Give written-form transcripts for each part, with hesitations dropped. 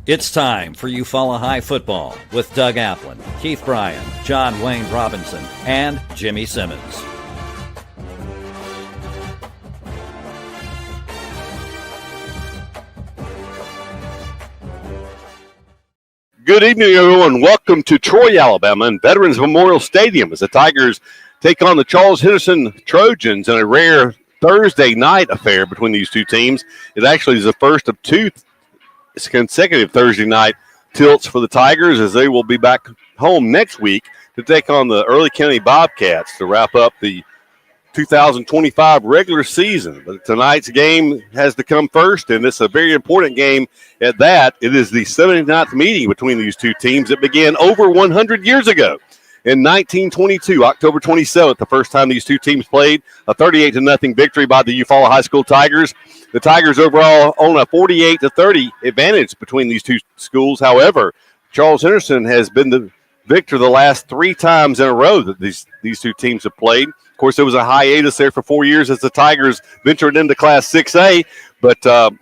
It's time for Eufaula High football with Doug Applin, Keith Bryan, John Wayne Robinson, and Jimmy Simmons. Good evening, everyone. Welcome to Troy, Alabama, and Veterans Memorial Stadium as the Tigers take on the Charles Henderson Trojans in a rare Thursday night affair between these two teams. It actually is the first of two consecutive Thursday night tilts for the Tigers, as they will be back home next week to take on the Early County Bobcats to wrap up the 2025 regular season. But tonight's game has to come first, and it's a very important game at that. It is the 79th meeting between these two teams that began over 100 years ago. In 1922, October 27th, the first time these two teams played, a 38-0 victory by the Eufaula High School Tigers. The Tigers overall own a 48-30 advantage between these two schools. However, Charles Henderson has been the victor the last three times in a row that these two teams have played. Of course, there was a hiatus there for 4 years as the Tigers ventured into Class 6A, but the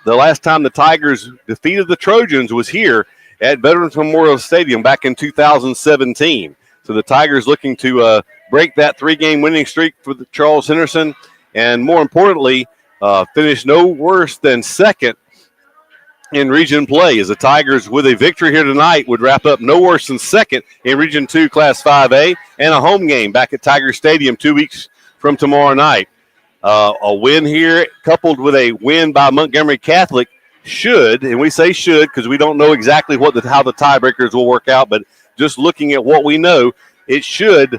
last time the Tigers defeated the Trojans was here at Veterans Memorial Stadium back in 2017. So the Tigers looking to break that three-game winning streak for the Charles Henderson, and more importantly, finish no worse than second in region play, as the Tigers, with a victory here tonight, would wrap up no worse than second in Region 2 Class 5A, and a home game back at Tiger Stadium 2 weeks from tomorrow night. A win here coupled with a win by Montgomery Catholic should, and we say should because we don't know exactly how the tiebreakers will work out, but just looking at what we know, it should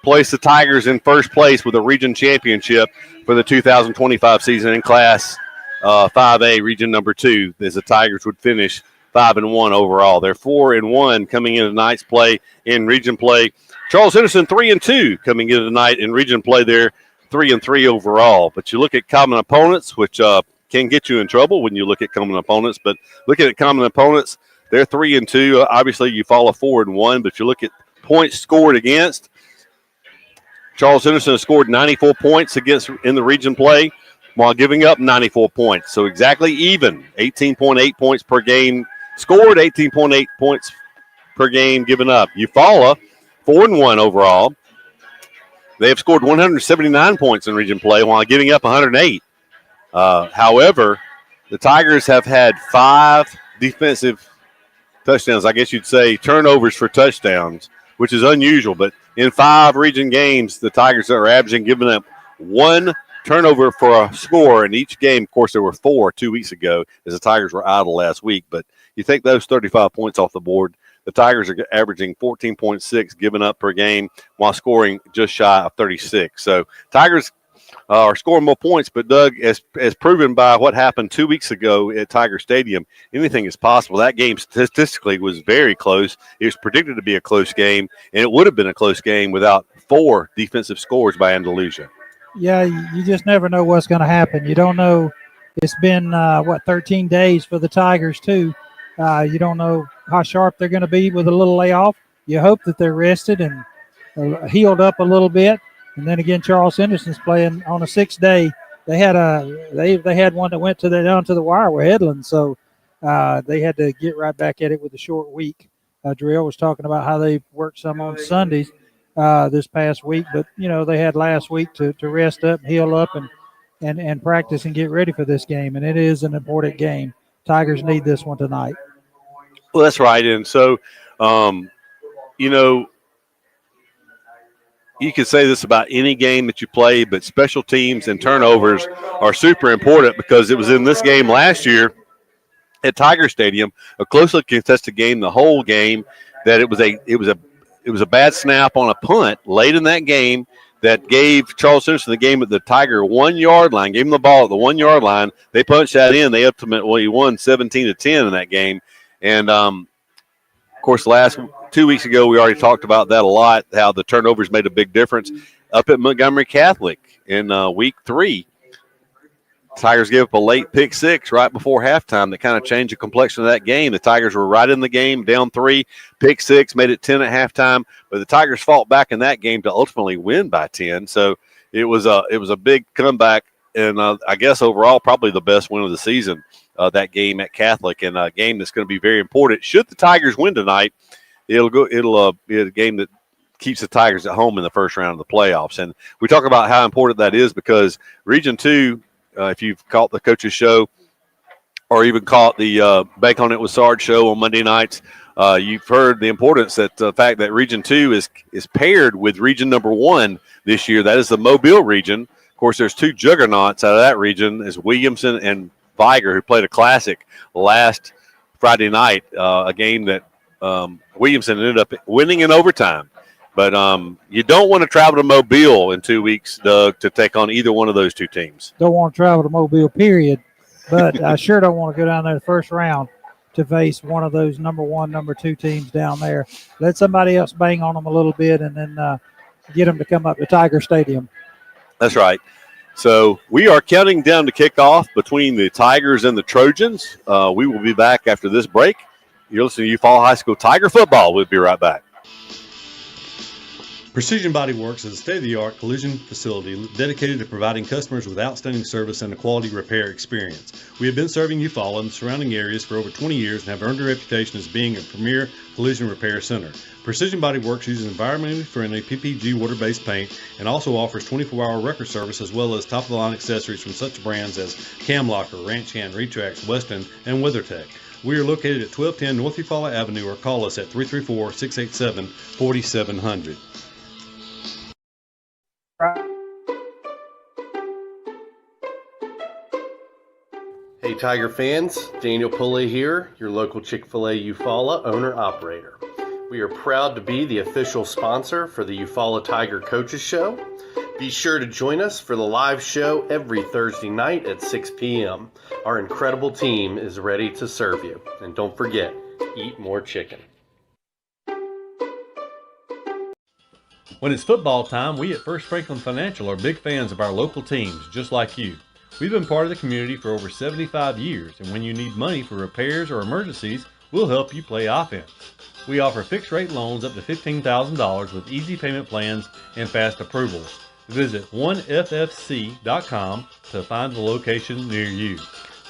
place the Tigers in first place with a region championship for the 2025 season in Class 5A, Region number 2, as the Tigers would finish 5-1 overall. They're 4-1 coming into tonight's play in region play. Charles Henderson 3-2 coming into tonight in region play. They're 3-3 overall. But you look at common opponents, which can get you in trouble when you look at common opponents. But looking at common opponents, they're 3-2. Obviously, you follow 4-1, but you look at points scored against. Charles Henderson has scored 94 points against in the region play while giving up 94 points. So exactly even, 18.8 points per game scored, 18.8 points per game given up. Eufaula, 4-1 overall. They have scored 179 points in region play while giving up 108. However, the Tigers have had 5 defensive touchdowns, I guess you'd say turnovers for touchdowns, which is unusual. But in 5 region games, the Tigers are averaging giving up 1 turnover for a score in each game. Of course, there were 4 2 weeks ago as the Tigers were idle last week. But you take those 35 points off the board, the Tigers are averaging 14.6 given up per game while scoring just shy of 36. So Tigers are scoring more points, but Doug, as proven by what happened 2 weeks ago at Tiger Stadium, anything is possible. That game statistically was very close. It was predicted to be a close game, and it would have been a close game without 4 defensive scores by Andalusia. Yeah, you just never know what's going to happen. You don't know. It's been, 13 days for the Tigers, too. You don't know how sharp they're going to be with a little layoff. You hope that they're rested and healed up a little bit. And then again, Charles Henderson's playing on a 6th day. They had they had one that went down to the wire with Headland, so they had to get right back at it with a short week. Drill was talking about how they worked some on Sundays this past week, but they had last week to rest up, heal up, and practice and get ready for this game. And it is an important game. Tigers need this one tonight. Well, that's right, and so you can say this about any game that you play, but special teams and turnovers are super important, because it was in this game last year at Tiger Stadium, a closely contested game the whole game, that it was a bad snap on a punt late in that game that gave Charles Henderson the game at the Tiger 1 yard line, gave him the ball at the 1 yard line. They punched that in. They ultimately won 17-10 in that game. And, of course, 2 weeks ago, we already talked about that a lot, how the turnovers made a big difference. Up at Montgomery Catholic in week 3, Tigers gave up a late pick 6 right before halftime that kind of changed the complexion of that game. The Tigers were right in the game, down 3, pick 6, made it 10 at halftime. But the Tigers fought back in that game to ultimately win by 10. So it was a big comeback, and I guess overall probably the best win of the season that game at Catholic, and a game that's going to be very important. Should the Tigers win tonight, it'll be a game that keeps the Tigers at home in the first round of the playoffs. And we talk about how important that is because Region 2, if you've caught the coach's show or even caught the Bake on It with Sarge show on Monday nights, you've heard the importance that the fact that Region 2 is paired with Region number 1 this year. That is the Mobile region. Of course, there's 2 juggernauts out of that region, is Williamson and Viger, who played a classic last Friday night, a game that Williamson ended up winning in overtime. But you don't want to travel to Mobile in 2 weeks, Doug, to take on either one of those 2 teams. Don't want to travel to Mobile, period. But I sure don't want to go down there the first round to face one of those number 1, number 2 teams down there. Let somebody else bang on them a little bit and then get them to come up to Tiger Stadium. That's right. So we are counting down to kickoff between the Tigers and the Trojans. We will be back after this break. You're listening to Eufaula High School Tiger Football. We'll be right back. Precision Body Works is a state-of-the-art collision facility dedicated to providing customers with outstanding service and a quality repair experience. We have been serving Eufaula and the surrounding areas for over 20 years and have earned a reputation as being a premier collision repair center. Precision Body Works uses environmentally friendly PPG water-based paint and also offers 24-hour record service as well as top-of-the-line accessories from such brands as Cam Locker, Ranch Hand, Retrax, Weston, and WeatherTech. We are located at 1210 North Eufaula Avenue or call us at 334-687-4700. Hey Tiger fans, Daniel Pulley here, your local Chick-fil-A Eufaula owner-operator. We are proud to be the official sponsor for the Eufaula Tiger Coaches Show. Be sure to join us for the live show every Thursday night at 6 p.m. Our incredible team is ready to serve you. And don't forget, eat more chicken. When it's football time, we at First Franklin Financial are big fans of our local teams, just like you. We've been part of the community for over 75 years, and when you need money for repairs or emergencies, we'll help you play offense. We offer fixed-rate loans up to $15,000 with easy payment plans and fast approvals. Visit 1ffc.com to find the location near you.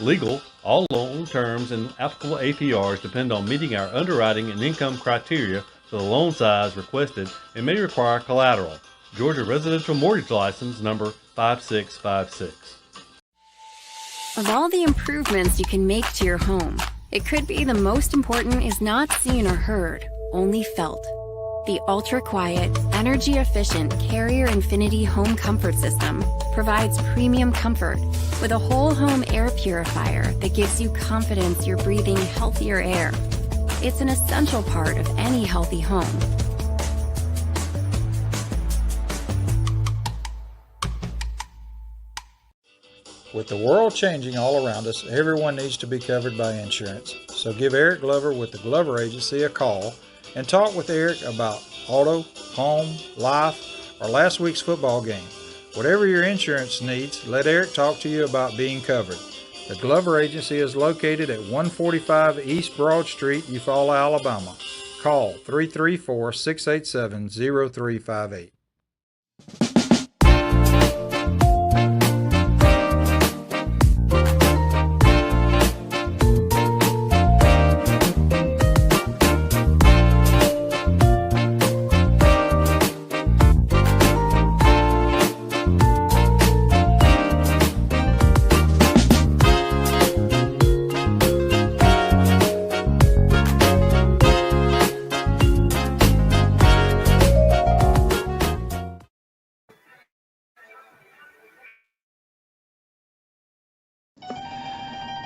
Legal, all loan terms and applicable APRs depend on meeting our underwriting and income criteria for the loan size requested and may require collateral. Georgia Residential Mortgage License number 5656. Of all the improvements you can make to your home, it could be the most important is not seen or heard, only felt. The ultra-quiet, energy-efficient Carrier Infinity Home Comfort System provides premium comfort with a whole home air purifier that gives you confidence you're breathing healthier air. It's an essential part of any healthy home. With the world changing all around us, everyone needs to be covered by insurance. So give Eric Glover with the Glover Agency a call and talk with Eric about auto, home, life, or last week's football game. Whatever your insurance needs, let Eric talk to you about being covered. The Glover Agency is located at 145 East Broad Street, Eufaula, Alabama. Call 334-687-0358.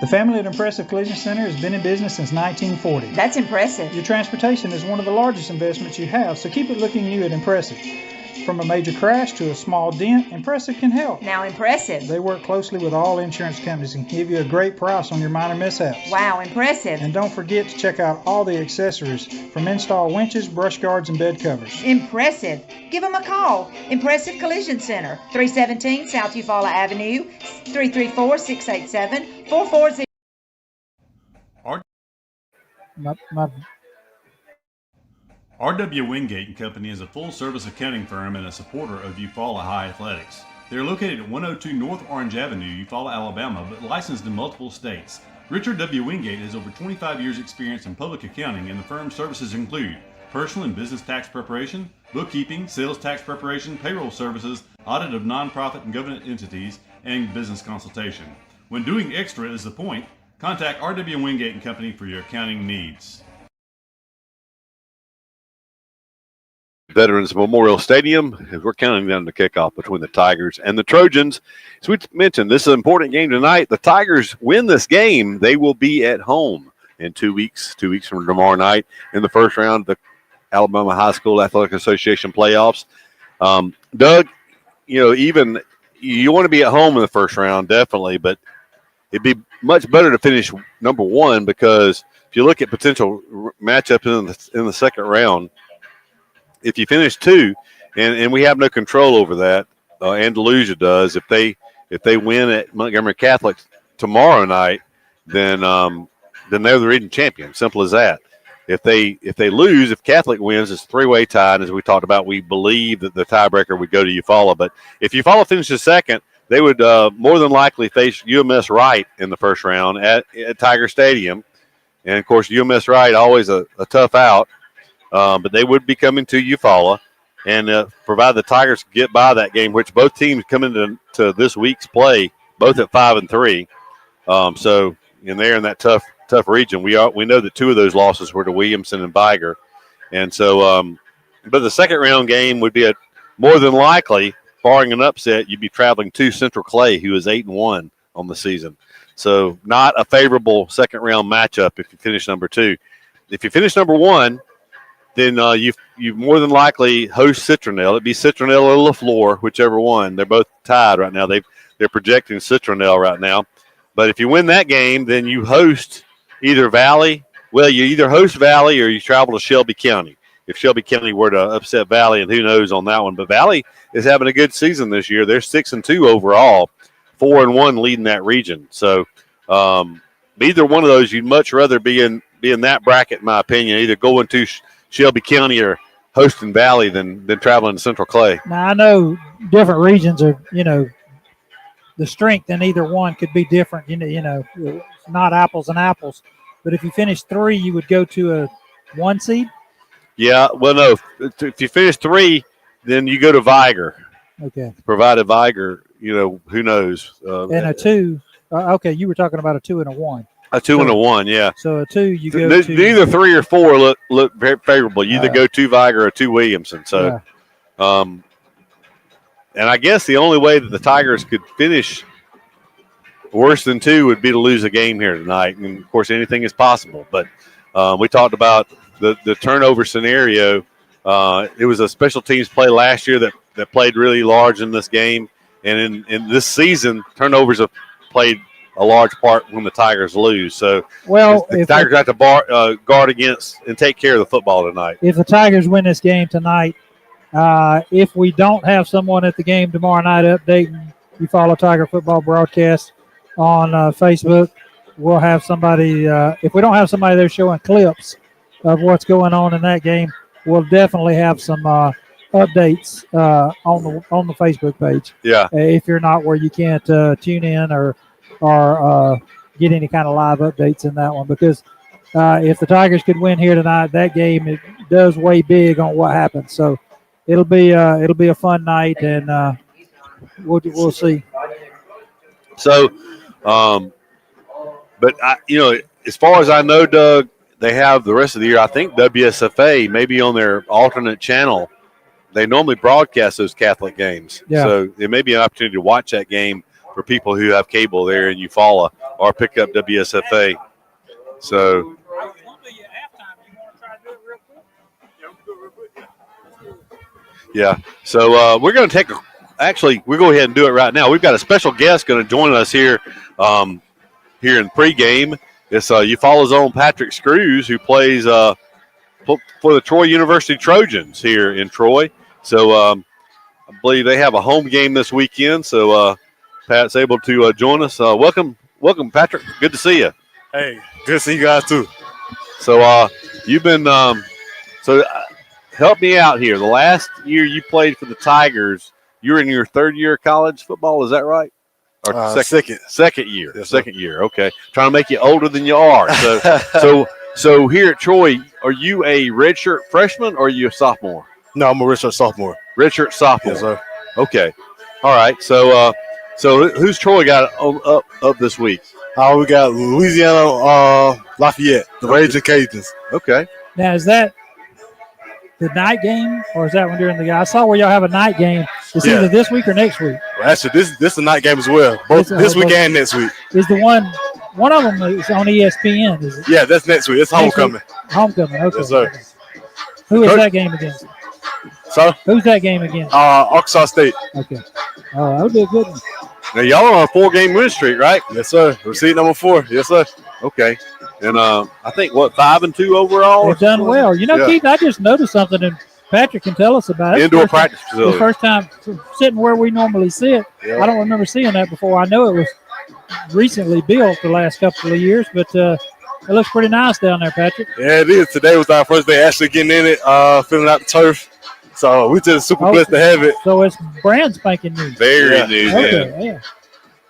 The family at Impressive Collision Center has been in business since 1940. That's impressive. Your transportation is one of the largest investments you have, so keep it looking new at Impressive. From a major crash to a small dent, Impressive can help. Now impressive. They work closely with all insurance companies and give you a great price on your minor mishaps. Wow, impressive. And don't forget to check out all the accessories from install winches, brush guards, and bed covers. Impressive. Give them a call. Impressive Collision Center, 317 South Eufaula Avenue, 334-687-4400. R.W. Wingate and Company is a full-service accounting firm and a supporter of Eufaula High Athletics. They are located at 102 North Orange Avenue, Eufaula, Alabama, but licensed in multiple states. Richard W. Wingate has over 25 years' experience in public accounting, and the firm's services include personal and business tax preparation, bookkeeping, sales tax preparation, payroll services, audit of nonprofit and government entities, and business consultation. When doing extra is the point, contact R.W. Wingate and Company for your accounting needs. Veterans Memorial Stadium, as we're counting down the kickoff between the Tigers and the Trojans. As we mentioned, this is an important game tonight. The Tigers win this game, they will be at home in 2 weeks from tomorrow night in the first round of the Alabama High School Athletic Association playoffs. Doug, even you want to be at home in the first round, definitely, but it'd be much better to finish number one, because if you look at potential matchups in the second round, if you finish 2, and we have no control over that, Andalusia does. If they win at Montgomery Catholic tomorrow night, then they're the region champion. Simple as that. If they lose, if Catholic wins, it's a 3-way tie. And as we talked about, we believe that the tiebreaker would go to Eufaula. But if Eufaula finishes second, they would more than likely face UMS Wright in the first round at Tiger Stadium. And of course, UMS Wright always a tough out. But they would be coming to Eufaula, and provide the Tigers get by that game, which both teams come into this week's play, both at 5-3. So they're in that tough region. We know that 2 of those losses were to Williamson and Viger, and so but the second round game would be more than likely, barring an upset, you'd be traveling to Central Clay, who is 8-1 on the season. So not a favorable second round matchup if you finish number 2. If you finish number 1, then you more than likely host Citronelle. It'd be Citronelle or LaFleur, whichever one. They're both tied right now. They're projecting Citronelle right now. But if you win that game, then you host either Valley. Well, you either host Valley or you travel to Shelby County. If Shelby County were to upset Valley, and who knows on that one. But Valley is having a good season this year. They're 6-2 overall, 4-1 leading that region. So either one of those, you'd much rather be in that bracket, in my opinion, either going to Shelby County or hosting Valley than traveling to Central Clay. Now, I know different regions are, the strength in either one could be different. It's not apples and apples. But if you finish 3, you would go to a 1 seed? Yeah, well, no. If you finish 3, then you go to Viger. Okay. Provided Viger, who knows. And a 2. Okay, you were talking about a 2 and a 1. A 2 and a 1, yeah. So a 2, you go to either 3 or 4 look very favorable. You either go to Viger or to Williamson. So, and I guess the only way that the Tigers could finish worse than 2 would be to lose a game here tonight. And of course, anything is possible. But we talked about the turnover scenario. It was a special teams play last year that played really large in this game, and in this season, turnovers have played a large part when the Tigers lose. So, the Tigers got to guard against and take care of the football tonight. If the Tigers win this game tonight, if we don't have someone at the game tomorrow night updating Eufaula Tiger football broadcast on Facebook, we'll have somebody. If we don't have somebody there showing clips of what's going on in that game, we'll definitely have some updates on the Facebook page. Yeah. If you're not where you can't tune in or get any kind of live updates in that one, because if the Tigers could win here tonight, that game it does weigh big on what happens. So it'll be a fun night, and we'll see. So, but as far as I know, Doug, they have the rest of the year. I think WSFA maybe on their alternate channel. They normally broadcast those Catholic games, so there may be an opportunity to watch that game for people who have cable there in Eufaula or pick up WSFA. So, yeah. So we're going to we'll go ahead and do it right now. We've got a special guest going to join us here in pregame. It's Eufaula's own Patrick Screws, who plays for the Troy University Trojans here in Troy. So I believe they have a home game this weekend. So Pat's able to join us. Welcome, Patrick. Good to see you. Hey, good to see you guys too. So you've been help me out here. The last year you played for the Tigers, you were in your 3rd year of college football. Is that right? Or Second. Second year. Yes, second year. Okay. Trying to make you older than you are. So here at Troy, are you a redshirt freshman or are you a sophomore? No, I'm a redshirt sophomore. Redshirt sophomore. Yes, sir. Okay. All right. So who's Troy got up this week? We got Louisiana Lafayette, the Raging Cajuns. Okay. Now, is that the night game, or is that one during the game? I saw where y'all have a night game. It's either this week or next week. Well, actually, this is a night game as well, both this week and next week. Is the one of them is on ESPN, is it? Yeah, that's next week. It's homecoming. Homecoming, okay. Yes, sir. Who is that game against? Sir? Who's that game against? Arkansas State. Okay. Oh, that would be a good one. Now, y'all are on a 4-game win streak, right? Yes, sir. Receipt number 4. Yes, sir. Okay. And I think, 5-2 overall? They've done well. You know, Yeah. Keith, I just noticed something, and Patrick can tell us about it. Indoor practice facility. The first time sitting where we normally sit. Yeah. I don't remember seeing that before. I know it was recently built the last couple of years, but it looks pretty nice down there, Patrick. Yeah, it is. Today was our first day actually getting in it, filling out the turf. So we just super blessed to have it. So it's brand spanking new. Very new. Okay, yeah.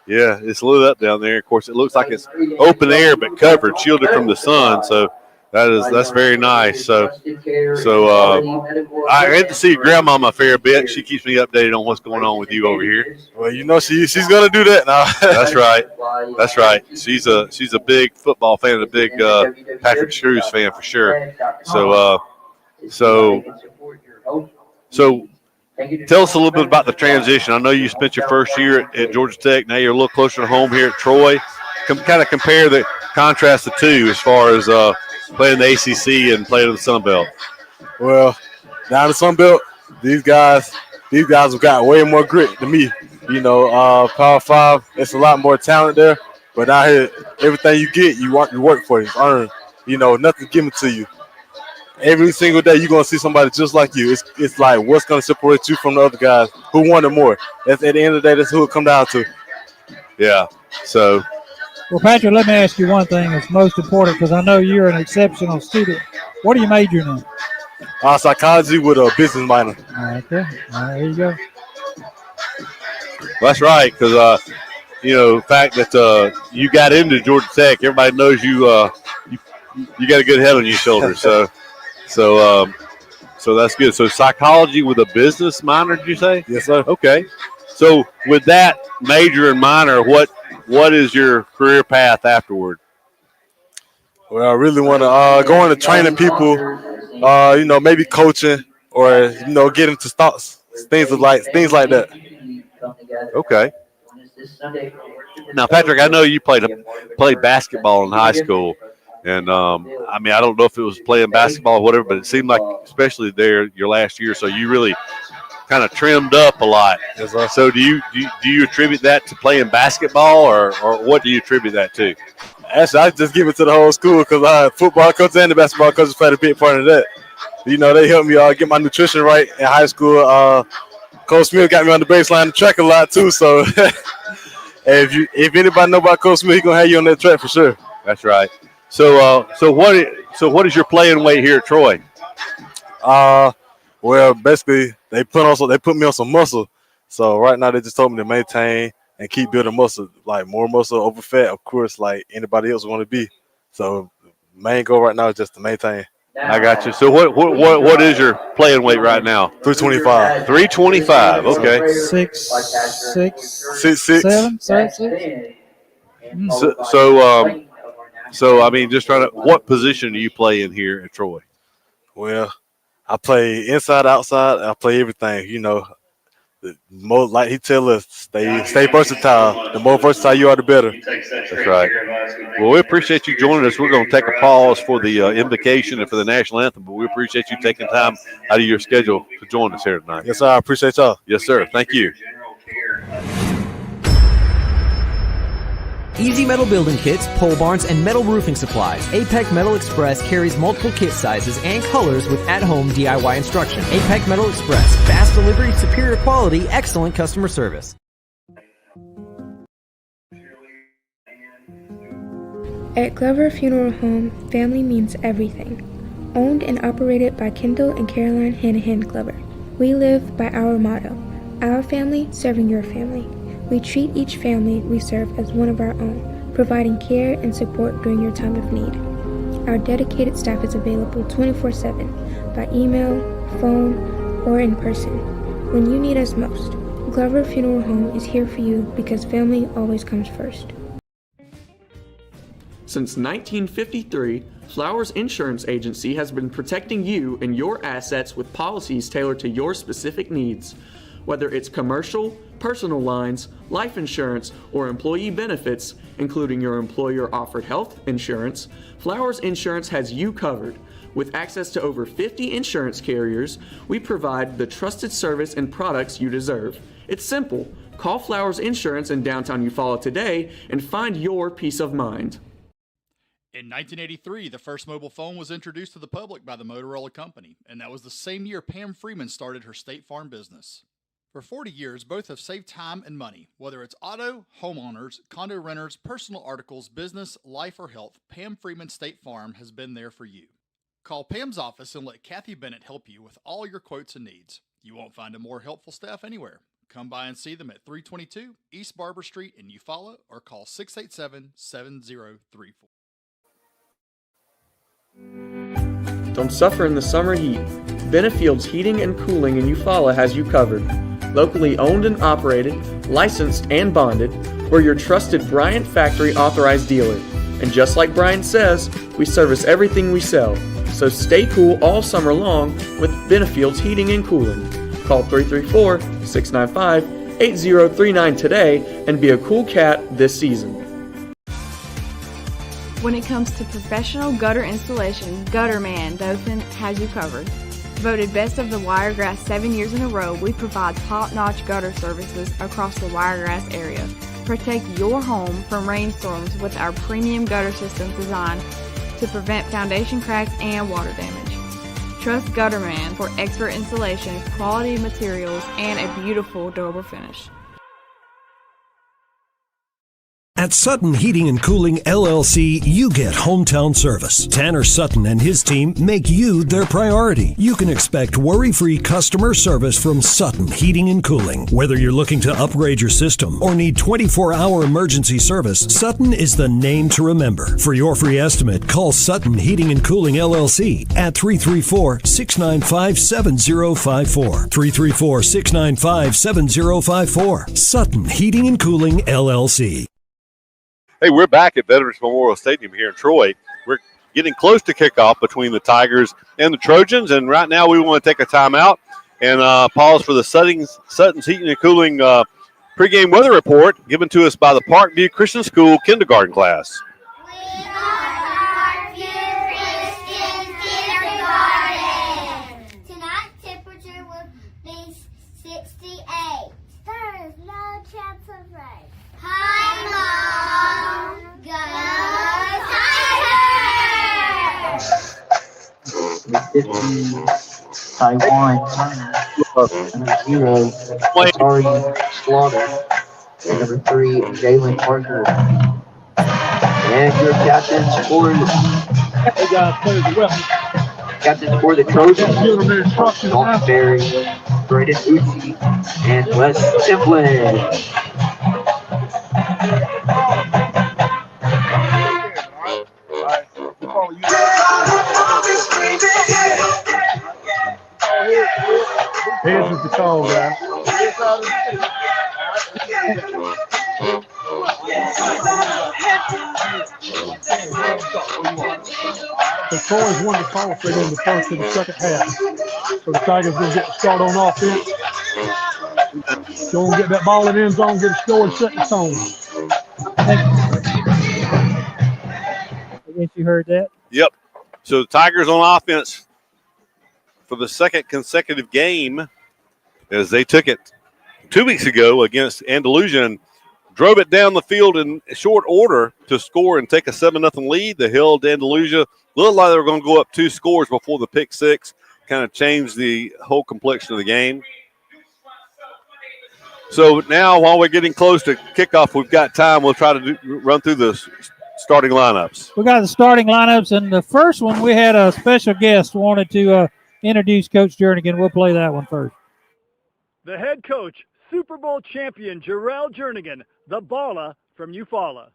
Yeah, it's lit up down there. Of course, it looks like it's open air but covered, shielded from the sun. So that's very nice. So I had to see Grandmama a fair bit. She keeps me updated on what's going on with you over here. Well, you know she's gonna do that now. That's right. That's right. She's a big football fan, a big Patrick Screws fan for sure. So tell us a little bit about the transition. I know you spent your first year at Georgia Tech. Now you're a little closer to home here at Troy. Kind of contrast the two as far as playing the ACC and playing in the Sun Belt. Well, down in the Sun Belt, these guys have got way more grit than me. You know, Power 5, it's a lot more talent there. But out here, everything you get, you work for it. It's earned. You know, nothing's given to you. Every single day, you're going to see somebody just like you. It's like what's going to separate you from the other guys who wanted more. At the end of the day, that's who it comes down to. Yeah. So. Well, Patrick, let me ask you one thing that's most important because I know you're an exceptional student. What are you majoring in? Psychology with a business minor. Okay. There you go. That's right, because the fact that you got into Georgia Tech, everybody knows you got a good head on your shoulders. So that's good. So psychology with a business minor, did you say? Yes, sir. Okay. So with that major and minor, what is your career path afterward? Well, I really want to go into training people, maybe coaching or, get into stocks, things like that. Okay. Now, Patrick, I know you played basketball in high school. And, I don't know if it was playing basketball or whatever, but it seemed like, especially there your last year, so you really kind of trimmed up a lot. Yes, sir. So do you attribute that to playing basketball or what do you attribute that to? Actually, I just give it to the whole school because football coach and the basketball coaches played a big part of that. You know, they helped me get my nutrition right in high school. Coach Smith got me on the baseline of track a lot too. So if anybody know about Coach Smith, he's gonna have you on that track for sure. That's right. So what is your playing weight here at Troy? Well, basically they put me on some muscle. So right now they just told me to maintain and keep building muscle, like more muscle over fat, of course, like anybody else want to be. So main goal right now is just to maintain. I got you. So what is your playing weight right now? 325. 325. Okay. 6'7", So I mean, just trying to. What position do you play in here at Troy? Well, I play inside, outside. I play everything. You know, the more like he tell us, stay versatile. The more versatile you are, the better. That's right. Well, we appreciate you joining us. We're going to take a pause for the invocation and for the national anthem, but we appreciate you taking time out of your schedule to join us here tonight. Yes, sir. I appreciate y'all. Yes, sir. Thank you. Easy Metal Building Kits, pole barns, and metal roofing supplies. APEC Metal Express carries multiple kit sizes and colors with at-home DIY instruction. APEC Metal Express. Fast delivery, superior quality, excellent customer service. At Glover Funeral Home, family means everything. Owned and operated by Kendall and Caroline Hanahan Glover. We live by our motto, our family serving your family. We treat each family we serve as one of our own, providing care and support during your time of need. Our dedicated staff is available 24/7 by email, phone, or in person when you need us most. Glover Funeral Home is here for you because family always comes first. Since 1953, Flowers Insurance Agency has been protecting you and your assets with policies tailored to your specific needs. Whether it's commercial, personal lines, life insurance, or employee benefits, including your employer-offered health insurance, Flowers Insurance has you covered. With access to over 50 insurance carriers, we provide the trusted service and products you deserve. It's simple. Call Flowers Insurance in downtown Eufaula today and find your peace of mind. In 1983, the first mobile phone was introduced to the public by the Motorola Company, and that was the same year Pam Freeman started her State Farm business. For 40 years, both have saved time and money. Whether it's auto, homeowners, condo renters, personal articles, business, life, or health, Pam Freeman State Farm has been there for you. Call Pam's office and let Kathy Bennett help you with all your quotes and needs. You won't find a more helpful staff anywhere. Come by and see them at 322 East Barber Street in Eufaula or call 687-7034. Don't suffer in the summer heat. Benefield's Heating and Cooling in Eufaula has you covered. Locally owned and operated, licensed and bonded, we're your trusted Bryant Factory authorized dealer. And just like Brian says, we service everything we sell. So stay cool all summer long with Benefield's Heating and Cooling. Call 334-695-8039 today and be a cool cat this season. When it comes to professional gutter installation, Gutterman Dothan has you covered. Voted Best of the Wiregrass 7 years in a row, we provide top-notch gutter services across the Wiregrass area. Protect your home from rainstorms with our premium gutter systems designed to prevent foundation cracks and water damage. Trust Gutterman for expert installation, quality materials, and a beautiful, durable finish. At Sutton Heating and Cooling LLC, you get hometown service. Tanner Sutton and his team make you their priority. You can expect worry-free customer service from Sutton Heating and Cooling. Whether you're looking to upgrade your system or need 24-hour emergency service, Sutton is the name to remember. For your free estimate, call Sutton Heating and Cooling LLC at 334-695-7054. 334-695-7054. Sutton Heating and Cooling LLC. Hey, we're back at Veterans Memorial Stadium here in Troy. We're getting close to kickoff between the Tigers and the Trojans, and right now we want to take a timeout and pause for the Sutton's Heating and Cooling pregame weather report given to us by the Parkview Christian School kindergarten class. We are Parkview Christian Kindergarten. Tonight's temperature will be 68. There is no chance of rain. Hi, Mom. Go Tigers! 50, Taiwan, number 0, Atari Slaughter, and number 3, Jalen Parker. And your captains for the Trojans, Dalton Berry, Braden Uchi, and Wes Templin. Heads is the call, guys. So Troy's won the call for in the first and the second half. So the Tigers will get the start on offense. Go and get that ball in the end zone, get a score and set the tone. I guess you heard that. Yep. So the Tigers on offense for the second consecutive game as they took it 2 weeks ago against Andalusia and drove it down the field in short order to score and take a 7-0 lead. They held Andalusia. Looked like they were going to go up 2 scores before the pick six kind of changed the whole complexion of the game. So now while we're getting close to kickoff, we've got time. We'll try to run through the starting lineups. We got the starting lineups, and the first one we had a special guest wanted to introduce Coach Jernigan. We'll play that one first. The head coach Super Bowl champion Jarrell Jernigan, the baller from Eufaula.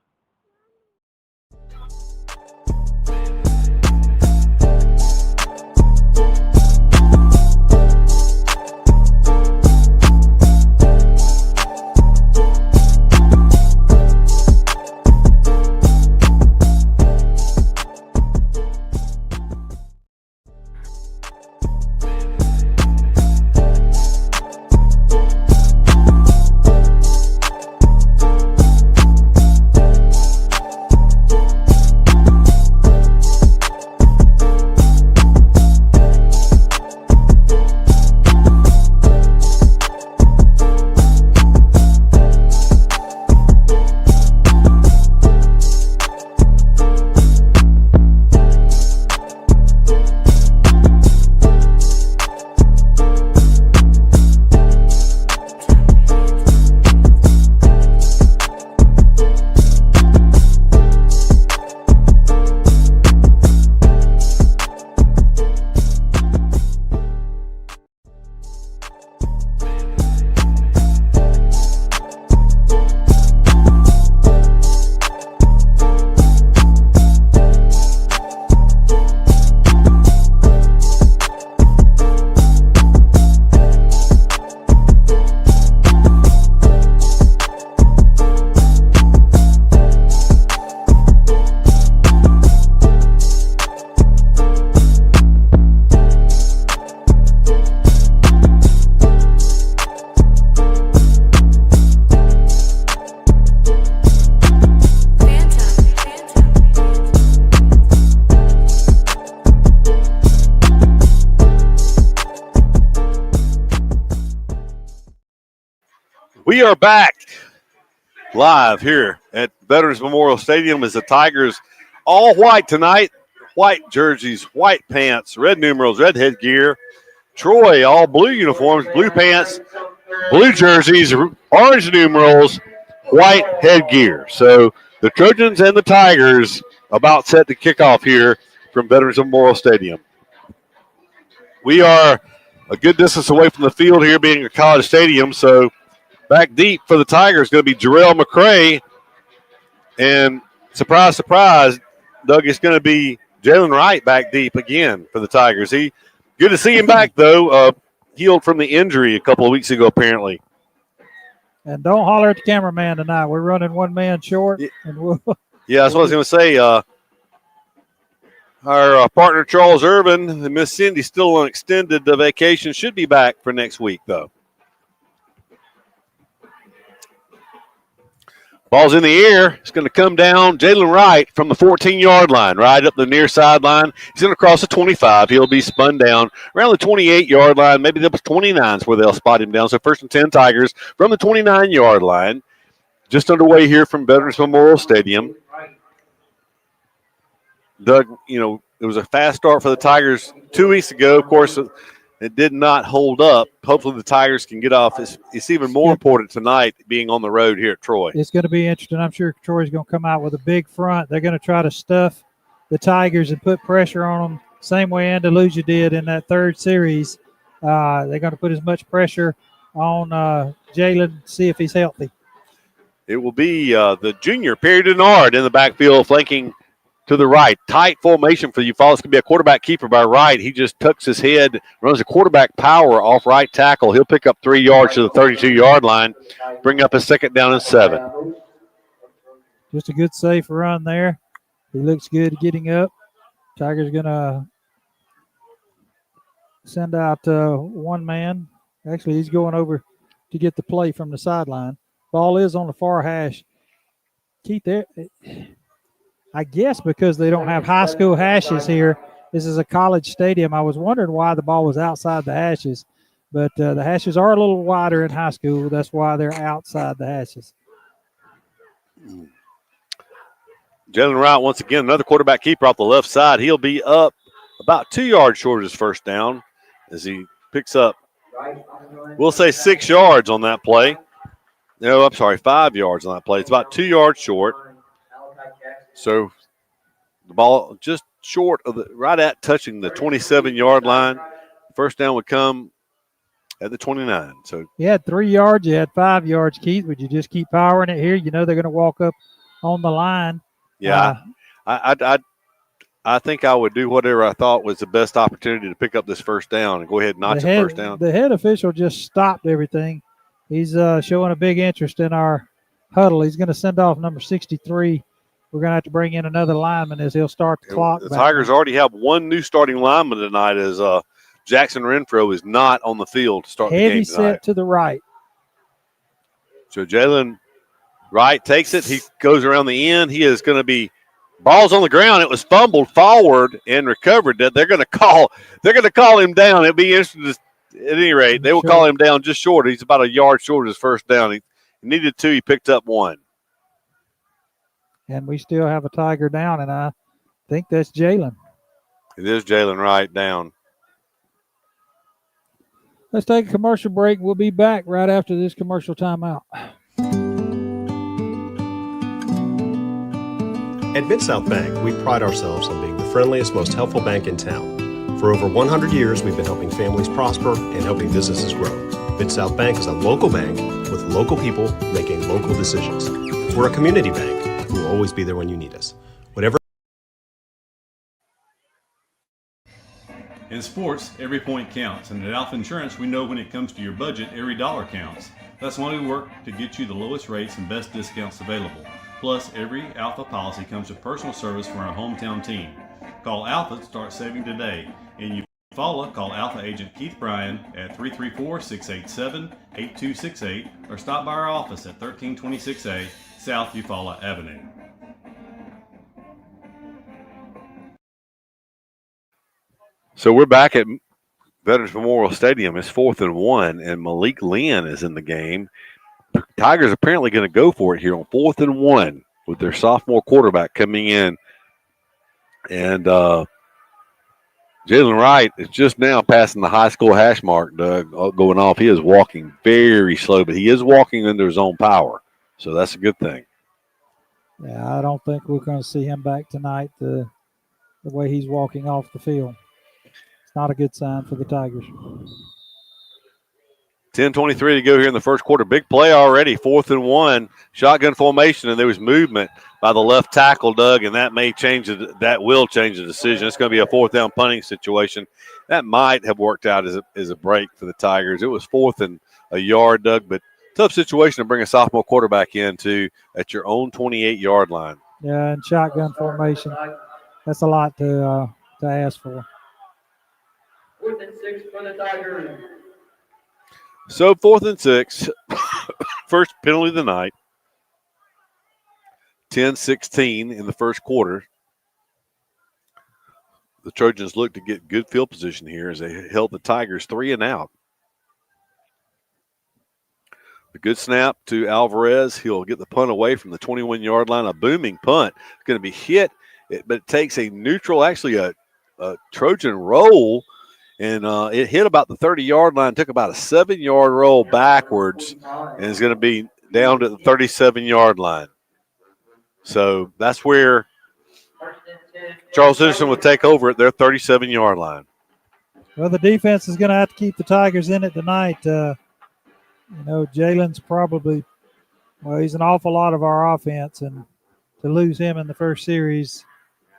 We are back live here at Veterans Memorial Stadium as the Tigers all white tonight. White jerseys, white pants, red numerals, red headgear. Troy, all blue uniforms, blue pants, blue jerseys, orange numerals, white headgear. So the Trojans and the Tigers about set to kick off here from Veterans Memorial Stadium. We are a good distance away from the field here, being a college stadium, so back deep for the Tigers is going to be Jarrell McCray. And surprise, surprise, Doug, it's going to be Jalen Wright back deep again for the Tigers. Good to see him back, though. Healed from the injury a couple of weeks ago, apparently. And don't holler at the cameraman tonight. We're running one man short. And Yeah, that's what I was going to say. Our partner, Charles Irvin, and Miss Cindy, still on extended vacation, should be back for next week, though. Ball's in the air. It's going to come down. Jalen Wright from the 14-yard line, right up the near sideline. He's going to cross the 25. He'll be spun down around the 28-yard line. Maybe the 29 is where they'll spot him down. So 1st and 10 Tigers from the 29-yard line. Just underway here from Veterans Memorial Stadium. Doug, it was a fast start for the Tigers 2 weeks ago. Of course, it did not hold up. Hopefully the Tigers can get off. It's even more important tonight being on the road here at Troy. It's going to be interesting. I'm sure Troy's going to come out with a big front. They're going to try to stuff the Tigers and put pressure on them, same way Andalusia did in that third series. They're going to put as much pressure on Jalen, see if he's healthy. It will be the junior, Perry Denard, in the backfield, flanking to the right. Tight formation for Eufaula. It's going to be a quarterback keeper by right. He just tucks his head, runs a quarterback power off right tackle. He'll pick up 3 yards to the 32-yard line, bring up a 2nd down and 7. Just a good, safe run there. He looks good getting up. Tigers going to send out one man. Actually, he's going over to get the play from the sideline. Ball is on the far hash. Keith, there. I guess because they don't have high school hashes here. This is a college stadium. I was wondering why the ball was outside the hashes. But the hashes are a little wider in high school. That's why they're outside the hashes. Jalen Wright, once again, another quarterback keeper off the left side. He'll be up about 2 yards short of his 1st down as he picks up, we'll say 6 yards on that play. No, I'm sorry, 5 yards on that play. It's about 2 yards short. So the ball just short of right at touching the 27-yard line. 1st down would come at the 29. So you had 3 yards, you had 5 yards, Keith. Would you just keep powering it here? You know they're going to walk up on the line. Yeah, I think I would do whatever I thought was the best opportunity to pick up this first down and go ahead and notch a first down. The head official just stopped everything. He's showing a big interest in our huddle. He's going to send off number 63. We're going to have to bring in another lineman as he'll start the clock. The Tigers already have one new starting lineman tonight as Jackson Renfro is not on the field to start the game tonight. Heavy set to the right. So Jalen Wright takes it. He goes around the end. He is going to be ball's on the ground. It was fumbled forward and recovered. They're going to call him down. It'd be interesting at any rate. They will call him down just short. He's about a yard short of his first down. He needed 2. He picked up 1. And we still have a Tiger down, and I think that's Jalen. It is Jalen Wright down. Let's take a commercial break. We'll be back right after this commercial timeout. At Mid-South Bank, we pride ourselves on being the friendliest, most helpful bank in town. For over 100 years, we've been helping families prosper and helping businesses grow. Mid-South Bank is a local bank with local people making local decisions. We're a community bank. We'll always be there when you need us. Whatever. In sports, every point counts, and at Alpha Insurance, we know when it comes to your budget, every dollar counts. That's why we work to get you the lowest rates and best discounts available. Plus, every Alpha policy comes with personal service from our hometown team. Call Alpha to start saving today. In Eufaula, call Alpha agent Keith Bryan at 334-687-8268 or stop by our office at 1326A South Eufaula Avenue. So we're back at Veterans Memorial Stadium. It's 4th and 1, and Malik Lynn is in the game. Tigers apparently going to go for it here on 4th and 1 with their sophomore quarterback coming in. And Jalen Wright is just now passing the high school hash mark, Doug, going off. He is walking very slow, but he is walking under his own power. So that's a good thing. Yeah, I don't think we're going to see him back tonight the way he's walking off the field. It's not a good sign for the Tigers. 10:23 to go here in the first quarter. Big play already, 4th and 1. Shotgun formation, and there was movement by the left tackle, Doug, and that will change the decision. It's going to be a 4th down punting situation. That might have worked out as a break for the Tigers. It was 4th and a yard, Doug, but tough situation to bring a sophomore quarterback into at your own 28-yard line. Yeah, and shotgun formation. That's a lot to ask for. 4th and 6 for the Tigers. So 4th and 6, first penalty of the night. 10-16 in the first quarter. The Trojans look to get good field position here as they held the Tigers 3 and out. A good snap to Alvarez. He'll get the punt away from the 21-yard line. A booming punt. It's going to be hit, but it takes a neutral, actually a Trojan roll, and it hit about the 30-yard line, took about a 7-yard roll backwards, and is going to be down to the 37-yard line. So that's where Charles Henderson will take over at their 37-yard line. Well, the defense is going to have to keep the Tigers in it tonight. Jalen's he's an awful lot of our offense, and to lose him in the first series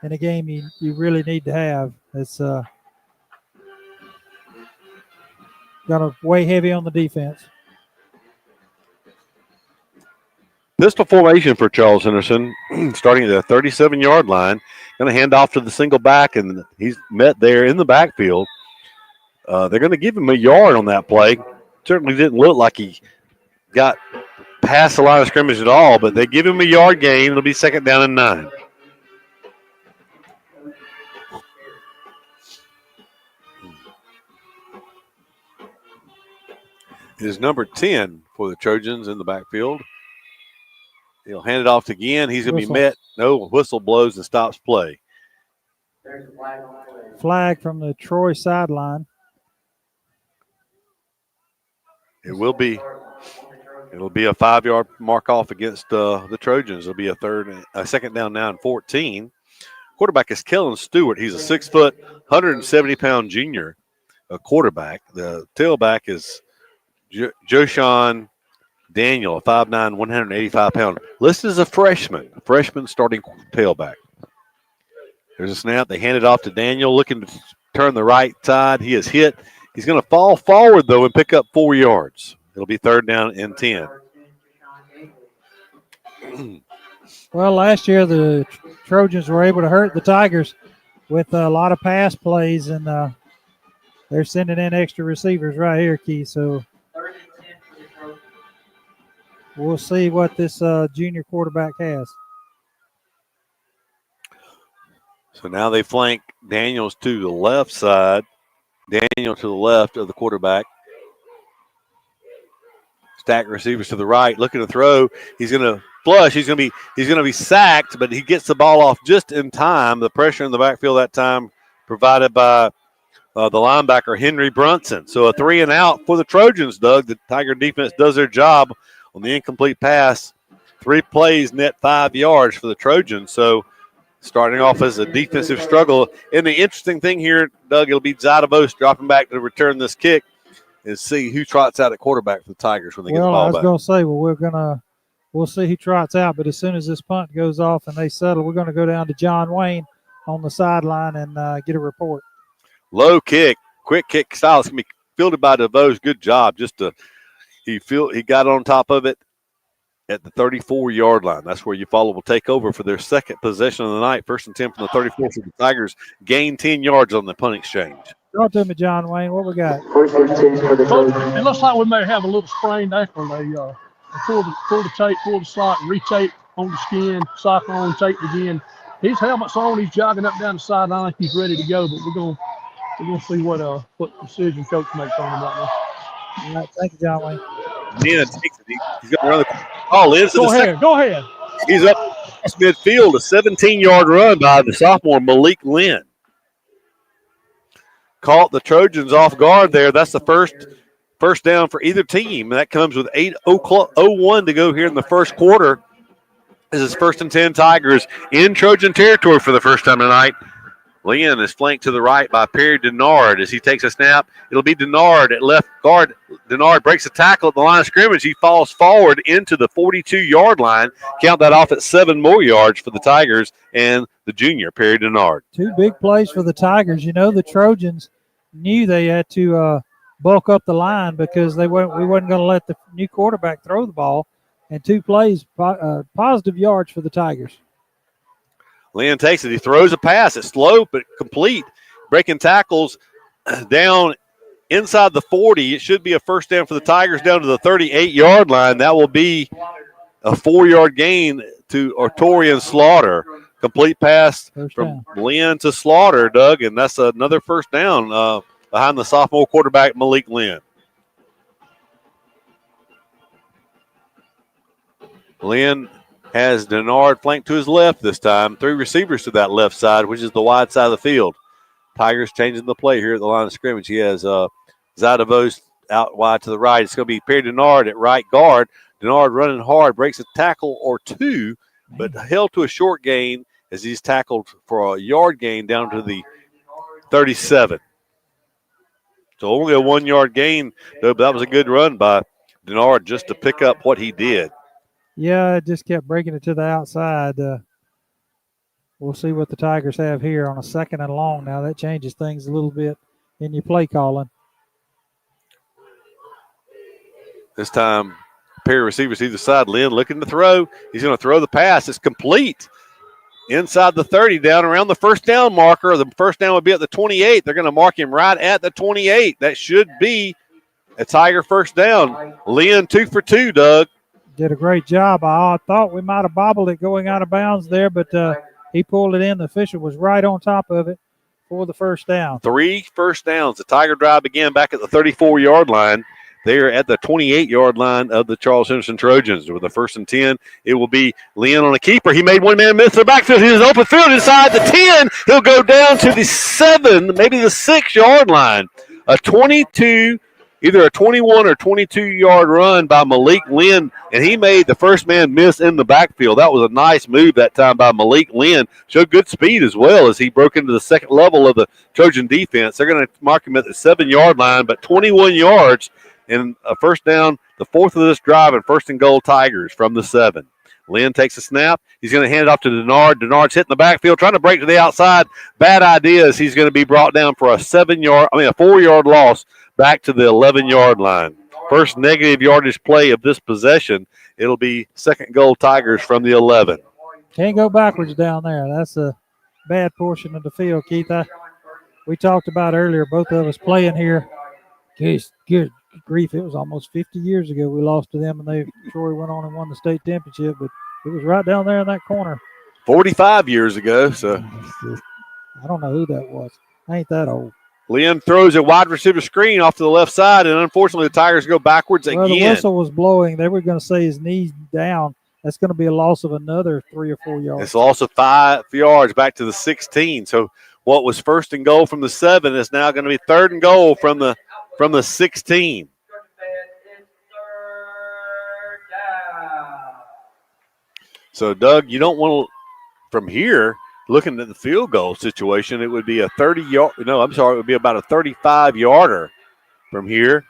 in a game you really need to have, it's going to weigh heavy on the defense. Pistol formation for Charles Henderson, starting at the 37-yard line. Going to hand off to the single back, and he's met there in the backfield. They're going to give him a yard on that play. Certainly didn't look like he got past the line of scrimmage at all, but they give him a yard gain. It'll be 2nd down and 9. It is number 10 for the Trojans in the backfield. He'll hand it off again. He's going to be met. No, whistle blows and stops play. Flag from the Troy sideline. It'll be a 5-yard mark off against the Trojans. It'll be a 2nd down now and 14. Quarterback is Kellen Stewart. He's a 6-foot, 170-pound junior quarterback. The tailback is Joshawn Daniel, a 5'9", 185-pound. Listed as a freshman starting tailback. There's a snap. They hand it off to Daniel, looking to turn the right side. He is hit. He's going to fall forward, though, and pick up 4 yards. It'll be 3rd down and 10. Well, last year the Trojans were able to hurt the Tigers with a lot of pass plays, and they're sending in extra receivers right here, Keith. So we'll see what this junior quarterback has. So now they flank Daniels to the left side. Daniel to the left of the quarterback. Stack receivers to the right, looking to throw. He's going to flush. He's going to be sacked, but he gets the ball off just in time. The pressure in the backfield that time provided by the linebacker Henry Brunson. So a 3 and out for the Trojans, Doug. The Tiger defense does their job on the incomplete pass. 3 plays, net 5 yards for the Trojans. So starting off as a defensive struggle. And the interesting thing here, Doug, it'll be Zadavos dropping back to return this kick and see who trots out at quarterback for the Tigers when they get the ball back. I was going to say, we'll see who trots out, but as soon as this punt goes off and they settle, we're going to go down to John Wayne on the sideline and get a report. Low kick, quick kick style. It's going to be fielded by DeVos. Good job. He got on top of it at the 34-yard line. That's where Eufaula will take over for their second possession of the night. 1st and 10 from the 34. So the Tigers gain 10 yards on the punt exchange. Talk to me, John Wayne. What we got? It looks like we may have a little sprained ankle. They pull the tape, pull the slot, retape on the skin, sock on, taped again. His helmet's on. He's jogging up down the sideline like he's ready to go. But we're gonna see what decision coach makes on him right now. All right, thank you, John Wayne. Then takes it. He's going to run the ball in. Go ahead. He's up midfield, a 17-yard run by the sophomore Malik Lynn. Caught the Trojans off guard there. That's the first down for either team. That comes with 8:01 to go here in the first quarter. This is 1st and 10 Tigers in Trojan territory for the first time tonight. Lynn is flanked to the right by Perry Denard as he takes a snap. It'll be Denard at left guard. Denard breaks a tackle at the line of scrimmage. He falls forward into the 42-yard line. Count that off at 7 more yards for the Tigers and the junior, Perry Denard. 2 big plays for the Tigers. You know, the Trojans knew they had to bulk up the line because we wasn't going to let the new quarterback throw the ball. And 2 plays, positive yards for the Tigers. Lynn takes it. He throws a pass. It's slow but complete. Breaking tackles down inside the 40. It should be a first down for the Tigers down to the 38-yard line. That will be a 4-yard gain to Artorian Slaughter. Complete pass from Lynn to Slaughter, Doug, and that's another first down behind the sophomore quarterback, Malik Lynn. Lynn has Denard flanked to his left this time. 3 receivers to that left side, which is the wide side of the field. Tigers changing the play here at the line of scrimmage. He has Zadavos out wide to the right. It's going to be Perry Denard at right guard. Denard running hard, breaks a tackle or 2, but held to a short gain as he's tackled for a yard gain down to the 37. So only a 1-yard gain, though, but that was a good run by Denard just to pick up what he did. Yeah, it just kept breaking it to the outside. We'll see what the Tigers have here on a 2nd and long. Now that changes things a little bit in your play calling. This time, a pair of receivers either side. Lynn looking to throw. He's going to throw the pass. It's complete. Inside the 30, down around the first down marker. The first down would be at the 28. They're going to mark him right at the 28. That should be a Tiger first down. Lynn 2 for 2, Doug. Did a great job. I thought we might have bobbled it going out of bounds there, but he pulled it in. The official was right on top of it for the first down. 3 first downs. The Tiger drive began back at the 34-yard line. They're at the 28-yard line of the Charles Henderson Trojans. With the 1st and 10, it will be Lynn on a keeper. He made one man miss the backfield. He was open field inside the 10. He'll go down to the 7, maybe the 6-yard line. Either a 21 or 22-yard run by Malik Lynn, and he made the first man miss in the backfield. That was a nice move that time by Malik Lynn. Showed good speed as well as he broke into the second level of the Trojan defense. They're going to mark him at the 7-yard line, but 21 yards in a first down, the fourth of this drive, and first and goal Tigers from the 7. Lynn takes a snap. He's going to hand it off to Denard. Denard's hitting the backfield, trying to break to the outside. Bad idea as he's going to be brought down for a 4-yard loss back to the 11-yard line. First negative yardage play of this possession. It'll be second goal Tigers from the 11. Can't go backwards down there. That's a bad portion of the field, Keith. We talked about earlier, both of us playing here. Good grief, it was almost 50 years ago we lost to them, and Troy went on and won the state championship, but it was right down there in that corner. 45 years ago, so. I don't know who that was. I ain't that old. Lynn throws a wide receiver screen off to the left side, and unfortunately the Tigers go backwards again. The whistle was blowing. They were going to say his knees down. That's going to be a loss of another 3 or 4 yards. It's a loss of 5 yards back to the 16. So what was first and goal from the 7 is now going to be third and goal from the 16. So, Doug, you don't want to, from here, looking at the field goal situation, it would be a 30-yard. No, I'm sorry, it would be about a 35-yarder from here.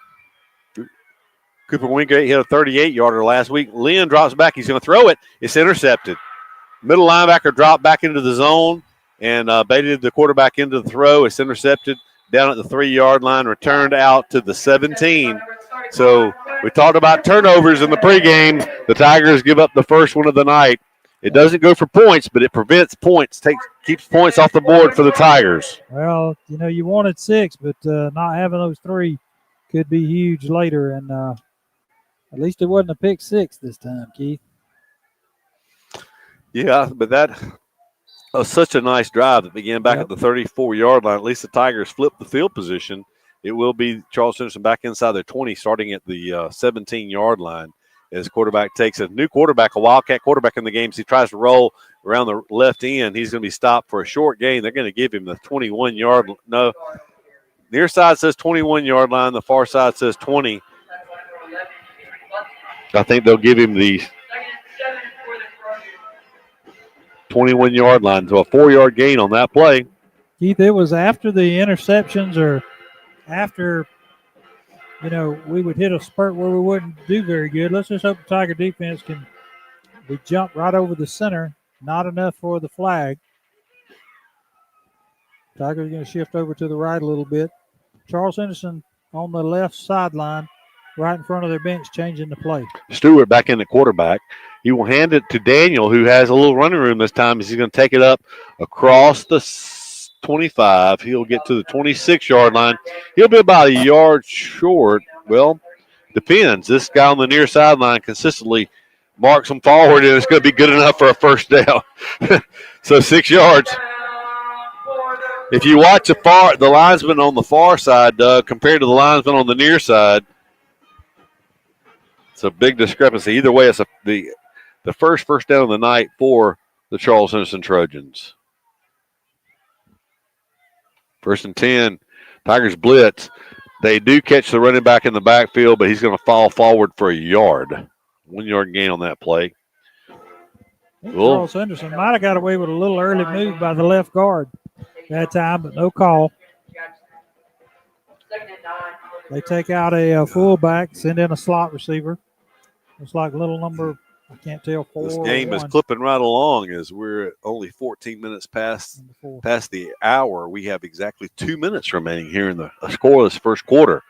Cooper Wingate hit a 38-yarder last week. Lynn drops back. He's going to throw it. It's intercepted. Middle linebacker dropped back into the zone and baited the quarterback into the throw. It's intercepted down at the 3-yard line, returned out to the 17. So we talked about turnovers in the pregame. The Tigers give up the first one of the night. It doesn't go for points, but it prevents points, keeps points off the board for the Tigers. Well, you wanted 6, but not having those 3 could be huge later. And at least it wasn't a pick 6 this time, Keith. Yeah, but that was such a nice drive that began back at the 34-yard line. At least the Tigers flipped the field position. It will be Charles Henderson back inside their 20, starting at the 17-yard line. As quarterback takes a new quarterback, a Wildcat quarterback in the game. So he tries to roll around the left end. He's going to be stopped for a short gain. They're going to give him the 21-yard. No, near side says 21-yard line. The far side says 20. I think they'll give him the 21-yard line. So a 4-yard gain on that play. Keith, it was after the interceptions or after – we would hit a spurt where we wouldn't do very good. Let's just hope the Tiger defense we jump right over the center. Not enough for the flag. Tiger's going to shift over to the right a little bit. Charles Henderson on the left sideline, right in front of their bench, changing the play. Stewart back in the quarterback. He will hand it to Daniel, who has a little running room this time. He's going to take it up across the 25. He'll get to the 26-yard line. He'll be about a yard short. Well, depends. This guy on the near sideline consistently marks him forward, and it's going to be good enough for a first down. So 6 yards. If you watch the linesman on the far side, Doug, compared to the linesman on the near side, it's a big discrepancy. Either way, it's the first down of the night for the Charles Henderson Trojans. 1st and 10, Tigers blitz. They do catch the running back in the backfield, but he's going to fall forward for a yard. 1-yard gain on that play. Charles Henderson might have got away with a little early move by the left guard that time, but no call. They take out a fullback, send in a slot receiver. Looks like little number, I can't tell, 4 This game is clipping right along as we're only 14 minutes past the hour. We have exactly 2 minutes remaining here in the scoreless first quarter.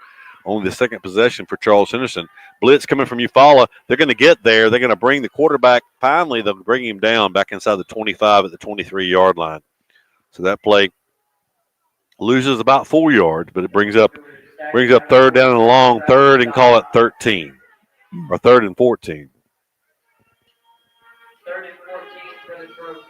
Only the second possession for Charles Henderson. Blitz coming from Eufaula. They're going to get there. They're going to bring the quarterback. Finally, they'll bring him down back inside the 25 at the 23-yard line. So that play loses about 4 yards, but it brings up third down and long, third and call it 13 or 3rd and 14. 3rd and 14 for the Trojans.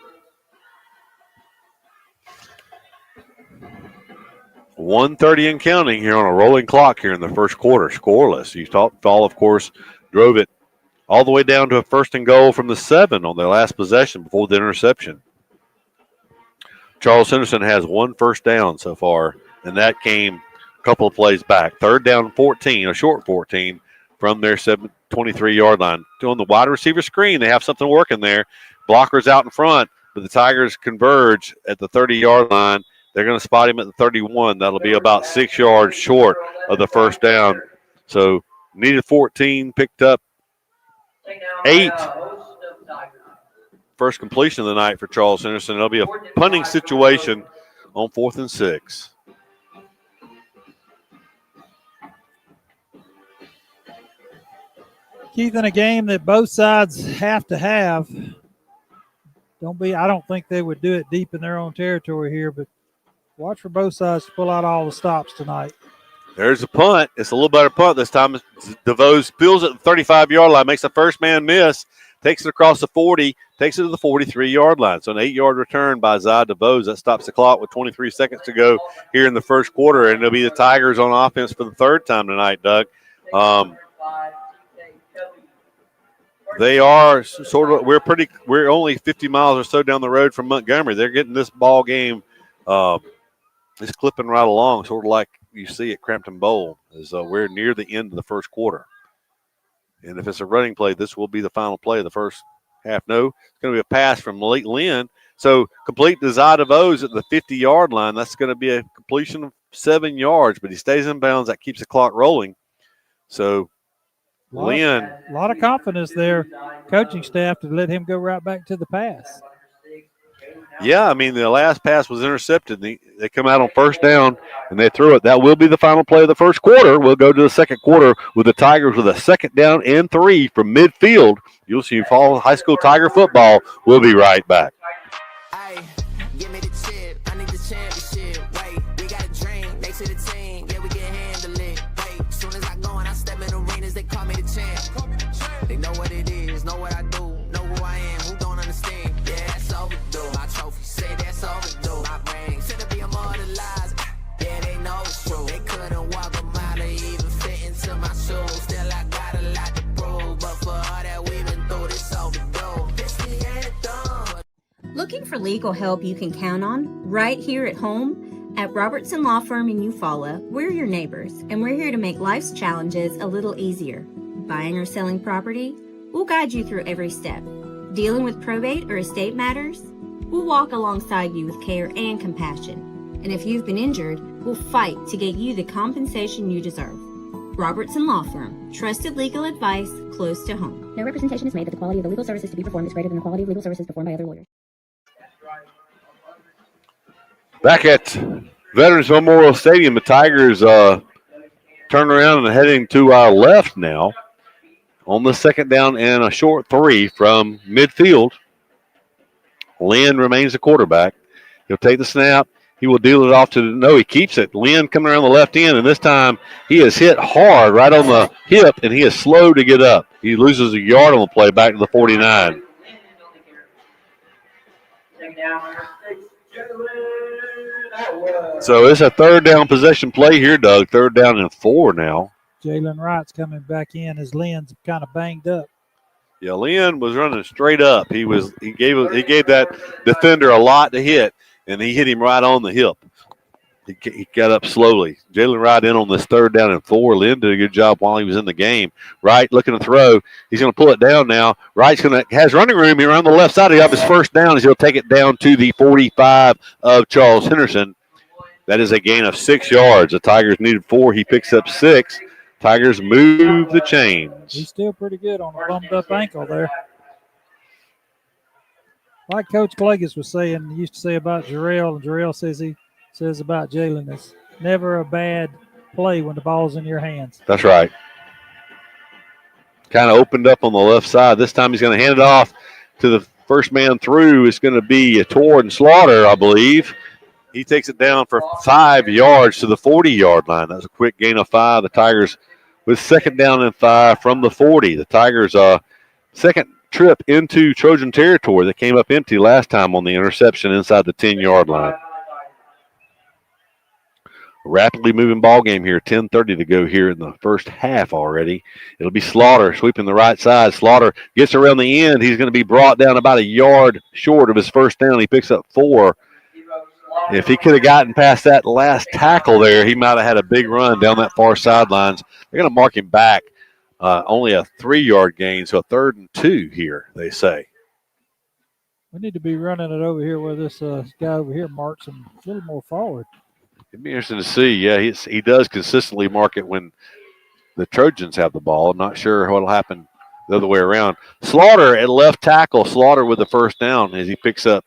1:30 and counting here on a rolling clock here in the first quarter, scoreless. Eufaula, of course, drove it all the way down to a 1st and goal from the 7 on their last possession before the interception. Charles Henderson has 1 first down so far, and that came a couple of plays back. 3rd down 14, a short 14 from their 23-yard line. On the wide receiver screen, they have something working there. Blockers out in front, but the Tigers converge at the 30-yard line. They're going to spot him at the 31. That'll be about 6 yards short of the first down. So needed 14, picked up 8. First completion of the night for Charles Henderson. It'll be a punting situation on 4th and 6. Keith, in a game that both sides have to have, I don't think they would do it deep in their own territory here, but watch for both sides to pull out all the stops tonight. There's a punt. It's a little better punt this time. DeVos peels it at the 35-yard line, makes the first man miss, takes it across the 40, takes it to the 43-yard line. So an 8-yard return by Zai DeVos. That stops the clock with 23 seconds to go here in the first quarter, and it'll be the Tigers on offense for the third time tonight, Doug. They are sort of we're only 50 miles or so down the road from Montgomery. They're getting this ball game it's clipping right along, sort of like you see at Crampton Bowl, as we're near the end of the first quarter. And if it's a running play, this will be the final play of the first half. No, it's going to be a pass from Malik Lynn. So complete to Zai DeVos at the 50-yard line. That's going to be a completion of 7 yards, but he stays in bounds. That keeps the clock rolling. So Lynn. A lot of confidence there, coaching staff, to let him go right back to the pass. Yeah, I mean, the last pass was intercepted. They come out on first down, and they threw it. That will be the final play of the first quarter. We'll go to the second quarter with the Tigers with a second down and 3 from midfield. You'll see Eufaula High School Tiger football. We'll be right back. Hey, give me the chip. I need the championship. Wait, we got a dream. Next to the team. Yeah, we can handle it. Wait, as soon as I go and I step in arenas, they call me the champ. They know what it is, know what I do, know who I am, who don't understand. Yeah, that's overdue. My trophy say that's overdue. My ring said to be immortalized. Yeah, they know it's true. They couldn't walk a mile or even fit into my shoes. Still, I got a lot to prove, but for all that we've been through, this overdue. This ain't done. Looking for legal help you can count on right here at home? At Robertson Law Firm in Eufaula, we're your neighbors, and we're here to make life's challenges a little easier. Buying or selling property? We'll guide you through every step. Dealing with probate or estate matters? We'll walk alongside you with care and compassion. And if you've been injured, we'll fight to get you the compensation you deserve. Robertson Law Firm, trusted legal advice close to home. No representation is made that the quality of the legal services to be performed is greater than the quality of legal services performed by other lawyers. Back at Veterans Memorial Stadium, the Tigers turn around and heading to our left now on the second down and a short 3 from midfield. Lynn remains the quarterback. He'll take the snap. He will deal it off he keeps it. Lynn coming around the left end, and this time he is hit hard right on the hip, and he is slow to get up. He loses a yard on the play back to the 49. So it's a third down possession play here, Doug. Third down and 4 now. Jalen Wright's coming back in as Lynn's kind of banged up. Yeah, Lynn was running straight up. He gave that defender a lot to hit, and he hit him right on the hip. He got up slowly. Jalen Wright in on this third down and 4. Lynn did a good job while he was in the game. Wright looking to throw. He's going to pull it down now. Wright's has running room here on the left side. He have his first down as he'll take it down to the 45 of Charles Henderson. That is a gain of 6 yards. The Tigers needed 4. He picks up 6. Tigers move the chains. He's still pretty good on a bumped up ankle there. Like Coach Clagus was saying, he used to say about Jarrell, and Jarrell says about Jalen, it's never a bad play when the ball's in your hands. That's right. Kind of opened up on the left side. This time he's going to hand it off to the first man through. It's going to be Torrey Slaughter, I believe. He takes it down for 5 yards to the 40-yard line. That was a quick gain of 5. The Tigers with second down and 5 from the 40. The Tigers' second trip into Trojan territory. They came up empty last time on the interception inside the 10-yard line. Rapidly moving ball game here. 10:30 to go here in the first half already. It'll be Slaughter sweeping the right side. Slaughter gets around the end. He's going to be brought down about a yard short of his first down. He picks up 4. If he could have gotten past that last tackle there, he might have had a big run down that far sidelines. They're going to mark him back. Only a 3-yard gain, so a 3rd and 2 here, they say. We need to be running it over here where this guy over here marks him a little more forward. It'd be interesting to see. Yeah, he does consistently mark it when the Trojans have the ball. I'm not sure what will happen the other way around. Slaughter at left tackle. Slaughter with the first down as he picks up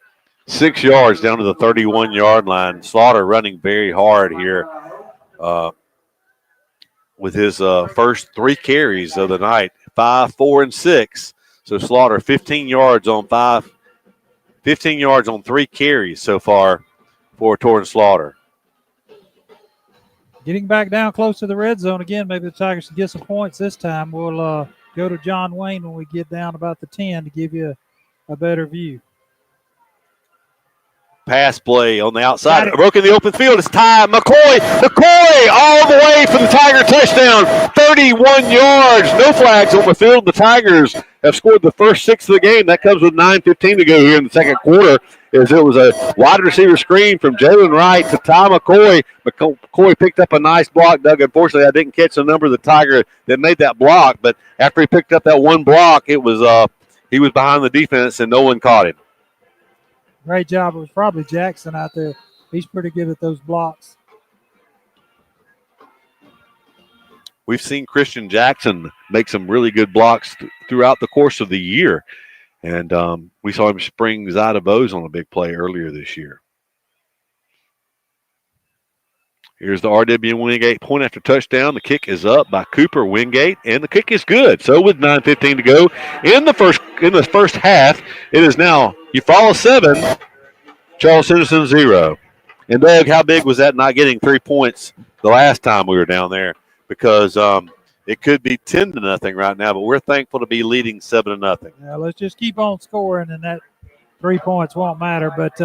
6 yards down to the 31-yard line. Slaughter running very hard here with his first 3 carries of the night, 5, 4, and 6. So Slaughter 15 yards on 3 carries so far for Torrance Slaughter. Getting back down close to the red zone again. Maybe the Tigers can get some points this time. We'll go to John Wayne when we get down about the 10 to give you a better view. Pass play on the outside. Broke in the open field. It's Ty McCoy. McCoy all the way for the Tiger touchdown. 31 yards. No flags on the field. The Tigers have scored the first 6 of the game. That comes with 9:15 to go here in the second quarter. As it was a wide receiver screen from Jalen Wright to Ty McCoy. McCoy picked up a nice block, Doug. Unfortunately, I didn't catch the number of the Tiger that made that block. But after he picked up that one block, it was he was behind the defense and no one caught him. Great job. It was probably Jackson out there. He's pretty good at those blocks. We've seen Christian Jackson make some really good blocks throughout the course of the year. And we saw him spring Zida Bose on a big play earlier this year. Here's the R.W. Wingate point after touchdown. The kick is up by Cooper Wingate, and the kick is good. So with 9:15 to go in the first half, it is now Eufaula 7, Charles Henderson 0. And Doug, how big was that not getting 3 points the last time we were down there? Because it could be 10-0 right now, but we're thankful to be leading 7-0. Yeah, let's just keep on scoring, and that 3 points won't matter. But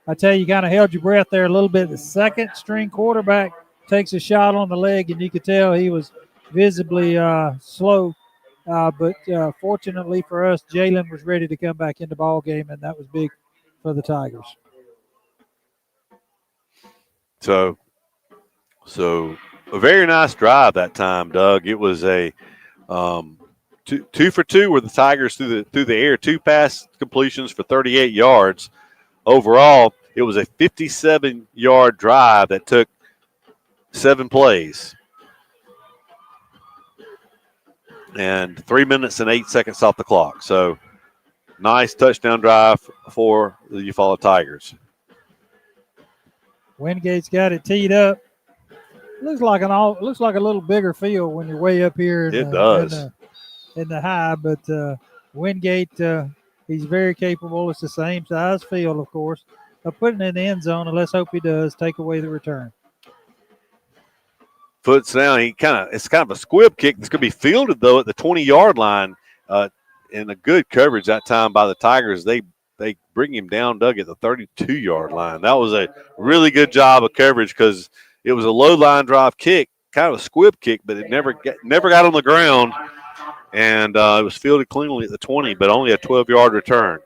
I tell you, kind of held your breath there a little bit. The second-string quarterback takes a shot on the leg, and you could tell he was visibly slow. But fortunately for us, Jalen was ready to come back in the ball game, and that was big for the Tigers. So a very nice drive that time, Doug. It was a 2 for 2 were the Tigers through the air, 2 pass completions for 38 yards. Overall, it was a 57-yard drive that took 7 plays. And 3 minutes and 8 seconds off the clock. So, nice touchdown drive for the Eufaula Tigers. Wingate's got it teed up. Looks like a little bigger field when you're way up here. It does. In the high, but Wingate, he's very capable. It's the same size field, of course, of putting it in the end zone, and let's hope he does take away the return. Foots down. It's kind of a squib kick that's going to be fielded, though, at the 20-yard line. In a good coverage that time by the Tigers. They bring him down, Doug, at the 32-yard line. That was a really good job of coverage because it was a low line drive kick, kind of a squib kick, but it never got on the ground. And it was fielded cleanly at the 20, but only a 12-yard return.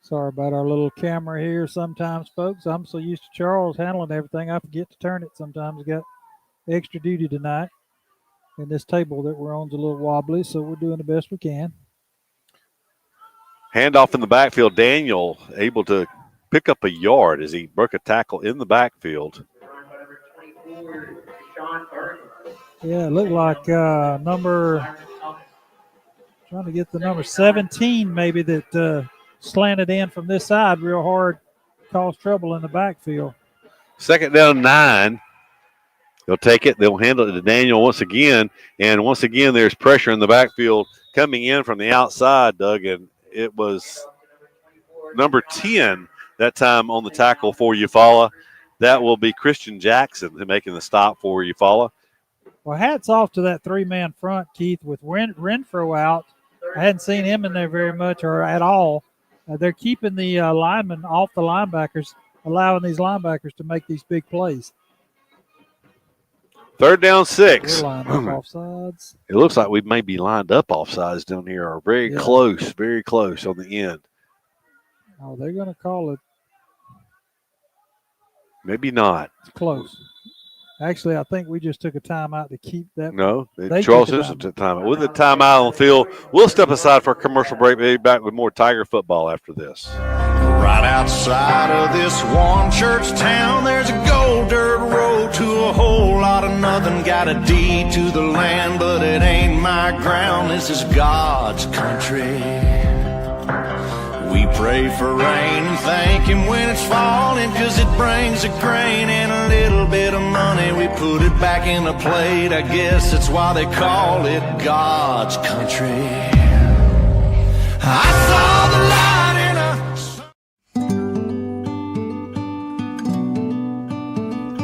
Sorry about our little camera here sometimes, folks. I'm so used to Charles handling everything, I forget to turn it sometimes. I got extra duty tonight. And this table that we're on is a little wobbly, so we're doing the best we can. Handoff in the backfield. Daniel able to pick up a yard as he broke a tackle in the backfield. Yeah, it looked like trying to get the number 17 maybe that slanted in from this side real hard, caused trouble in the backfield. Second down 9. They'll take it. They'll handle it to Daniel once again. And once again, there's pressure in the backfield coming in from the outside, Doug. And it was number 10 that time on the tackle for Eufaula. That will be Christian Jackson making the stop for Eufaula. Well, hats off to that 3-man front, Keith, with Renfro out. I hadn't seen him in there very much or at all. They're keeping the linemen off the linebackers, allowing these linebackers to make these big plays. Third down 6. Offsides. It looks like we may be lined up offsides down here, or very close on the end. Oh, they're going to call it. Maybe not. It's close. Actually, I think we just took a timeout to keep that. No, Charles Henderson took timeout. With the timeout on the field, we'll step aside for a commercial break. We'll be back with more Tiger football after this. Right outside of this one church town, there's a gold dirt road to a whole lot of nothing, got a deed to the land, but it ain't my ground. This is God's country. We pray for rain and thank Him when it's falling, 'cause it brings a grain and a little bit of money. We put it back in the plate, I guess that's why they call it God's country. I saw the light in a...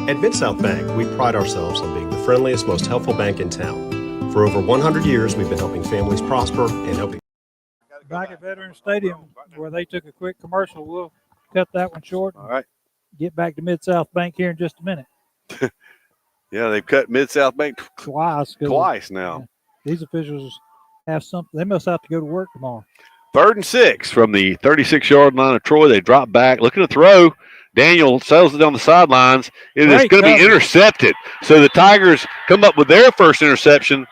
At Mid-South Bank, we pride ourselves on being the friendliest, most helpful bank in town. For over 100 years, we've been helping families prosper and helping... Back at Veterans Stadium, where they took a quick commercial. We'll cut that one short. All right. Get back to Mid-South Bank here in just a minute. Yeah, they've cut Mid-South Bank twice now. Yeah, these officials have something. They must have to go to work tomorrow. 3rd and 6 from the 36-yard line of Troy. They drop back, looking to throw. Daniel settles it down the sidelines. It is going to be intercepted. So the Tigers come up with their first interception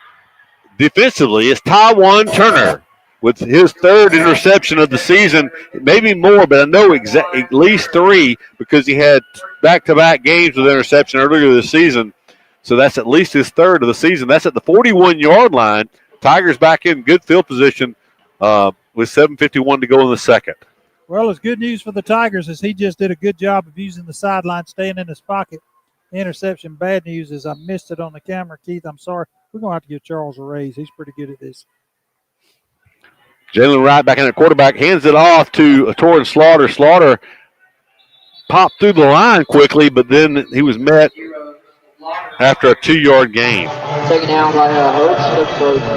defensively. It's Tywan Turner with his 3rd interception of the season, maybe more, but I know at least 3 because he had back-to-back games with interception earlier this season. So that's at least his 3rd of the season. That's at the 41-yard line. Tigers back in good field position with 7:51 to go in the second. Well, it's good news for the Tigers as he just did a good job of using the sideline, staying in his pocket. Interception. Bad news is I missed it on the camera, Keith. I'm sorry. We're going to have to give Charles a raise. He's pretty good at this. Jalen Wright back in at quarterback, hands it off to Torrance Slaughter. Slaughter popped through the line quickly, but then he was met after a 2-yard gain. Taken out by Oaks.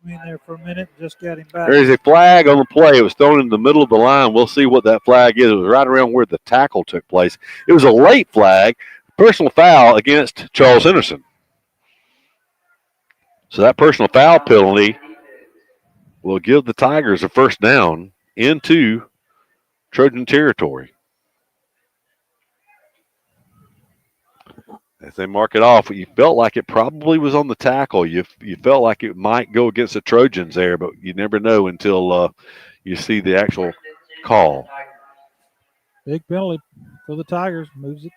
In there for a minute, just got him back. There is a flag on the play. It was thrown in the middle of the line. We'll see what that flag is. It was right around where the tackle took place. It was a late flag, personal foul against Charles Henderson. So that personal foul penalty will give the Tigers a first down into Trojan territory. As they mark it off, you felt like it probably was on the tackle. You felt like it might go against the Trojans there, but you never know until you see the actual call. Big penalty for the Tigers. Moves it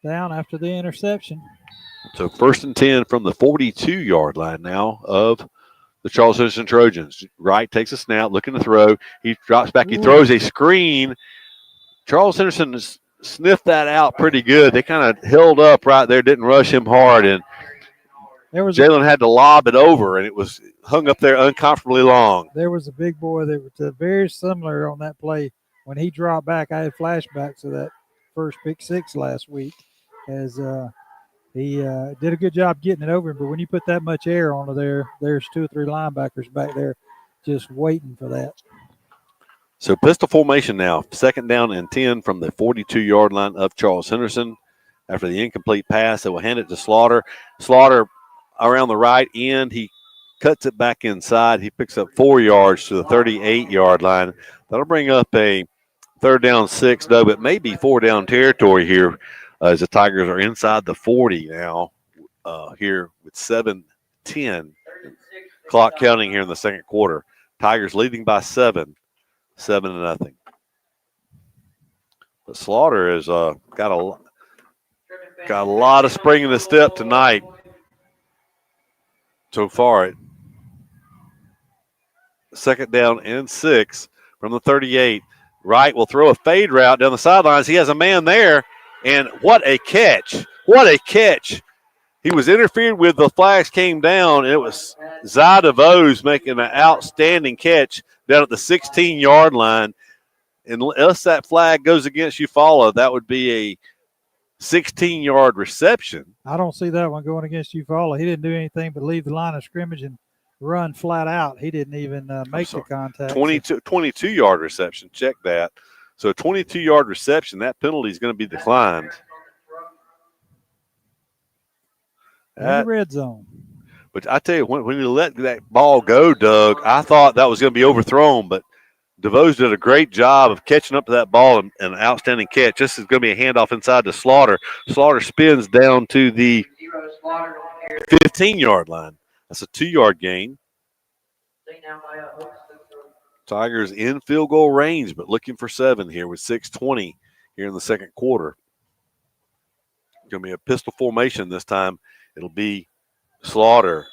down after the interception. So 1st and 10 from the 42-yard line now of the Charles Henderson Trojans. Wright takes a snap, looking to throw. He drops back. He throws a screen. Charles Henderson sniffed that out pretty good. They kind of held up right there, didn't rush him hard, and Jalen had to lob it over, and it was hung up there uncomfortably long. There was a big boy that was very similar on that play. When he dropped back, I had flashbacks of that first pick 6 last week as he did a good job getting it over him. But when you put that much air onto there, there's 2 or 3 linebackers back there just waiting for that. So pistol formation now. 2nd down and 10 from the 42-yard line of Charles Henderson. After the incomplete pass, they will hand it to Slaughter. Slaughter around the right end. He cuts it back inside. He picks up 4 yards to the 38-yard line. That'll bring up a 3rd down 6, though, but maybe 4 down territory here as the Tigers are inside the 40 now here with 7:10 clock counting here in the second quarter. Tigers leading by 7. 7-0. But Slaughter has got a lot of spring in the step tonight. So far, 2nd down and 6 from the 38. Wright will throw a fade route down the sidelines. He has a man there, and what a catch! What a catch! He was interfered with. The flags came down, and it was Zy DeVos making an outstanding catch down at the 16-yard line. Unless that flag goes against Eufaula, that would be a 16-yard reception. I don't see that one going against Eufaula. He didn't do anything but leave the line of scrimmage and run flat out. He didn't even make the contact. 22-yard reception. Check that. So a 22-yard reception, that penalty is going to be declined. In the red zone. But I tell you, when you let that ball go, Doug, I thought that was going to be overthrown, but DeVos did a great job of catching up to that ball and an outstanding catch. This is going to be a handoff inside to Slaughter. Slaughter spins down to the 15-yard line. That's a 2-yard gain. Tigers in field goal range, but looking for 7 here with 6:20 here in the second quarter. going to be a pistol formation this time. It'll be Slaughter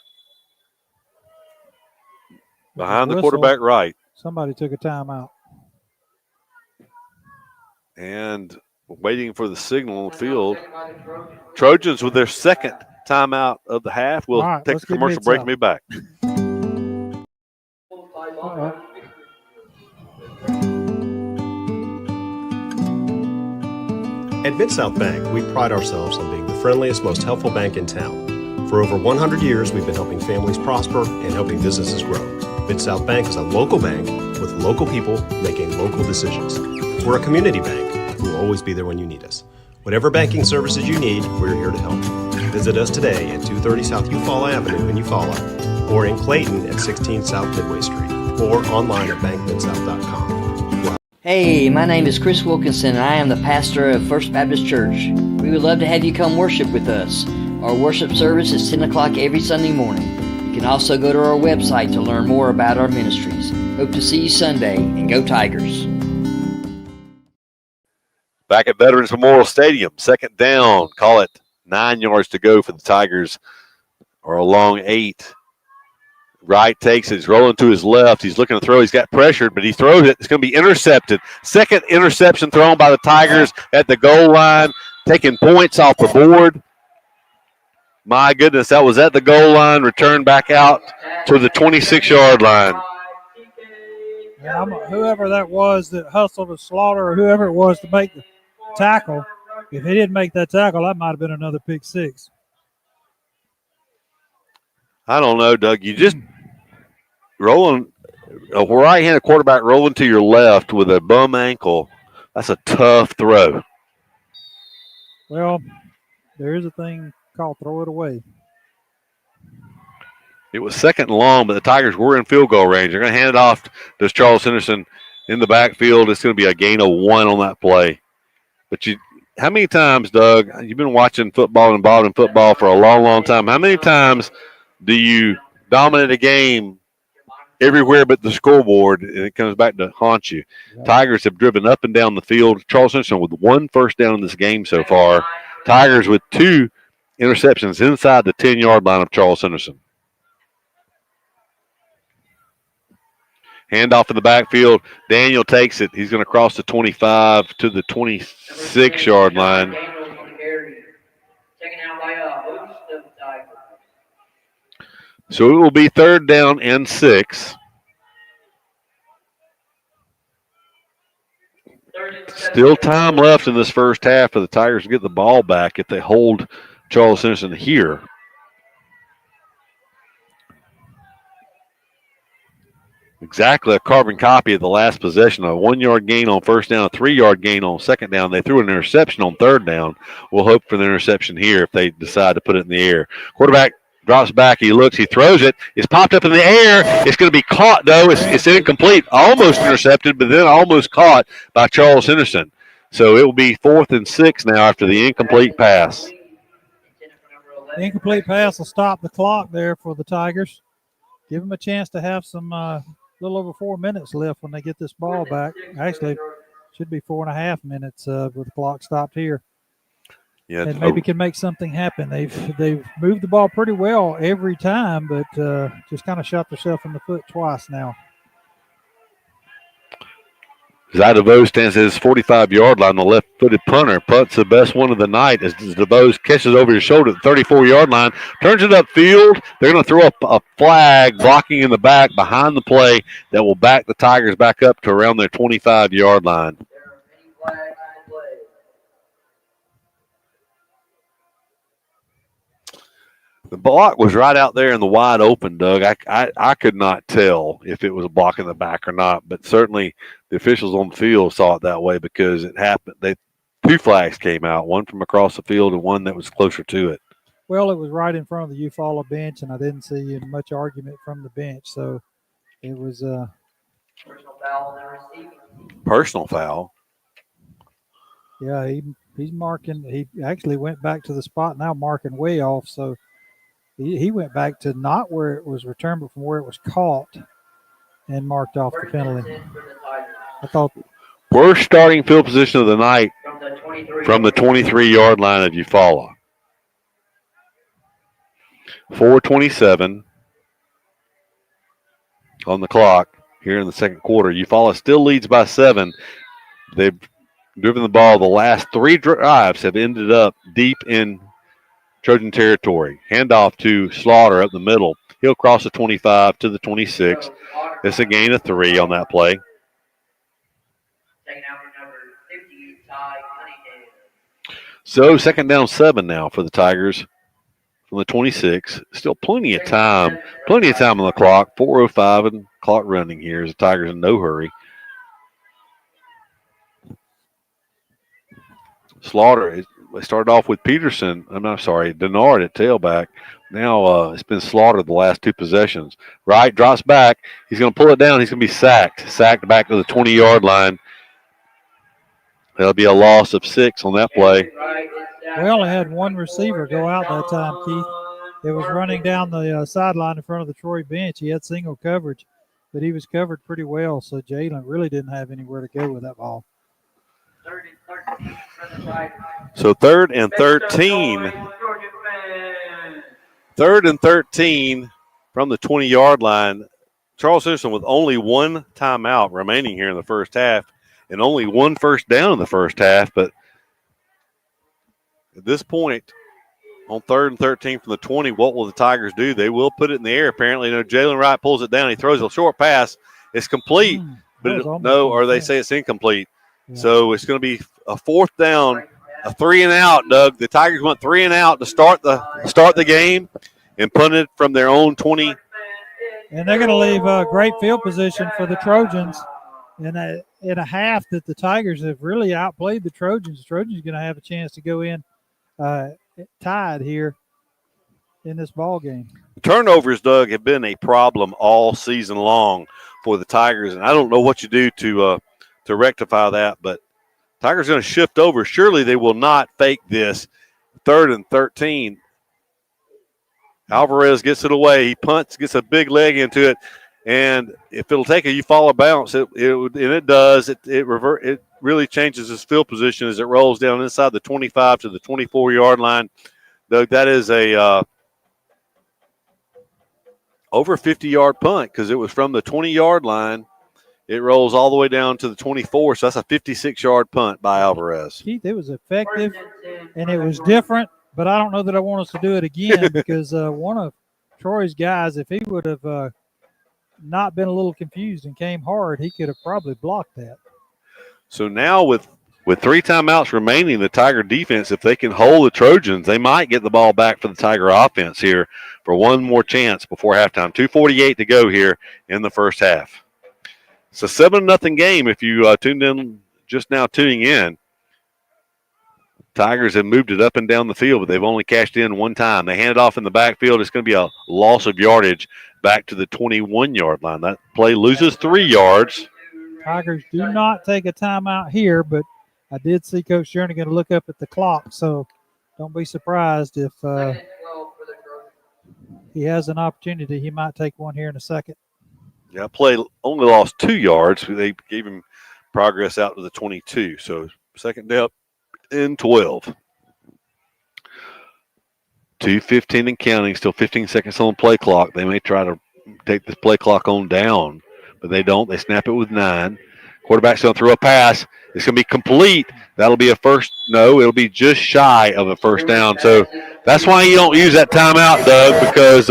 behind the quarterback right. Somebody took a timeout. And waiting for the signal on the field. Trojans with their second timeout of the half. We'll take the commercial break and be back. At Mid-South Bank, we pride ourselves on being the friendliest, most helpful bank in town. For over 100 years, we've been helping families prosper and helping businesses grow. Mid-South Bank is a local bank with local people making local decisions. We're a community bank who will always be there when you need us. Whatever banking services you need, we're here to help. Visit us today at 230 South Eufaula Avenue in Eufaula, or in Clayton at 16 South Midway Street, or online at bankmidsouth.com. Hey, my name is Chris Wilkinson, and I am the pastor of First Baptist Church. We would love to have you come worship with us. Our worship service is 10 o'clock every Sunday morning. You can also go to our website to learn more about our ministries. Hope to see you Sunday, and go Tigers. Back at Veterans Memorial Stadium, second down. Call it 9 yards to go for the Tigers, or a long 8. Wright takes it. He's rolling to his left. He's looking to throw. He's got pressured, but he throws it. It's going to be intercepted. Second interception thrown by the Tigers at the goal line, taking points off the board. My goodness, that was at the goal line, returned back out to the 26-yard line. Yeah, whoever that was that hustled a Slaughter, or whoever it was to make the tackle, if he didn't make that tackle, that might have been another pick 6. I don't know, Doug. You just rolling a right-handed quarterback rolling to your left with a bum ankle. That's a tough throw. Well, there is a thing called throw it away. It was second and long, but the Tigers were in field goal range. They're going to hand it off to Charles Henderson in the backfield. It's going to be a gain of 1 on that play. But how many times, Doug, you've been watching football and involved in football for a long, long time. How many times do you dominate a game everywhere but the scoreboard, and it comes back to haunt you? Yeah. Tigers have driven up and down the field. Charles Henderson with 1 first down in this game so far. Tigers with 2 interceptions inside the 10-yard line of Charles Henderson. Handoff in the backfield. Daniel takes it. He's going to cross the 25 to the 26-yard line. So it will be 3rd down and 6. Still time left in this first half for the Tigers to get the ball back if they hold Charles Henderson here. Exactly a carbon copy of the last possession. A 1-yard gain on first down, a 3-yard gain on second down. They threw an interception on third down. We'll hope for the interception here if they decide to put it in the air. Quarterback drops back. He looks. He throws it. It's popped up in the air. It's going to be caught, though. It's incomplete. Almost intercepted, but then almost caught by Charles Henderson. So it will be 4th and 6 now after the incomplete pass. The incomplete pass will stop the clock there for the Tigers. Give them a chance to have some little over 4 minutes left when they get this ball back. Actually, should be 4.5 minutes with the clock stopped here. Yeah, and maybe can make something happen. They've moved the ball pretty well every time, but just kind of shot themselves in the foot twice now. Zai DeVoe stands at his 45-yard line. The left-footed punter punts the best one of the night as DeVoe catches over his shoulder at the 34-yard line, turns it upfield. They're going to throw up a flag blocking in the back behind the play that will back the Tigers back up to around their 25-yard line. The block was right out there in the wide open, Doug. I could not tell if it was a block in the back or not, but certainly the officials on the field saw it that way because it happened. 2 flags came out, one from across the field and one that was closer to it. Well, it was right in front of the Eufaula bench, and I didn't see much argument from the bench, so it was personal foul. Yeah, he's marking. He actually went back to the spot now, marking way off, so he went back to not where it was returned, but from where it was caught and marked off the penalty. I thought worst starting field position of the night from the 23-yard line of Eufaula. 4:27 on the clock here in the second quarter. Eufaula still leads by 7. They've driven the ball. The last 3 drives have ended up deep in Trojan territory. Handoff to Slaughter up the middle. He'll cross the 25 to the 26. It's a gain of 3 on that play. So second down 7 now for the Tigers from the 26. Still plenty of time on the clock. 4:05 and clock running here as the Tigers in no hurry. Slaughter, they started off with Peterson. Denard at tailback. Now it's been Slaughter the last 2 possessions. Right, drops back. He's going to pull it down. He's going to be sacked. Sacked back to the 20-yard line. That'll be a loss of 6 on that play. We only had one receiver go out that time, Keith. It was running down the sideline in front of the Troy bench. He had single coverage, but he was covered pretty well, so Jalen really didn't have anywhere to go with that ball. So 3rd and 13. 3rd and 13 from the 20-yard line. Charles Henderson with only 1 timeout remaining here in the first half and only 1 first down in the first half. But at this point, on 3rd and 13 from the 20, what will the Tigers do? They will put it in the air, apparently. Jalen Wright pulls it down. He throws a short pass. It's complete. They say it's incomplete. Yeah. So it's going to be a 4th down, a 3 and out, Doug. The Tigers went 3 and out to start the game and punt it from their own 20. And they're going to leave a great field position for the Trojans in a half that the Tigers have really outplayed the Trojans. The Trojans are going to have a chance to go in tied here in this ball game. Turnovers, Doug, have been a problem all season long for the Tigers, and I don't know what you do to rectify that, but Tigers are going to shift over. Surely they will not fake this. 3rd and 13. Alvarez gets it away. He punts, gets a big leg into it, and if it'll take a Eufaula bounce, and it does. It really changes his field position as it rolls down inside the 25 to the 24-yard line. Doug, that is a over 50-yard punt because it was from the 20-yard line. It rolls all the way down to the 24, so that's a 56-yard punt by Alvarez. Keith, it was effective, and it was different, but I don't know that I want us to do it again because one of Troy's guys, if he would have not been a little confused and came hard, he could have probably blocked that. So now with 3 timeouts remaining, the Tiger defense, if they can hold the Trojans, they might get the ball back for the Tiger offense here for one more chance before halftime. 2:48 to go here in the first half. It's a 7-0 game if you tuned in just now tuning in. Tigers have moved it up and down the field, but they've only cashed in 1 time. They hand it off in the backfield. It's going to be a loss of yardage back to the 21-yard line. That play loses 3 yards. Tigers do not take a timeout here, but I did see Coach Jernigan look up at the clock, so don't be surprised if he has an opportunity. He might take one here in a second. Yeah, play only lost 2 yards. They gave him progress out to the 22. So second down and 12. 2:15 and counting. Still 15 seconds on the play clock. They may try to take this play clock on down, but they don't. They snap it with 9. Quarterback's going to throw a pass. It's going to be complete. That'll be a first. No, it'll be just shy of a first down. So that's why you don't use that timeout, Doug, because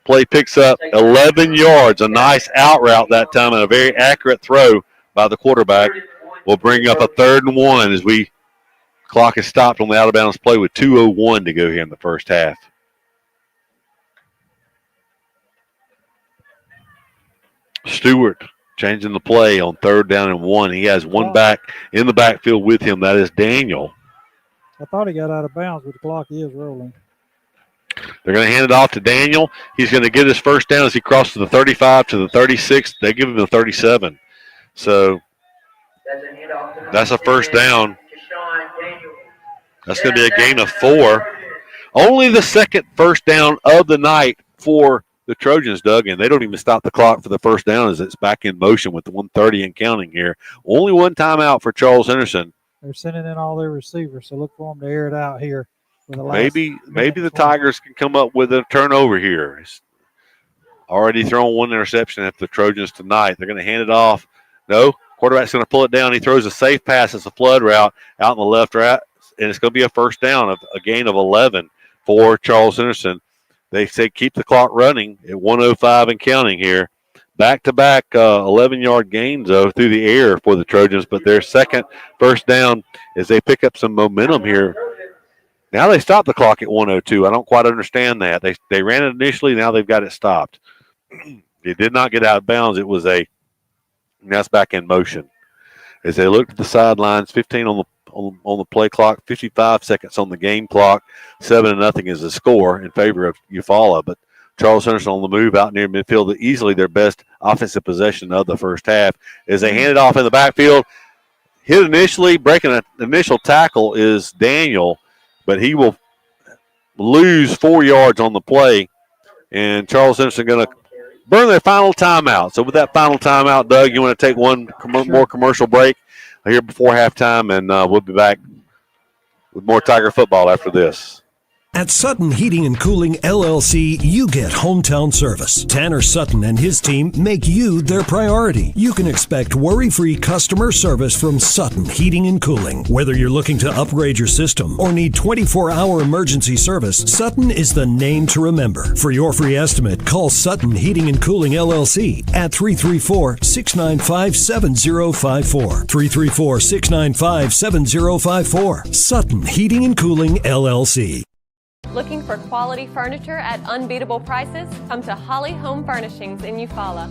play picks up 11 yards. A nice out route that time and a very accurate throw by the quarterback will bring up a 3rd and 1 as clock is stopped on the out of bounds play with 2:01 to go here in the first half. Stewart changing the play on 3rd down and 1. He has one back in the backfield with him. That is Daniel. I thought he got out of bounds, but the clock is rolling. They're going to hand it off to Daniel. He's going to get his first down as he crosses the 35 to the 36. They give him the 37. So that's a first down. That's going to be a gain of 4. Only the second first down of the night for the Trojans, Doug, and they don't even stop the clock for the first down as it's back in motion with the 1:30 and counting here. Only 1 timeout for Charles Henderson. They're sending in all their receivers, so look for them to air it out here. For the last Maybe the 20. Tigers can come up with a turnover here. It's already thrown one interception at the Trojans tonight. They're going to hand it off. No, quarterback's going to pull it down. He throws a safe pass. It's a flood route out in the left route, and it's going to be a first down, of a gain of 11 for Charles Henderson. They say keep the clock running at 1:05 and counting here. Back-to-back 11-yard gains, though, through the air for the Trojans, but their second first down as they pick up some momentum here. Now they stop the clock at 1:02. I don't quite understand that. They ran it initially. Now they've got it stopped. It did not get out of bounds. It was now it's back in motion. As they look at the sidelines, 15 on the play clock, 55 seconds on the game clock, 7-0 is the score in favor of Eufaula. But Charles Henderson on the move out near midfield, easily their best offensive possession of the first half. As they hand it off in the backfield, hit initially, breaking an initial tackle is Daniel, but he will lose 4 yards on the play. And Charles Henderson going to burn their final timeout. So with that final timeout, Doug, you want to take one more commercial break here before halftime, and we'll be back with more Tiger football after this. At Sutton Heating and Cooling LLC, you get hometown service. Tanner Sutton and his team make you their priority. You can expect worry-free customer service from Sutton Heating and Cooling. Whether you're looking to upgrade your system or need 24-hour emergency service, Sutton is the name to remember. For your free estimate, call Sutton Heating and Cooling LLC at 334-695-7054. 334-695-7054. Sutton Heating and Cooling LLC. Looking for quality furniture at unbeatable prices? Come to Holly Home Furnishings in Eufaula.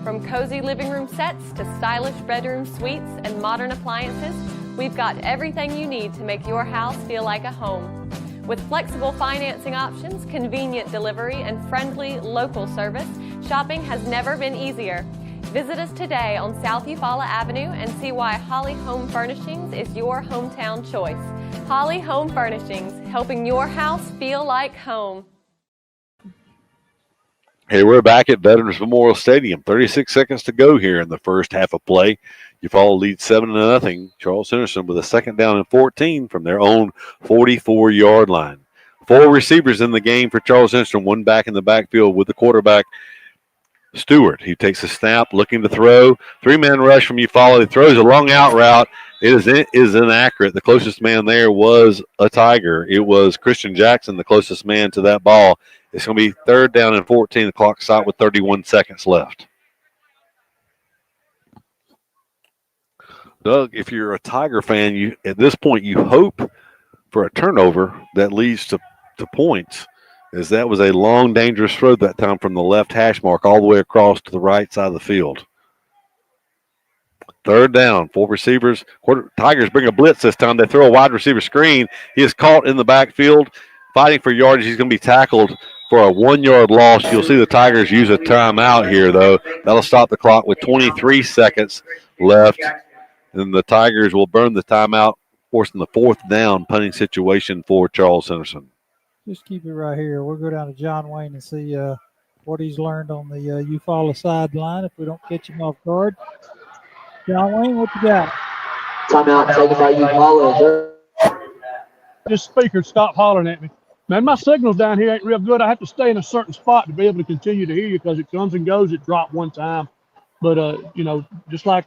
From cozy living room sets to stylish bedroom suites and modern appliances, we've got everything you need to make your house feel like a home. With flexible financing options, convenient delivery, and friendly local service, shopping has never been easier. Visit us today on South Eufaula Avenue and see why Holly Home Furnishings is your hometown choice. Holly Home Furnishings, helping your house feel like home. Hey, we're back at Veterans Memorial Stadium. 36 seconds to go here in the first half of play. Eufaula leads 7-0. Charles Henderson with a second down and 14 from their own 44-yard line. 4 receivers in the game for Charles Henderson, one back in the backfield with the quarterback, Stewart. He takes a snap, looking to throw. 3-man rush from Eufaula. He throws a long out route. It is inaccurate. The closest man there was a Tiger. It was Christian Jackson, the closest man to that ball. It's going to be third down and 14. The clock stopped with 31 seconds left. Doug, if you're a Tiger fan, at this point you hope for a turnover that leads to points, as that was a long, dangerous throw that time from the left hash mark all the way across to the right side of the field. Third down, 4 receivers. Tigers bring a blitz this time. They throw a wide receiver screen. He is caught in the backfield, fighting for yardage. He's going to be tackled for a 1-yard loss. You'll see the Tigers use a timeout here, though. That'll stop the clock with 23 seconds left. And the Tigers will burn the timeout, forcing the 4th down punting situation for Charles Henderson. Just keep it right here. We'll go down to John Wayne and see what he's learned on the Eufaula sideline if we don't catch him off guard. John Wayne, what you got? Timeout taken by Eufaula. This speaker stopped hollering at me. Man, my signals down here ain't real good. I have to stay in a certain spot to be able to continue to hear you because it comes and goes. It dropped one time. But, just like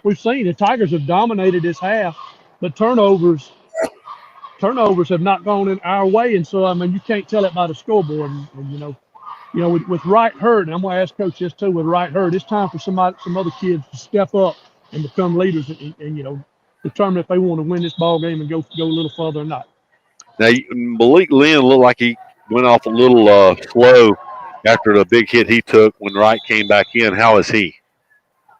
we've seen, the Tigers have dominated this half, but turnovers have not gone in our way. And so, you can't tell it by the scoreboard. And with Wright hurt, and I'm going to ask Coach this too, with Wright hurt, it's time for some other kids to step up and become leaders and determine if they want to win this ball game and go a little further or not. Now, Malik Lynn looked like he went off a little slow after the big hit he took when Wright came back in. How is he?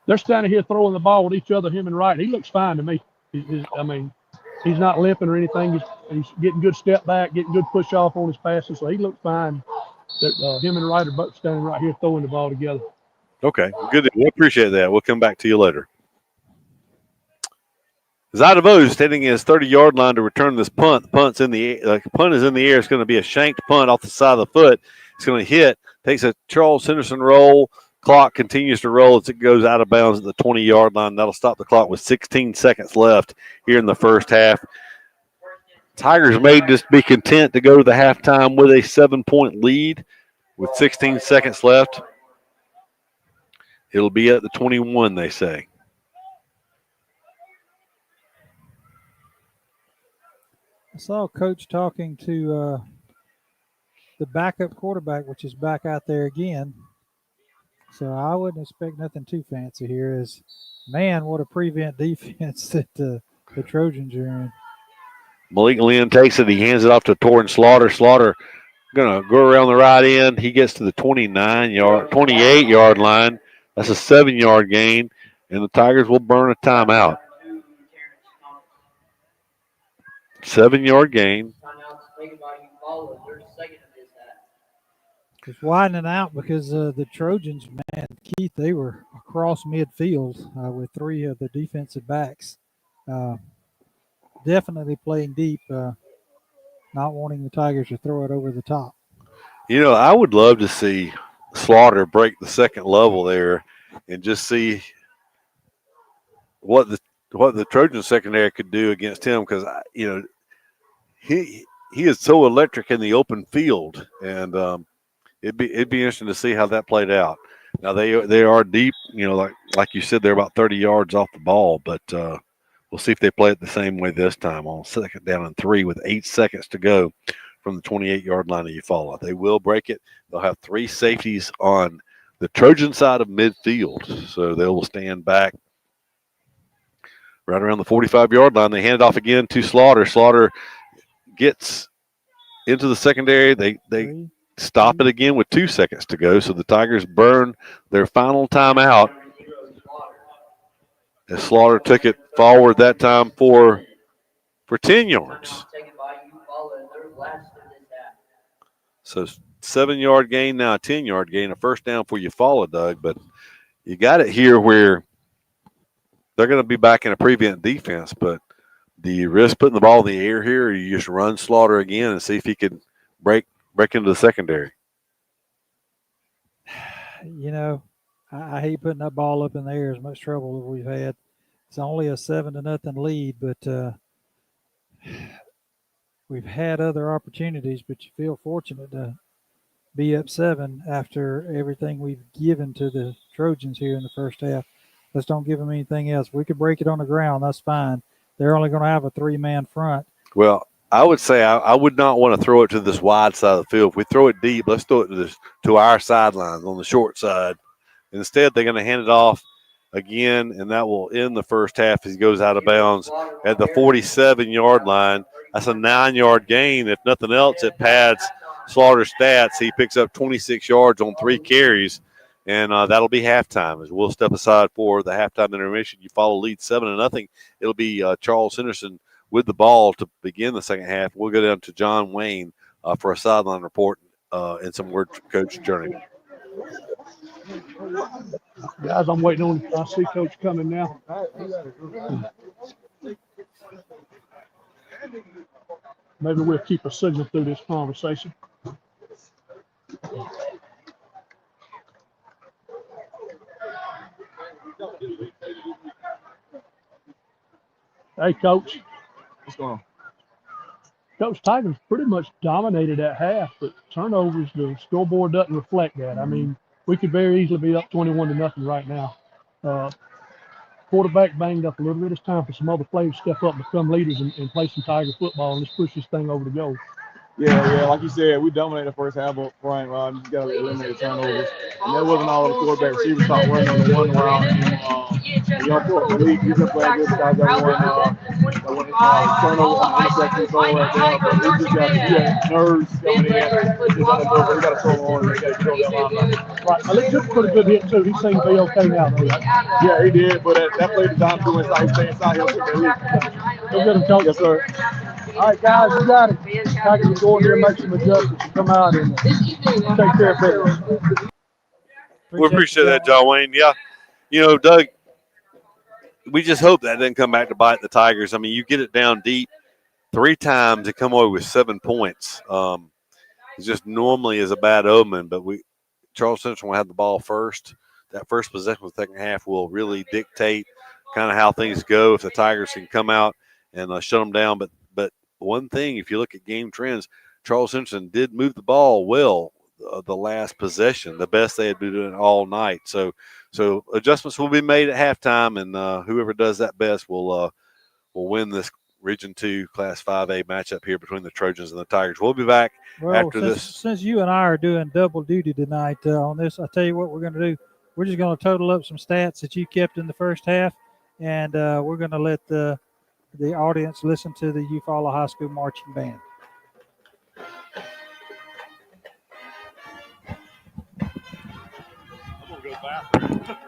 They're standing here throwing the ball with each other, him and Wright. He looks fine to me. He's not limping or anything. He's getting good step back, getting good push off on his passes, so he looks fine. Him and Wright are both standing right here throwing the ball together. Okay, good. We appreciate that. We'll come back to you later. Zadavo standing in his 30-yard line to return this punt. The punt is in the air. It's going to be a shanked punt off the side of the foot. It's going to hit. Takes a Charles Henderson roll, clock continues to roll as it goes out of bounds at the 20-yard line. That'll stop the clock with 16 seconds left here in the first half. Tigers may just be content to go to the halftime with a 7-point lead with 16 seconds left. It'll be at the 21, they say. I saw Coach talking to the backup quarterback, which is back out there again. So I wouldn't expect nothing too fancy here. Man, what a prevent defense that the Trojans are in. Malik Lynn takes it. He hands it off to Torrin Slaughter. Slaughter going to go around the right end. He gets to the 28-yard line. That's a 7-yard gain, and the Tigers will burn a timeout. 7-yard gain. It's widening out because the Trojans, man, Keith, they were across midfield with three of the defensive backs. Definitely playing deep, not wanting the Tigers to throw it over the top. You know, I would love to see Slaughter break the second level there and just see what the Trojan secondary could do against him, because you know he is so electric in the open field, and it'd be interesting to see how that played out. Now they are deep, you know, like you said, they're about 30 yards off the ball, but we'll see if they play it the same way this time on 2nd down and 3 with 8 seconds to go from the 28-yard line of Eufaula. They will break it. They'll have 3 safeties on the Trojan side of midfield, so they will stand back right around the 45-yard line. They hand it off again to Slaughter. Slaughter gets into the secondary. They stop it again with 2 seconds to go, so the Tigers burn their final timeout. As Slaughter took it forward that time for 10 yards. So 7-yard gain, now a 10-yard gain, a first down for Eufaula, Doug. But you got it here where they're going to be back in a prevent defense. But do you risk putting the ball in the air here, or you just run Slaughter again and see if he can break into the secondary? You know, I hate putting that ball up in the air, as much trouble as we've had. It's only a 7-0 lead, but we've had other opportunities, but you feel fortunate to be up 7 after everything we've given to the Trojans here in the first half. Let's don't give them anything else. We could break it on the ground, that's fine. They're only going to have a 3-man front. Well, I would say I would not want to throw it to this wide side of the field. If we throw it deep, let's throw it to our sidelines on the short side. Instead, they're going to hand it off again, and that will end the first half as he goes out of bounds at the 47-yard line. That's a 9-yard gain. If nothing else, it pads Slaughter's stats. He picks up 26 yards on 3 carries, and that'll be halftime as we'll step aside for the halftime intermission. Eufaula lead 7-0. It'll be Charles Henderson with the ball to begin the second half. We'll go down to John Wayne for a sideline report and some word from Coach Jernigan. Guys, I'm waiting on. I see Coach coming now. Maybe we'll keep a signal through this conversation. Hey, Coach. What's going on? Coach, Tigers pretty much dominated that half, but turnovers, the scoreboard doesn't reflect that. I mean, we could very easily be up 21-0 right now. Quarterback banged up a little bit. It's time for some other players to step up and become leaders and play some Tiger football, and let's push this thing over the goal. Yeah. Like you said, we dominated the first half up front. You just got to eliminate turnovers. And that wasn't all the quarterback receivers start running on the one route. And young quarterback, he's been playing good. Guys that one turnover on the interception throw right there. But he just got nerves coming in. We got to throw on. We got to throw that line. Right. Malik took a pretty good hit, too. He seemed to be okay now, though. Yeah, he did. But that play designed to go inside. He stayed inside. He'll take that hit. Go get him, Coach. Yes, sir. All right, guys, we got it. Tigers are going here, make some adjustments, come out and take care of business. We appreciate that, John Wayne. Yeah, you know, Doug, we just hope that doesn't come back to bite the Tigers. I mean, you get it down deep 3 times and come away with 7 points. It just normally is a bad omen, but Charles Central will have the ball first. that first possession of the second half will really dictate kind of how things go if the Tigers can come out and shut them down. But one thing, if you look at game trends, Charles Henderson did move the ball well the last possession, the best they had been doing all night. So adjustments will be made at halftime, and whoever does that best will win this Region 2 Class 5A matchup here between the Trojans and the Tigers. We'll be back after this. Since you and I are doing double duty tonight on this, I'll tell you what we're going to do. We're just going to total up some stats that you kept in the first half, and we're going to let the audience listen to the Eufaula High School Marching Band. I'm going to go bathroom.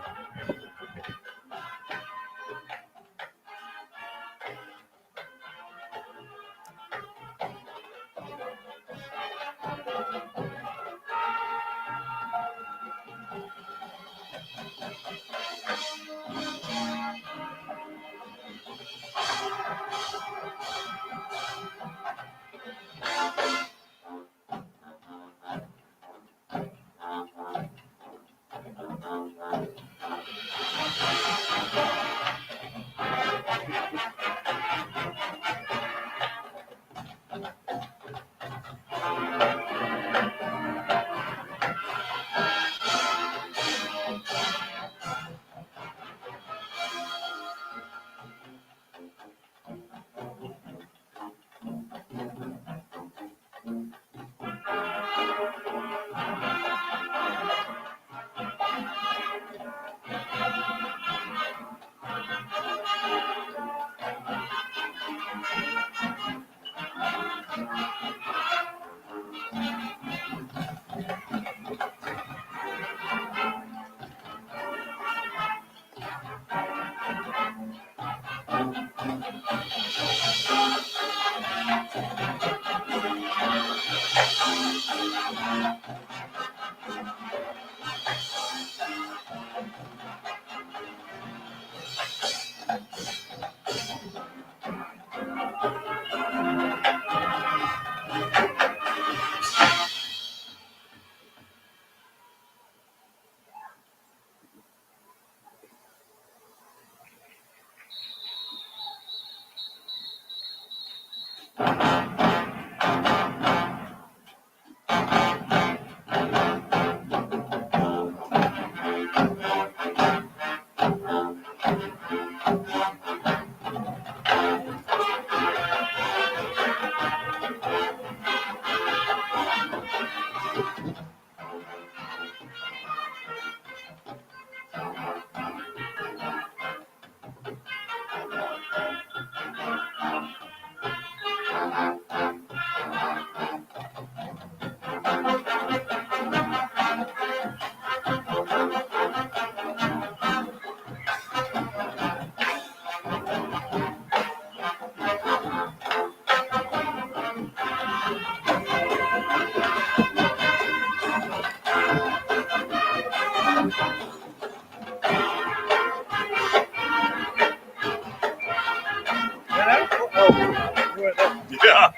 Yeah.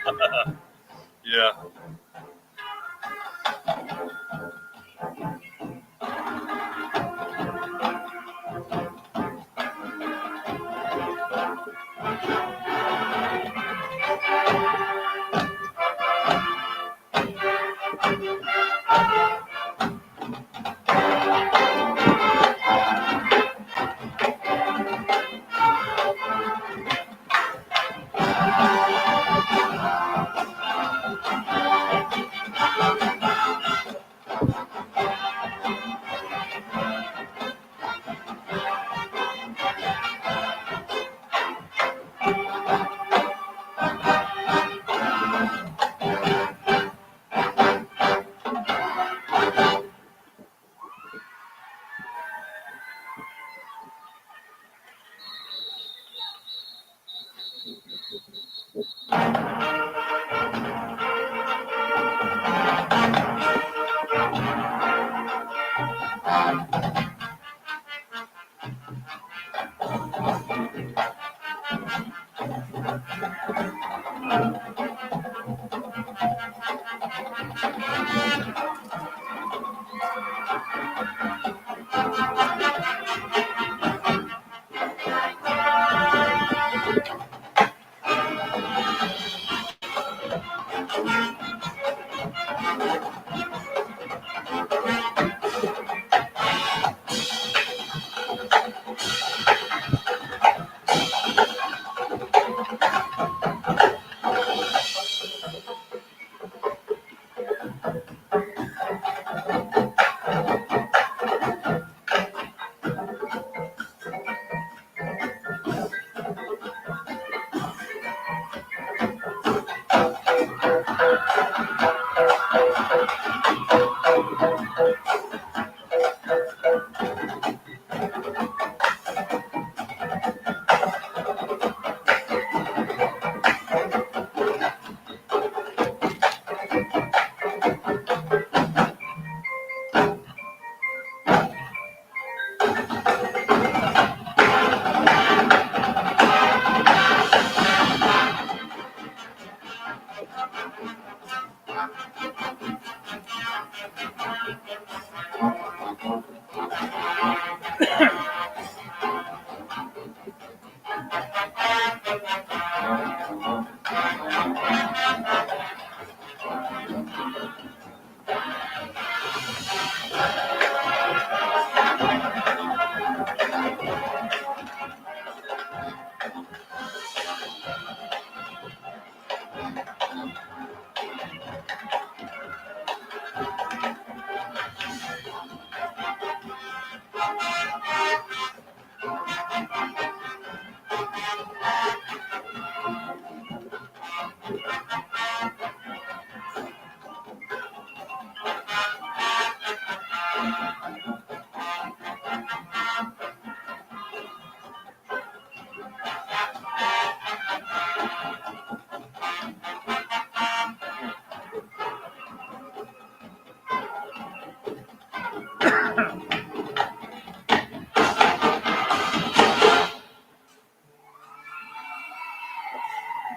Yeah.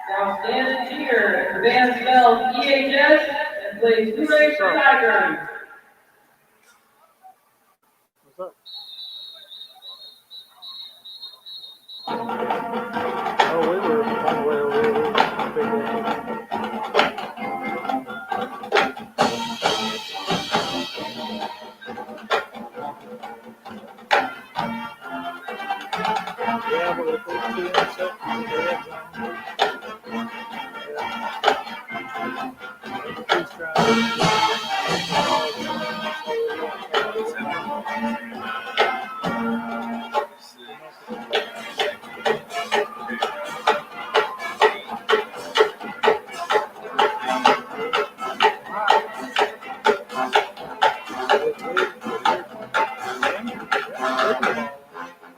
Now stand and cheer as the band spells EHS and plays Hooray for Tigers. What's up? Oh, we were on the way over here. Yeah, we're going to put 2 in the second.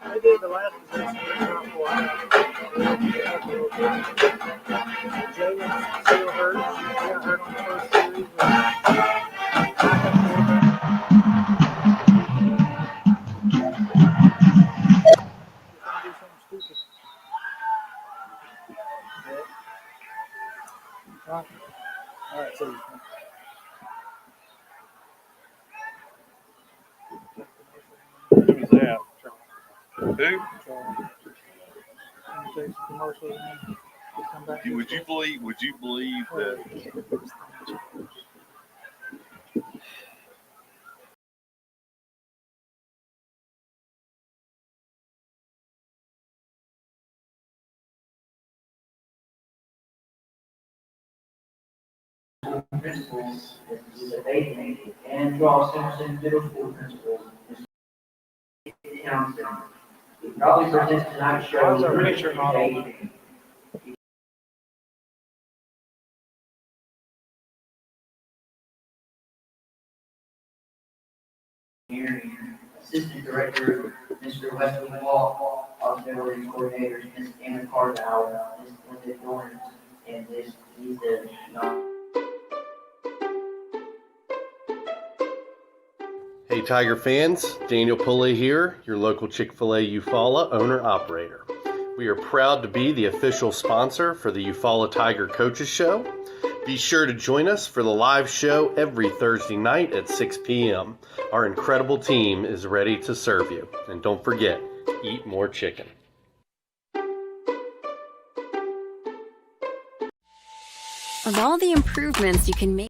I did the last possession. Jalen still hurt. He got hurt on the first series. All right, so who's that? Who? Commercial. Would you believe that? Principals is a bathing and Charles Simpson Middle School principal is Townsend. He probably presents tonight's show. How's our picture model? Assistant Director, Mr. Wesley Walk, Auxiliary Coordinators, Ms. Anna Carval, Ms. Linda Dorn, and he's the Hey Tiger fans, Daniel Pulley here, your local Chick-fil-A Eufaula owner-operator. We are proud to be the official sponsor for the Eufaula Tiger Coaches Show. Be sure to join us for the live show every Thursday night at 6 p.m. Our incredible team is ready to serve you. And don't forget, eat more chicken. Of all the improvements you can make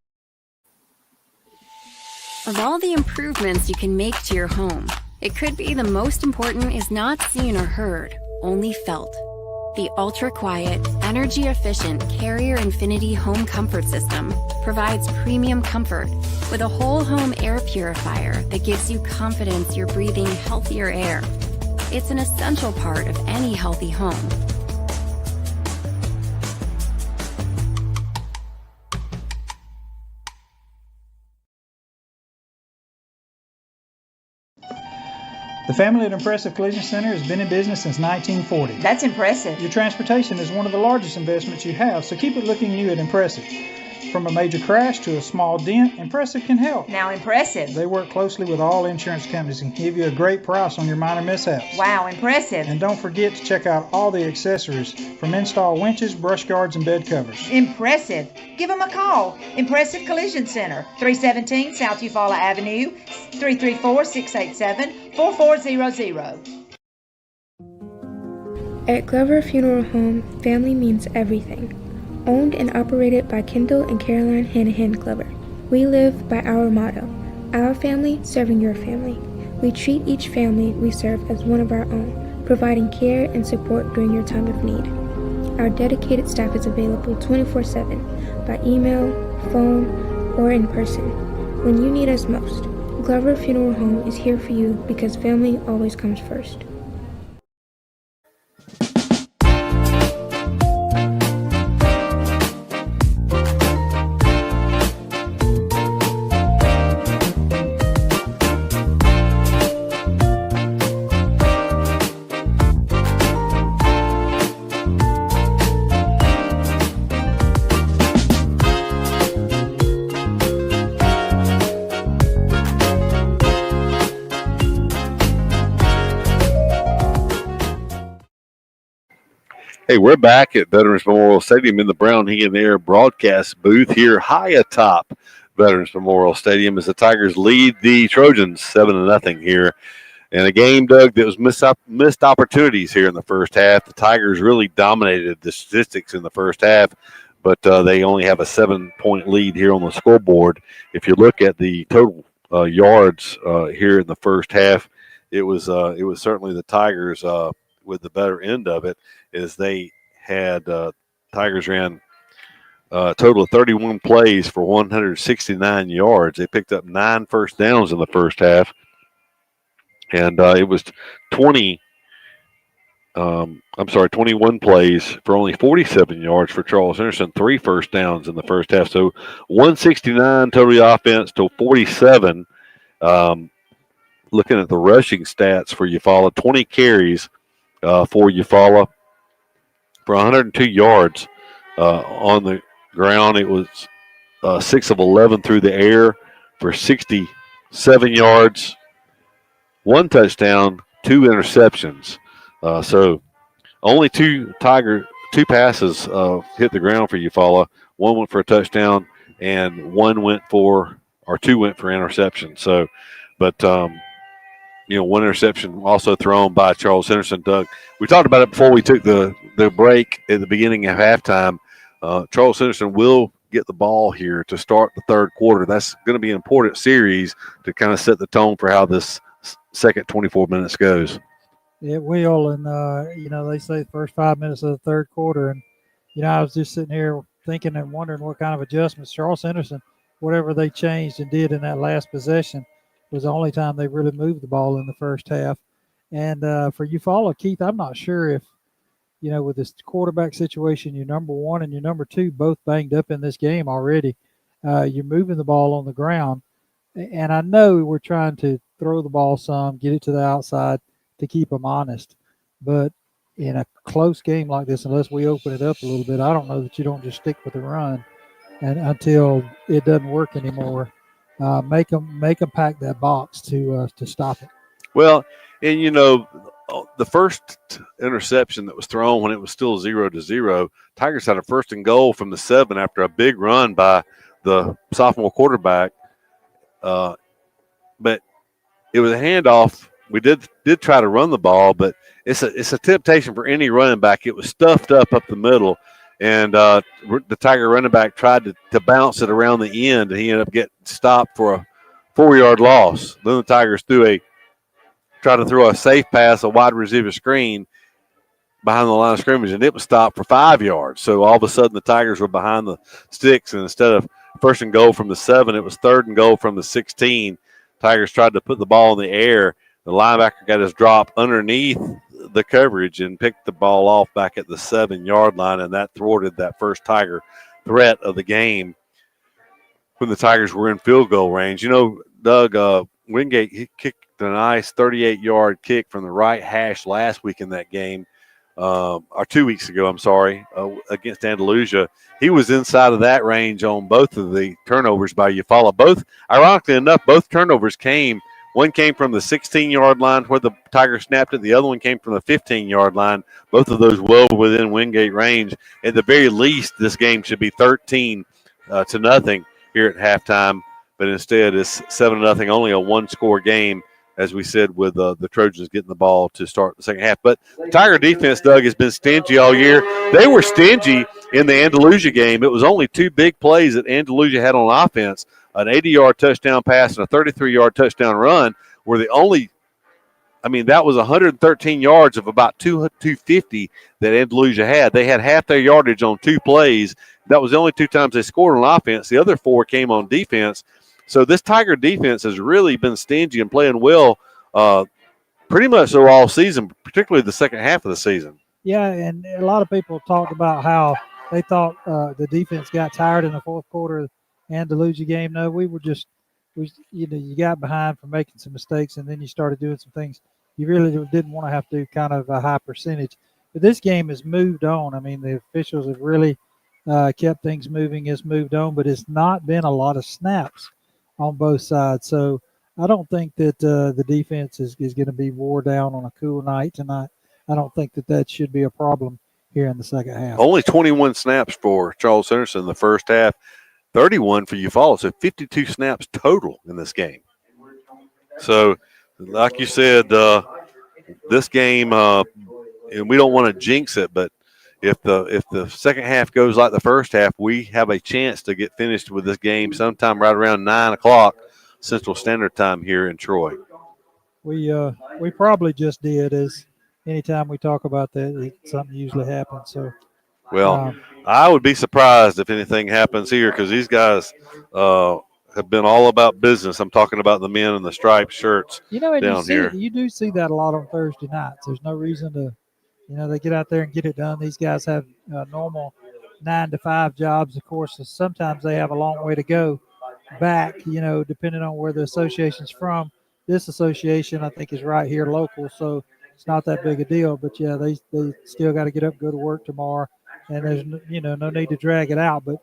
to your home, it could be the most important is not seen or heard, only felt. The ultra-quiet, energy-efficient Carrier Infinity Home Comfort System provides premium comfort with a whole home air purifier that gives you confidence you're breathing healthier air. It's an essential part of any healthy home. The family at Impressive Collision Center has been in business since 1940. That's impressive. Your transportation is one of the largest investments you have, so keep it looking new at Impressive. From a major crash to a small dent, Impressive can help. Now, Impressive. They work closely with all insurance companies and give you a great price on your minor mishaps. Wow, impressive. And don't forget to check out all the accessories from install winches, brush guards, and bed covers. Impressive. Give them a call. Impressive Collision Center, 317 South Eufaula Avenue, 334-687-4400. At Glover Funeral Home, family means everything. Owned and operated by Kendall and Caroline Hanahan Glover. We live by our motto, our family serving your family. We treat each family we serve as one of our own, providing care and support during your time of need. Our dedicated staff is available 24/7, by email, phone, or in person when you need us most. Glover Funeral Home is here for you because family always comes first. Hey, we're back at Veterans Memorial Stadium in the Brown Heat and Air broadcast booth here high atop Veterans Memorial Stadium as the Tigers lead the Trojans 7-0 here. And a game, Doug, that was missed opportunities here in the first half. The Tigers really dominated the statistics in the first half, but they only have a 7-point lead here on the scoreboard. If you look at the total yards here in the first half, it was certainly the Tigers with the better end of it, is they had Tigers ran a total of 31 plays for 169 yards. They picked up 9 first downs in the first half. And it was 21 plays for only 47 yards for Charles Henderson, 3 first downs in the first half. So 169 total offense to 47. Looking at the rushing stats for Eufaula, 20 carries for Eufaula for 102 yards on the ground. It was 6 of 11 through the air for 67 yards. 1 touchdown, 2 interceptions. So only two passes hit the ground for Eufaula. 1 went for a touchdown, and 2 went for interception. So, but 1 interception also thrown by Charles Henderson. Doug, we talked about it before we took the break at the beginning of halftime. Charles Henderson will get the ball here to start the third quarter. That's going to be an important series to kind of set the tone for how this second 24 minutes goes. It will, and they say the first 5 minutes of the third quarter, and I was just sitting here thinking and wondering what kind of adjustments Charles Henderson, whatever they changed and did in that last possession, was the only time they really moved the ball in the first half. And for Eufaula, Keith, I'm not sure if with this quarterback situation, your number 1 and your number 2 both banged up in this game already. You're moving the ball on the ground, and I know we're trying to throw the ball some, get it to the outside to keep them honest. But in a close game like this, unless we open it up a little bit, I don't know that you don't just stick with the run and until it doesn't work anymore. Make them pack that box to stop it. Well, and the first interception that was thrown when it was still 0-0, Tigers had a 1st and goal from the 7 after a big run by the sophomore quarterback. But it was a handoff. We did try to run the ball, but it's a temptation for any running back. It was stuffed up the middle, and the Tiger running back tried to bounce it around the end, and he ended up getting stopped for a 4-yard loss. Then the Tigers tried to throw a safe pass, a wide receiver screen behind the line of scrimmage, and it was stopped for 5 yards. So all of a sudden the Tigers were behind the sticks, and instead of 1st and goal from the 7, it was 3rd and goal from the 16. Tigers tried to put the ball in the air. The linebacker got his drop underneath the coverage and picked the ball off back at the 7-yard line, and that thwarted that first Tiger threat of the game when the Tigers were in field goal range. Doug, Wingate, he kicked a nice 38-yard kick from the right hash last week in that game, or 2 weeks ago, against Andalusia. He was inside of that range on both of the turnovers by Eufaula. Ironically enough, both turnovers came. One came from the 16-yard line where the Tigers snapped it. The other one came from the 15-yard line. Both of those well within Wingate range. At the very least, this game should be 13-0 here at halftime. But instead, it's 7-0, only a 1-score game, as we said, with the Trojans getting the ball to start the second half. But the Tiger defense, Doug, has been stingy all year. They were stingy in the Andalusia game. It was only 2 big plays that Andalusia had on offense. An 80-yard touchdown pass and a 33-yard touchdown run were the only I mean, that was 113 yards of about 250 that Andalusia had. They had half their yardage on 2 plays. That was the only 2 times they scored on offense. The other 4 came on defense. So this Tiger defense has really been stingy and playing well pretty much so all season, particularly the second half of the season. Yeah, and a lot of people talked about how they thought the defense got tired in the fourth quarter of the Andalusia game. No, you got behind for making some mistakes, and then you started doing some things you really didn't want to have to do, kind of a high percentage. But this game has moved on. I mean, the officials have really kept things moving. It's moved on, but it's not been a lot of snaps on both sides. So I don't think that the defense is going to be wore down on a cool night tonight. I don't think that should be a problem here in the second half. Only 21 snaps for Charles Henderson in the first half, 31 for Eufaula, so 52 snaps total in this game. So, like you said, this game, and we don't want to jinx it, but if the second half goes like the first half, we have a chance to get finished with this game sometime right around 9 o'clock Central Standard Time here in Troy. We probably just did, as anytime we talk about that, something usually happens. So, well, I would be surprised if anything happens here because these guys have been all about business. I'm talking about the men in the striped shirts down here. You do see that a lot on Thursday nights. There's no reason to, they get out there and get it done. These guys have normal 9 to 5 jobs. Of course, sometimes they have a long way to go back, depending on where the association's from. This association, I think, is right here local, so it's not that big a deal. But, yeah, they still got to get up and go to work tomorrow, and there's, no need to drag it out. But,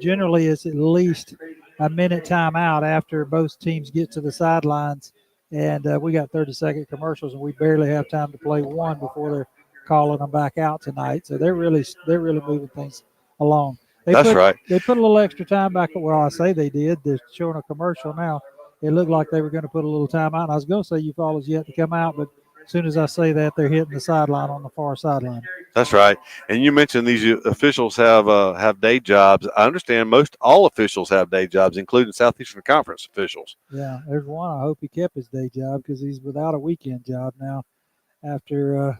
generally it's at least a minute timeout after both teams get to the sidelines, and we got 30-second commercials, and we barely have time to play one before they're calling them back out tonight. So they're really moving things along. That's right. They put a little extra time back. Well, I say they did. They're showing a commercial now. It looked like they were going to put a little time out. And I was going to say Eufaula's yet to come out, but as soon as I say that, they're hitting the sideline on the far sideline. That's right. And you mentioned these officials have day jobs. I understand all officials have day jobs, including Southeastern Conference officials. Yeah, there's one. I hope he kept his day job because he's without a weekend job now after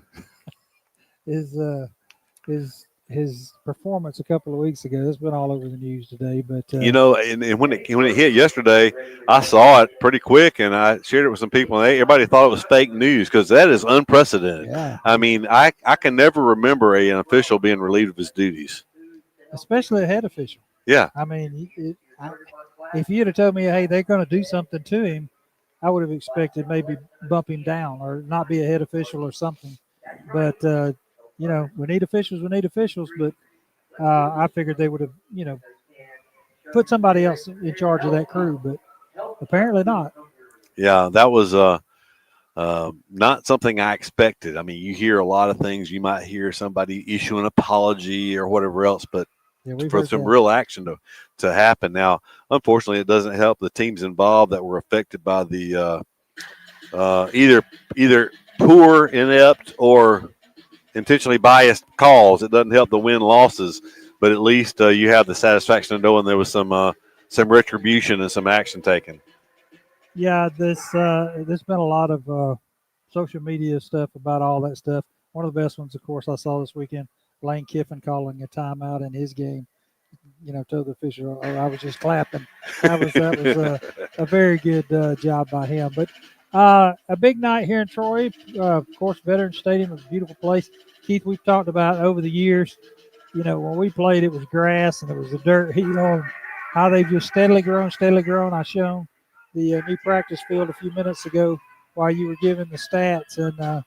his performance a couple of weeks ago. It's been all over the news today. But and when it hit yesterday, I saw it pretty quick, and I shared it with some people, and everybody thought it was fake news because that is unprecedented. Yeah. I mean, I can never remember an official being relieved of his duties, especially a head official. Yeah. I mean, if you'd have told me, hey, they're going to do something to him, I would have expected maybe bump him down or not be a head official or something. But we need officials, but I figured they would have, put somebody else in charge of that crew, but apparently not. Yeah, that was not something I expected. I mean, you hear a lot of things. You might hear somebody issue an apology or whatever else, but for some real action to happen. Now, unfortunately, it doesn't help the teams involved that were affected by the either poor, inept, or intentionally biased calls. It doesn't help the win-losses, but at least you have the satisfaction of knowing there was some retribution and some action taken. Yeah, there's been a lot of social media stuff about all that stuff. One of the best ones, of course, I saw this weekend, Lane Kiffin calling a timeout in his game. Told the official, I was just clapping. That was a very good job by him. But a big night here in Troy. Of course, Veterans Stadium is a beautiful place. Keith, we've talked about over the years, when we played, it was grass and it was a dirt, and how they've just steadily grown. I shown the new practice field a few minutes ago while you were giving the stats, and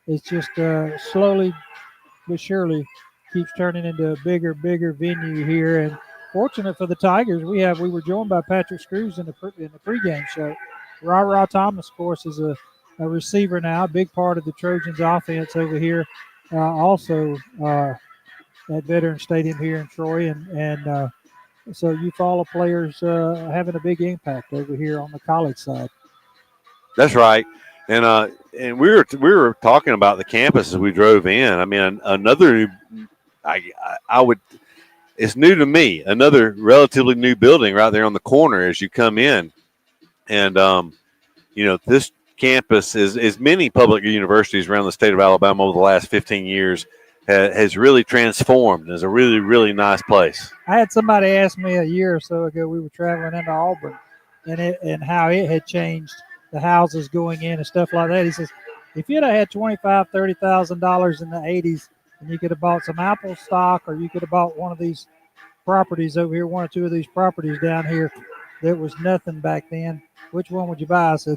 it's just slowly but surely keeps turning into a bigger venue here. And fortunate for the Tigers, we were joined by Patrick Screws in the pregame show. Ra Thomas, of course, is a receiver now, a big part of the Trojans offense over here, also at Veterans Stadium here in Troy. And so Eufaula players having a big impact over here on the college side. That's right. And we were talking about the campus as we drove in. I mean, it's new to me, another relatively new building right there on the corner as you come in. And, this campus, as many public universities around the state of Alabama over the last 15 years, has really transformed. It's a really, really nice place. I had somebody ask me a year or so ago, we were traveling into Auburn, and how it had changed, the houses going in and stuff like that. He says, if you'd have had $25,000, $30,000 in the 80s, and you could have bought some Apple stock, or you could have bought one of these properties over here, one or two of these properties down here, there was nothing back then. Which one would you buy? I said,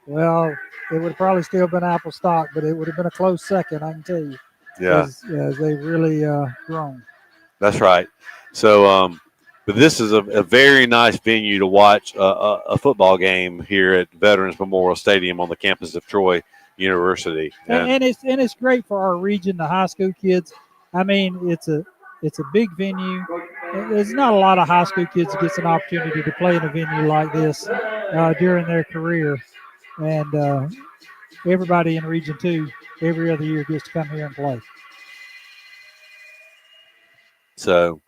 well, it would have probably still been Apple stock, but it would have been a close second, I can tell you. Yeah. As they really grown. That's right. So, but this is a very nice venue to watch a football game here at Veterans Memorial Stadium on the campus of Troy University. And it's great for our region, the high school kids. I mean, it's a big venue. There's not a lot of high school kids that gets an opportunity to play in a venue like this during their career, and everybody in Region 2 every other year gets to come here and play. So,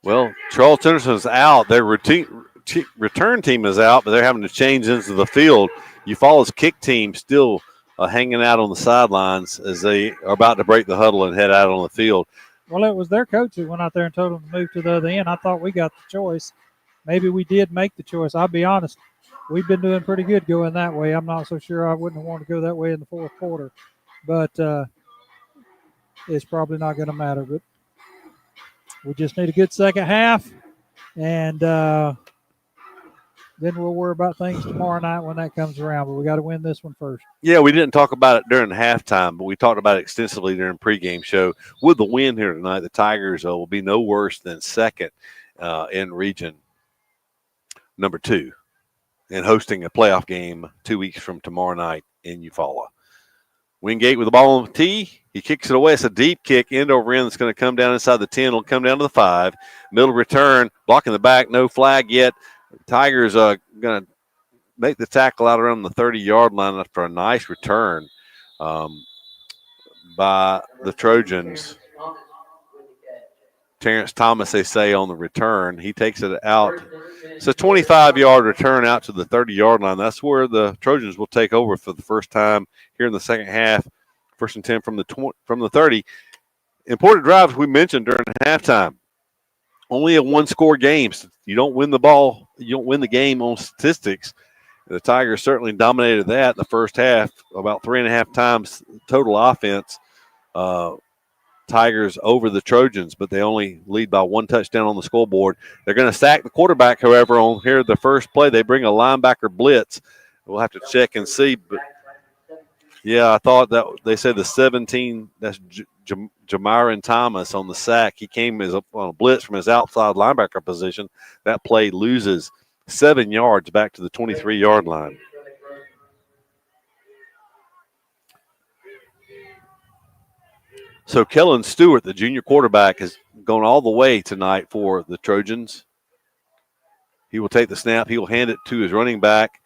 well, Charles Henderson's out. Their return team is out, but they're having to change into the field. Eufaula's kick team still hanging out on the sidelines as they are about to break the huddle and head out on the field. Well, it was their coach who went out there and told them to move to the other end. I thought we got the choice. Maybe we did make the choice. I'll be honest. We've been doing pretty good going that way. I'm not so sure I wouldn't want to go that way in the fourth quarter. But it's probably not going to matter. But we just need a good second half. And then we'll worry about things tomorrow night when that comes around. But we got to win this one first. Yeah, we didn't talk about it during halftime, but we talked about it extensively during pregame show. With the win here tonight, the Tigers will be no worse than second in region number 2 and hosting a playoff game 2 weeks from tomorrow night in Eufaula. Wingate with the ball on the tee. He kicks it away. It's a deep kick, end over end. That's going to come down inside the 10. It'll come down to the 5. Middle return, blocking the back. No flag yet. Tigers are going to make the tackle out around the 30-yard line after a nice return by the Trojans. Terrence Thomas, they say, on the return. He takes it out. It's a 25-yard return out to the 30-yard line. That's where the Trojans will take over for the first time here in the second half. First and 10 from the 30. Important drives we mentioned during halftime. Only a one-score game. You don't win the ball. You don't win the game on statistics. The Tigers certainly dominated that in the first half, about 3.5 times total offense. Tigers over the Trojans, but they only lead by 1 touchdown on the scoreboard. They're going to sack the quarterback, however, on here the first play. They bring a linebacker blitz. We'll have to check and see. But yeah, I thought that they said the 17, that's Jamarian Thomas on the sack. He came on a blitz from his outside linebacker position. That play loses 7 yards back to the 23-yard line. So Kellen Stewart, the junior quarterback, has gone all the way tonight for the Trojans. He will take the snap. He will hand it to his running back.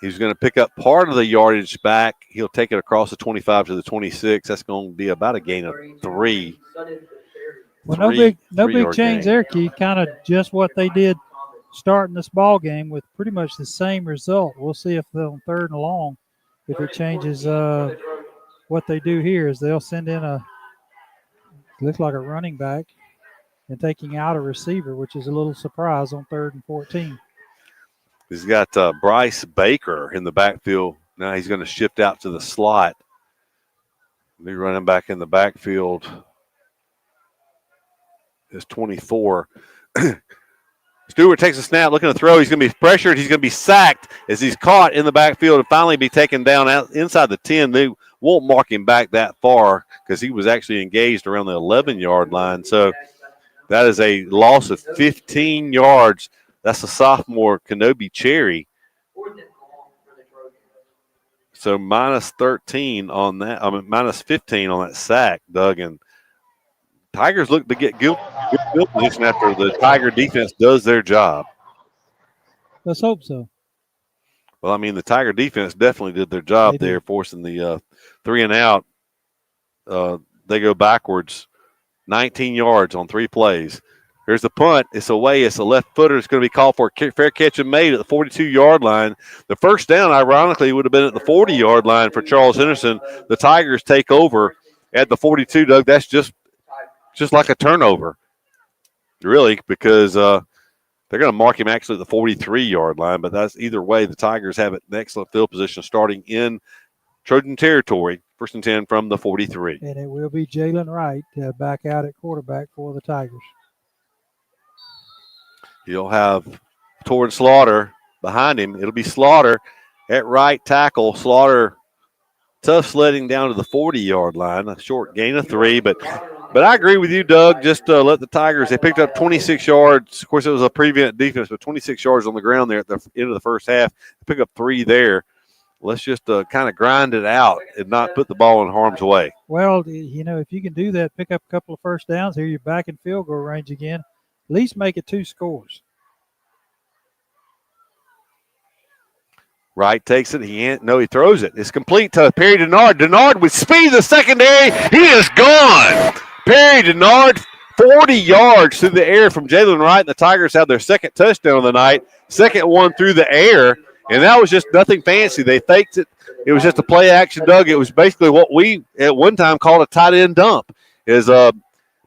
He's going to pick up part of the yardage back. He'll take it across the 25 to the 26. That's going to be about a gain of 3. Well, no big change there, Keith. Kind of just what they did starting this ball game with pretty much the same result. We'll see if on 3rd and long, if it changes what they do here is they'll send in looks like a running back and taking out a receiver, which is a little surprise on 3rd and 14. He's got Bryce Baker in the backfield. Now he's going to shift out to the slot. New running back in the backfield is 24. Stewart takes a snap, looking to throw. He's going to be pressured. He's going to be sacked as he's caught in the backfield and finally be taken down out inside the 10. They won't mark him back that far because he was actually engaged around the 11-yard line. So that is a loss of 15 yards. That's a sophomore, Kenobi Cherry. So minus 13 on that. Minus 15 on that sack, Doug. And Tigers look to get good field position after the Tiger defense does their job. Let's hope so. Well, I mean, the Tiger defense definitely did their job there, forcing the 3 and out. They go backwards 19 yards on 3 plays. Here's the punt. It's away. It's a left footer. It's going to be called for a fair catch and made at the 42-yard line. The first down, ironically, would have been at the 40-yard line for Charles Henderson. The Tigers take over at the 42, Doug. That's just like a turnover, really, because they're going to mark him actually at the 43-yard line. But that's either way, the Tigers have an excellent field position starting in Trojan territory, 1st and 10 from the 43. And it will be Jalen Wright back out at quarterback for the Tigers. He'll have Torrance Slaughter behind him. It'll be Slaughter at right tackle. Slaughter tough sledding down to the 40-yard line. A short gain of 3, but I agree with you, Doug. Just let the Tigers. They picked up 26 yards. Of course, it was a prevent defense, but 26 yards on the ground there at the end of the first half. They pick up 3 there. Let's just kind of grind it out and not put the ball in harm's way. Well, if you can do that, pick up a couple of first downs here, you're back in field goal range again. At least make it 2 scores. Wright takes it. He throws it. It's complete to Perry Denard. Denard with speed, the secondary. He is gone. Perry Denard, 40 yards through the air from Jalen Wright, and the Tigers have their second touchdown of the night, second one through the air, and that was just nothing fancy. They faked it. It was just a play action, Doug. It was basically what we at one time called a tight end dump. Perry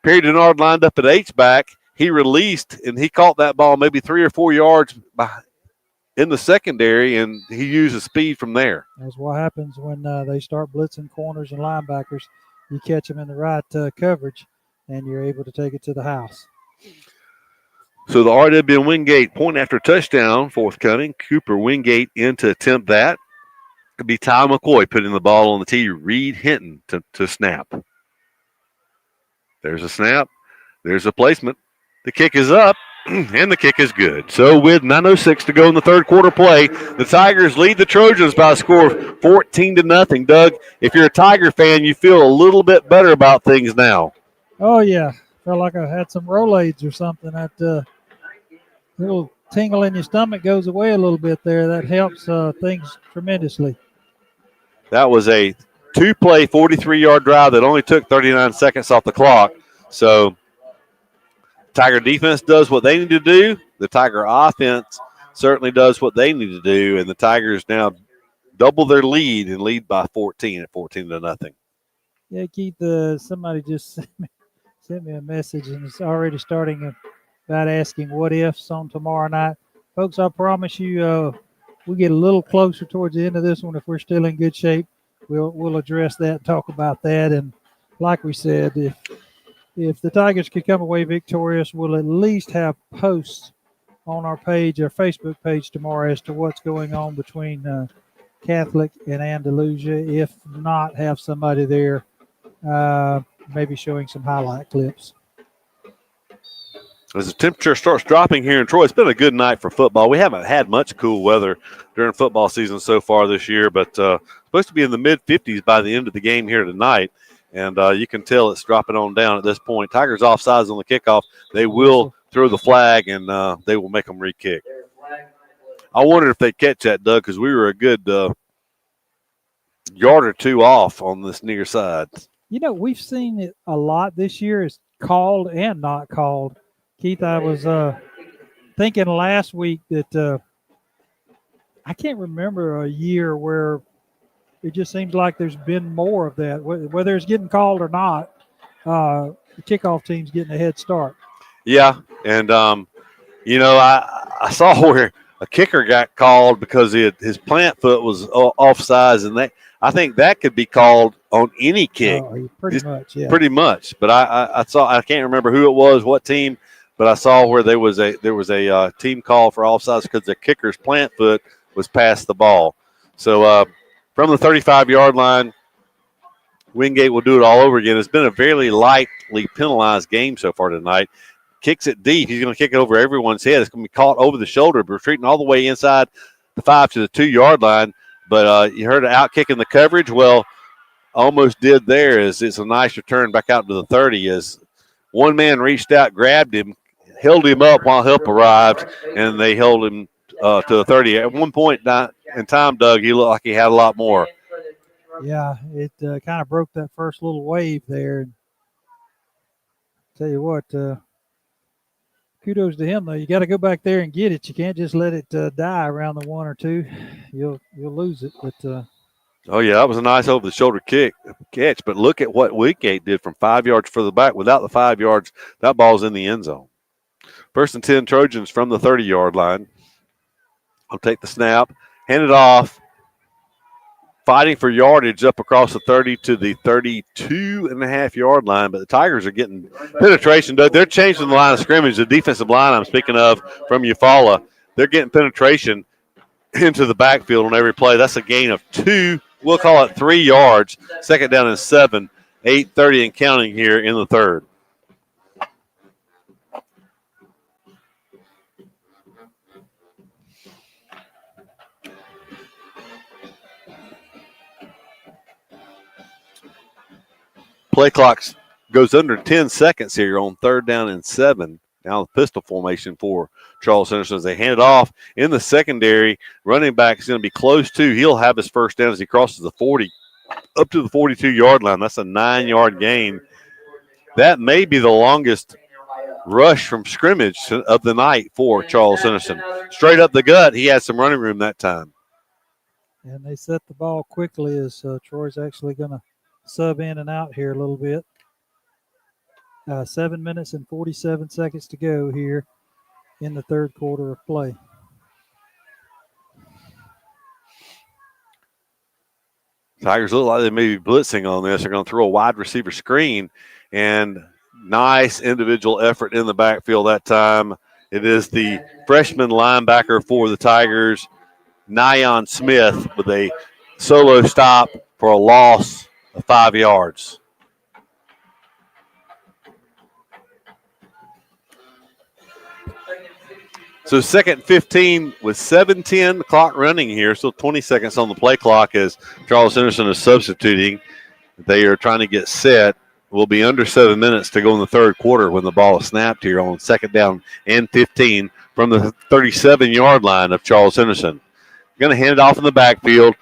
Denard lined up at H-back. He released, and he caught that ball maybe 3 or 4 yards in the secondary, and he used the speed from there. That's what happens when they start blitzing corners and linebackers. You catch them in the right coverage, and you're able to take it to the house. So the RW and Wingate point after touchdown forthcoming. Cooper Wingate in to attempt that. Could be Ty McCoy putting the ball on the tee. Reed Hinton to snap. There's a snap. There's a placement. The kick is up, and the kick is good. So with 9:06 to go in the third quarter play, the Tigers lead the Trojans by a score of 14-0. Doug, if you're a Tiger fan, you feel a little bit better about things now. Oh, yeah. Felt like I had some Rolaids or something. That little tingle in your stomach goes away a little bit there. That helps things tremendously. That was a 2-play, 43-yard drive that only took 39 seconds off the clock. So Tiger defense does what they need to do. The Tiger offense certainly does what they need to do, and the Tigers now double their lead and lead by 14 at 14-0. Yeah, Keith, somebody just sent me a message, and it's already starting about asking what ifs on tomorrow night. Folks, I promise you we get a little closer towards the end of this one. If we're still in good shape, we'll address that, talk about that. And like we said, if the Tigers could come away victorious, we'll at least have posts on our page, our Facebook page tomorrow as to what's going on between Catholic and Andalusia. If not, have somebody there maybe showing some highlight clips. As the temperature starts dropping here in Troy, it's been a good night for football. We haven't had much cool weather during football season so far this year, but supposed to be in the mid-50s by the end of the game here tonight. And you can tell it's dropping on down at this point. Tigers offsides on the kickoff. They will throw the flag, and they will make them re-kick. I wondered if they'd catch that, Doug, because we were a good yard or two off on this near side. We've seen it a lot this year. It's called and not called. Keith, I was thinking last week that I can't remember a year where it just seems like there's been more of that, whether it's getting called or not. The kickoff team's getting a head start. Yeah, and I saw where a kicker got called because his plant foot was offsides, and I think that could be called on any kick. Pretty much, yeah. Pretty much, but I saw, I can't remember who it was, what team, but I saw where there was a team call for offsides because the kicker's plant foot was past the ball. So from the 35-yard line, Wingate will do it all over again. It's been a very lightly penalized game so far tonight. Kicks it deep. He's going to kick it over everyone's head. It's going to be caught over the shoulder, but retreating all the way inside the 5 to the 2-yard line. But you heard it out kicking the coverage. Well, almost did there. It's a nice return back out to the 30 as one man reached out, grabbed him, held him up while help arrived, and they held him to the 30. At one point in time, Doug, he looked like he had a lot more. Yeah, it kind of broke that first little wave there. Tell you what, kudos to him though. You got to go back there and get it. You can't just let it die around the 1 or 2. You'll lose it. But oh yeah, that was a nice over the shoulder catch. But look at what Wingate did from 5 yards further back. Without the 5 yards, that ball's in the end zone. 1st and 10 Trojans from the 30-yard line. I'll take the snap, hand it off. Fighting for yardage up across the 30 to the 32.5-yard line, but the Tigers are getting penetration. They're changing the line of scrimmage. The defensive line I'm speaking of from Eufaula, they're getting penetration into the backfield on every play. That's a gain of 2. We'll call it 3 yards. 2nd down and 7. 8:30 and counting here in the 3rd. Play clock goes under 10 seconds here on 3rd down and 7. Now the pistol formation for Charles Henderson as they hand it off in the secondary. Running back is going to be close to. He'll have his first down as he crosses the 40 up to the 42-yard line. That's a 9-yard gain. That may be the longest rush from scrimmage of the night for Charles Henderson. Straight up the gut. He had some running room that time. And they set the ball quickly as Troy's actually going to sub in and out here a little bit. 7 minutes and 47 seconds to go here in the 3rd quarter of play. Tigers look like they may be blitzing on this. They're going to throw a wide receiver screen, and nice individual effort in the backfield that time. It is the freshman linebacker for the Tigers, Nyan Smith, with a solo stop for a loss of 5 yards. So 2nd and 15 with 7:10 clock running here. Still 20 seconds on the play clock as Charles Henderson is substituting. They are trying to get set. Will be under 7 minutes to go in the 3rd quarter when the ball is snapped here on 2nd down and 15 from the 37-yard line of Charles Henderson. Going to hand it off in the backfield.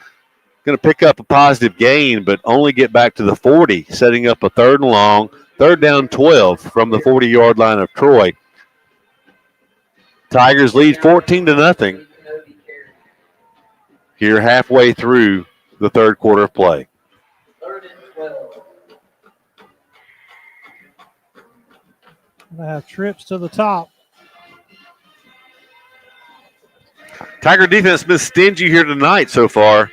Going to pick up a positive gain, but only get back to the 40, setting up a 3rd and long. 3rd down 12 from the 40-yard line of Troy. Tigers lead 14-0 here halfway through the 3rd quarter of play. They have trips to the top. Tiger defense has been stingy here tonight so far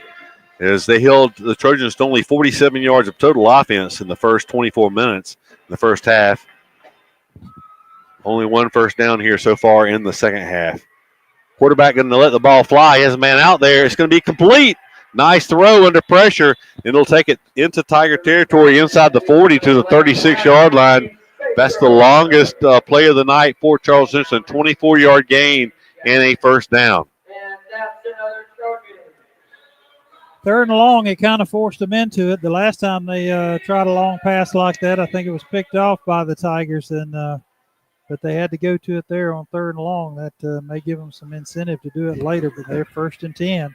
as they held the Trojans to only 47 yards of total offense in the first 24 minutes in the first half. Only 1 first down here so far in the 2nd half. Quarterback going to let the ball fly. He has a man out there. It's going to be complete. Nice throw under pressure. And it'll take it into Tiger territory inside the 40 to the 36-yard line. That's the longest play of the night for Charles Henderson. 24-yard gain and a first down. 3rd and long, it kind of forced them into it. The last time they tried a long pass like that, I think it was picked off by the Tigers, but they had to go to it there on 3rd and long. That may give them some incentive to do it later, but they're 1st and 10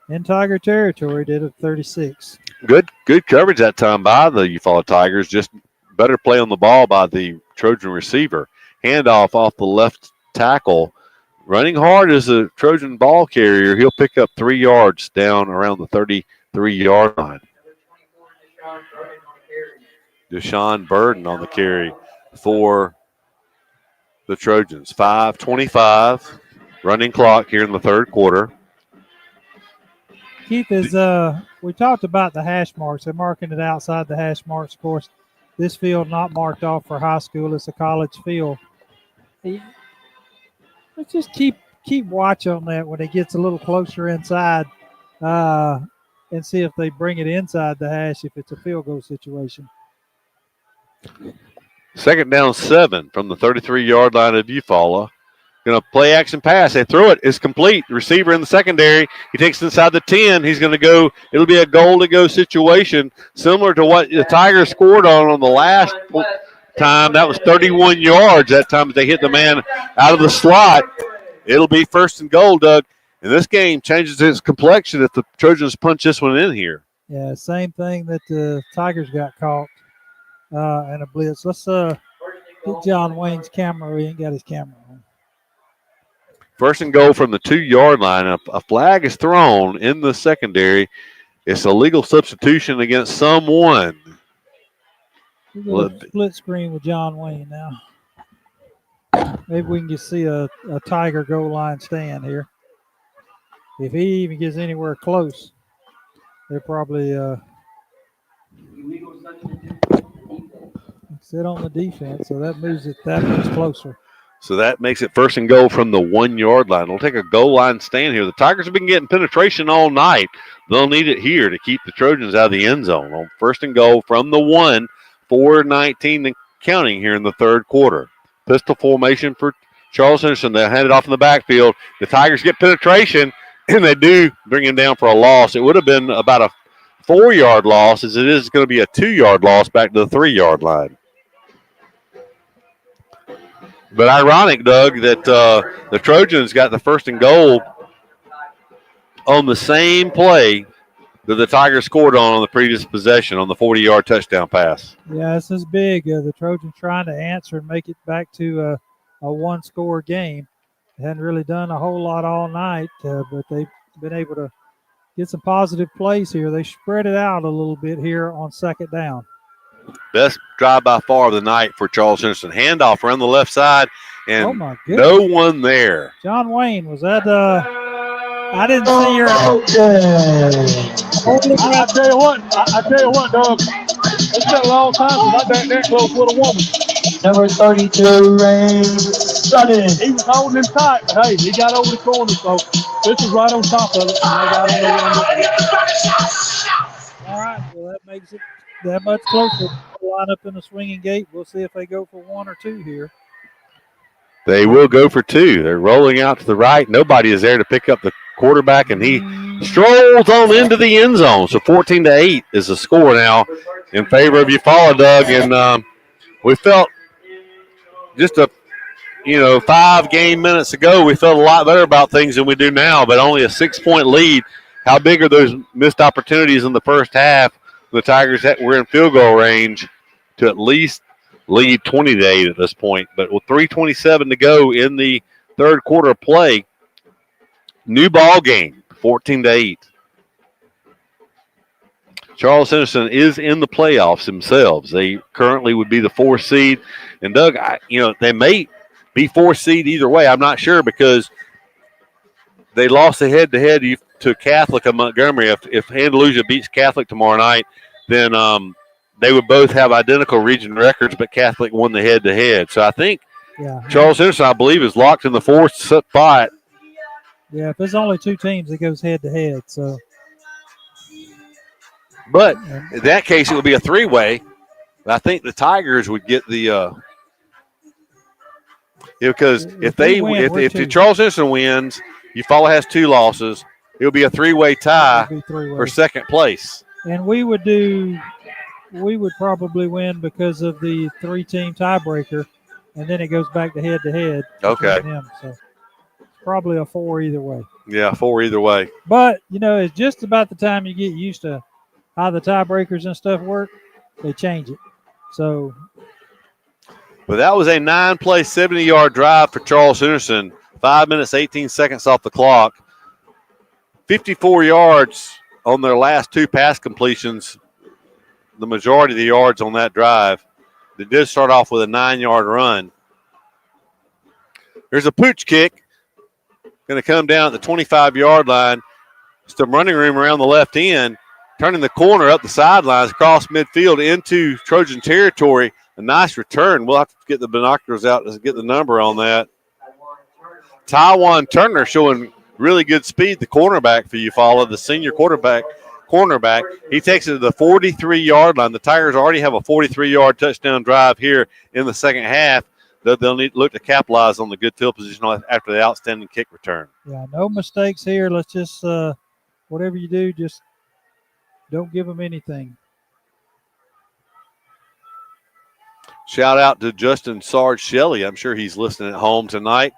in Tiger territory, did it 36. Good coverage that time by the Eufaula Tigers. Just better play on the ball by the Trojan receiver. Handoff off the left tackle. Running hard as a Trojan ball carrier. He'll pick up 3 yards down around the 33-yard line. Deshaun Burden on the carry for the Trojans. 5:25 running clock here in the 3rd quarter. Keith, we talked about the hash marks. They're marking it outside the hash marks. Of course, this field not marked off for high school. It's a college field. Let's just keep watch on that when it gets a little closer inside and see if they bring it inside the hash if it's a field goal situation. 2nd down 7 from the 33-yard line of Eufaula. Going to play action pass. They throw it. It's complete. The receiver in the secondary. He takes it inside the 10. He's going to go. It'll be a goal-to-go situation similar to what the Tigers scored on the last time. That was 31 yards that time as they hit the man out of the slot. It'll be 1st and goal, Doug. And this game changes its complexion if the Trojans punch this one in here. Yeah, same thing that the Tigers got caught in a blitz. Let's get John Wayne's camera. He ain't got his camera on. First and goal from the 2-yard line. A flag is thrown in the secondary. It's a legal substitution against someone. We're going to split screen with John Wayne now. Maybe we can just see a Tiger goal line stand here. If he even gets anywhere close, they're probably sit on the defense, so that moves it that much closer. So that makes it first and goal from the 1-yard line. We'll take a goal line stand here. The Tigers have been getting penetration all night. They'll need it here to keep the Trojans out of the end zone. On first and goal from the 1, 4:19 and counting here in the third quarter. Pistol formation for Charles Henderson. They'll hand it off in the backfield. The Tigers get penetration, and they do bring him down for a loss. It would have been about a 4-yard loss, as it is going to be a 2-yard loss back to the 3-yard line. But ironic, Doug, that the Trojans got the first and goal on the same play that the Tigers scored on the previous possession on the 40-yard touchdown pass. Yeah, this is big. The Trojans trying to answer and make it back to a one-score game. They hadn't really done a whole lot all night, but they've been able to get some positive plays here. They spread it out a little bit here on second down. Best drive by far of the night for Charles Henderson. Handoff around the left side, and oh my goodness, no one there. John Wayne, was that I didn't see your. I tell you what, Doug. It's been a long time since I've been that close with a woman. Number 32, Ray Sutton. He was holding him tight, but hey, he got over the corner, so this is right on top of it. All right, well, that makes it that much closer. Line up in the swinging gate. We'll see if they go for 1 or 2 here. They will go for 2. They're rolling out to the right. Nobody is there to pick up the quarterback, and he strolls on into the end zone. So 14-8 is the score now in favor of Eufaula, Doug. And we felt just 5 game minutes ago, we felt a lot better about things than we do now, but only a 6-point lead. How big are those missed opportunities in the first half? The Tigers were in field goal range to at least lead 20-8 at this point. But with 3:27 to go in the third quarter of play, new ball game, 14-8. Charles Henderson is in the playoffs themselves. They currently would be the 4th seed. And, Doug, they may be 4th seed either way. I'm not sure because they lost the head-to-head to Catholic of Montgomery. If Andalusia beats Catholic tomorrow night, then they would both have identical region records, but Catholic won the head-to-head. So I think Charles Henderson, I believe, is locked in the 4th spot. Yeah, if there's only 2 teams, it goes head-to-head. So, but in that case, it would be a 3-way. I think the Tigers would get the because if the Charles Henderson wins, Eufaula has 2 losses. It'll be a 3-way tie for second place. And we would probably win because of the 3-team tiebreaker, and then it goes back to head-to-head. Okay. So it's probably a 4 either way. Yeah, 4 either way. But, it's just about the time you get used to how the tiebreakers and stuff work, they change it. So. But that was a 9-play, 70-yard drive for Charles Henderson. 5 minutes, 18 seconds off the clock. 54 yards on their last 2 pass completions, the majority of the yards on that drive. They did start off with a 9-yard run. There's a pooch kick. Going to come down at the 25-yard line. Some running room around the left end. Turning the corner up the sidelines across midfield into Trojan territory. A nice return. We'll have to get the binoculars out to get the number on that. Taiwan Turner showing really good speed, the cornerback for Eufaula, the senior cornerback. He takes it to the 43-yard line. The Tigers already have a 43-yard touchdown drive here in the second half. They'll need to look to capitalize on the good field position after the outstanding kick return. Yeah, no mistakes here. Let's just, whatever you do, just don't give them anything. Shout out to Justin Sarge Shelley. I'm sure he's listening at home tonight.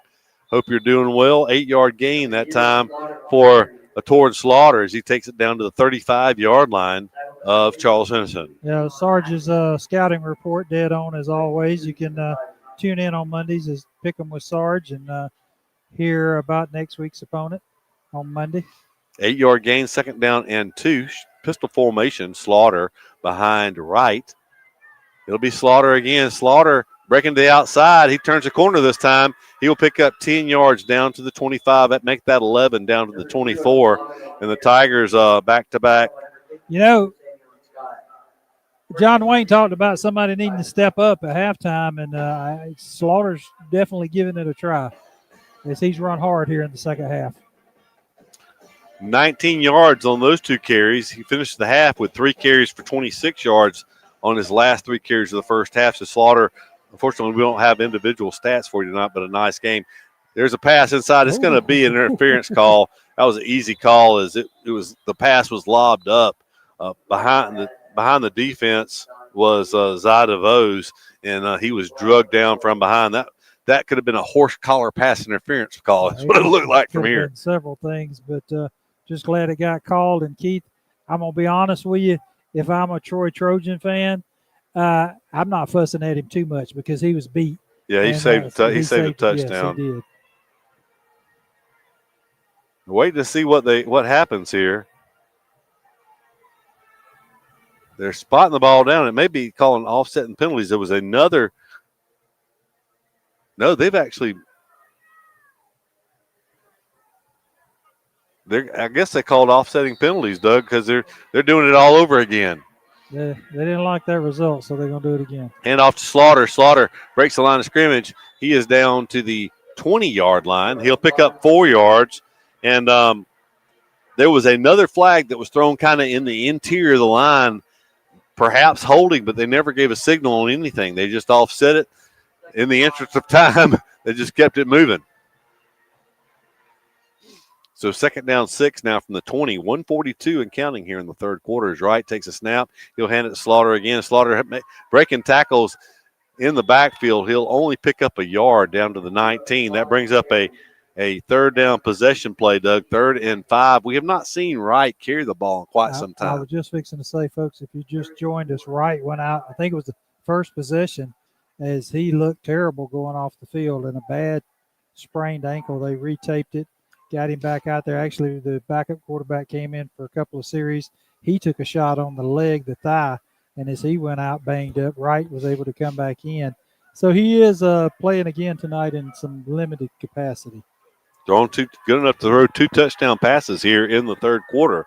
Hope you're doing well. 8-yard gain that time for a Torrance Slaughter as he takes it down to the 35-yard line of Charles Henderson. Yeah, Sarge's scouting report dead on as always. You can tune in on Mondays as Pick 'em with Sarge, and here about next week's opponent on Monday. 8-yard gain, 2nd down and 2. Pistol formation, Slaughter behind Wright. It'll be Slaughter again. Slaughter breaking to the outside. He turns the corner this time. He will pick up 10 yards down to the 25. That make that 11 down to the 24. And the Tigers back-to-back. You know, John Wayne talked about somebody needing to step up at halftime, and Slaughter's definitely giving it a try as he's run hard here in the second half. 19 yards on those 2 carries. He finished the half with 3 carries for 26 yards on his last 3 carries of the first half. So Slaughter, unfortunately, we don't have individual stats for you tonight, but a nice game. There's a pass inside. It's going to be an interference call. That was an easy call, as it was. The pass was lobbed up behind the defense was Zadavos, and he was drugged down from behind. That could have been a horse collar pass interference call. That's what it looked like from here. Several things, but just glad it got called. And Keith, I'm gonna be honest with you. If I'm a Troy Trojan fan, I'm not fussing at him too much because he was beat. Yeah, he saved a touchdown. Yes, he did. Wait to see what happens here. They're spotting the ball down. It may be calling offsetting penalties. There was another. No, they've actually. I guess they called offsetting penalties, Doug, because they're doing it all over again. They didn't like that result, so they're going to do it again. Hand off to Slaughter. Slaughter breaks the line of scrimmage. He is down to the 20-yard line. He'll pick up 4 yards. And there was another flag that was thrown kind of in the interior of the line, perhaps holding, but they never gave a signal on anything. They just offset it. In the interest of time, they just kept it moving. So 2nd down 6 now from the 20, 142 and counting here in the third quarter. As Wright takes a snap, he'll hand it to Slaughter again. Slaughter breaking tackles in the backfield. He'll only pick up a yard down to the 19. That brings up a 3rd down possession play, Doug. 3rd and 5. We have not seen Wright carry the ball in quite some time. I was just fixing to say, folks, if you just joined us, Wright went out. I think it was the first possession as he looked terrible going off the field in a bad sprained ankle. They retaped it, got him back out there. Actually, the backup quarterback came in for a couple of series. He took a shot on the leg, the thigh, and as he went out banged up, Wright was able to come back in. So he is playing again tonight in some limited capacity. Good enough to throw 2 touchdown passes here in the third quarter.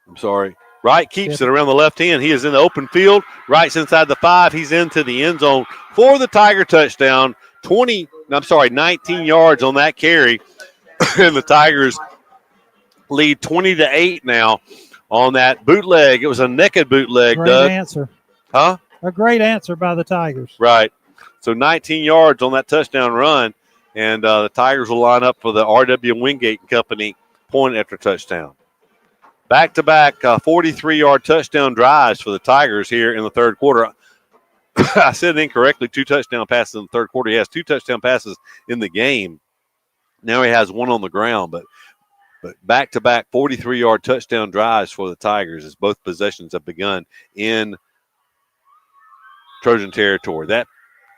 I'm sorry. Wright keeps it around the left end. He is in the open field. Wright's inside the 5. He's into the end zone for the Tiger touchdown. 19 yards on that carry. And the Tigers lead 20-8 now on that bootleg. It was a naked bootleg, Great Doug. answer. Huh? A great answer by the Tigers. Right. So 19 yards on that touchdown run. And the Tigers will line up for the R.W. Wingate and Company point after touchdown. Back-to-back 43-yard touchdown drives for the Tigers here in the third quarter. I said incorrectly, 2 touchdown passes in the third quarter. He has 2 touchdown passes in the game. Now he has 1 on the ground, but back-to-back 43-yard touchdown drives for the Tigers as both possessions have begun in Trojan territory. That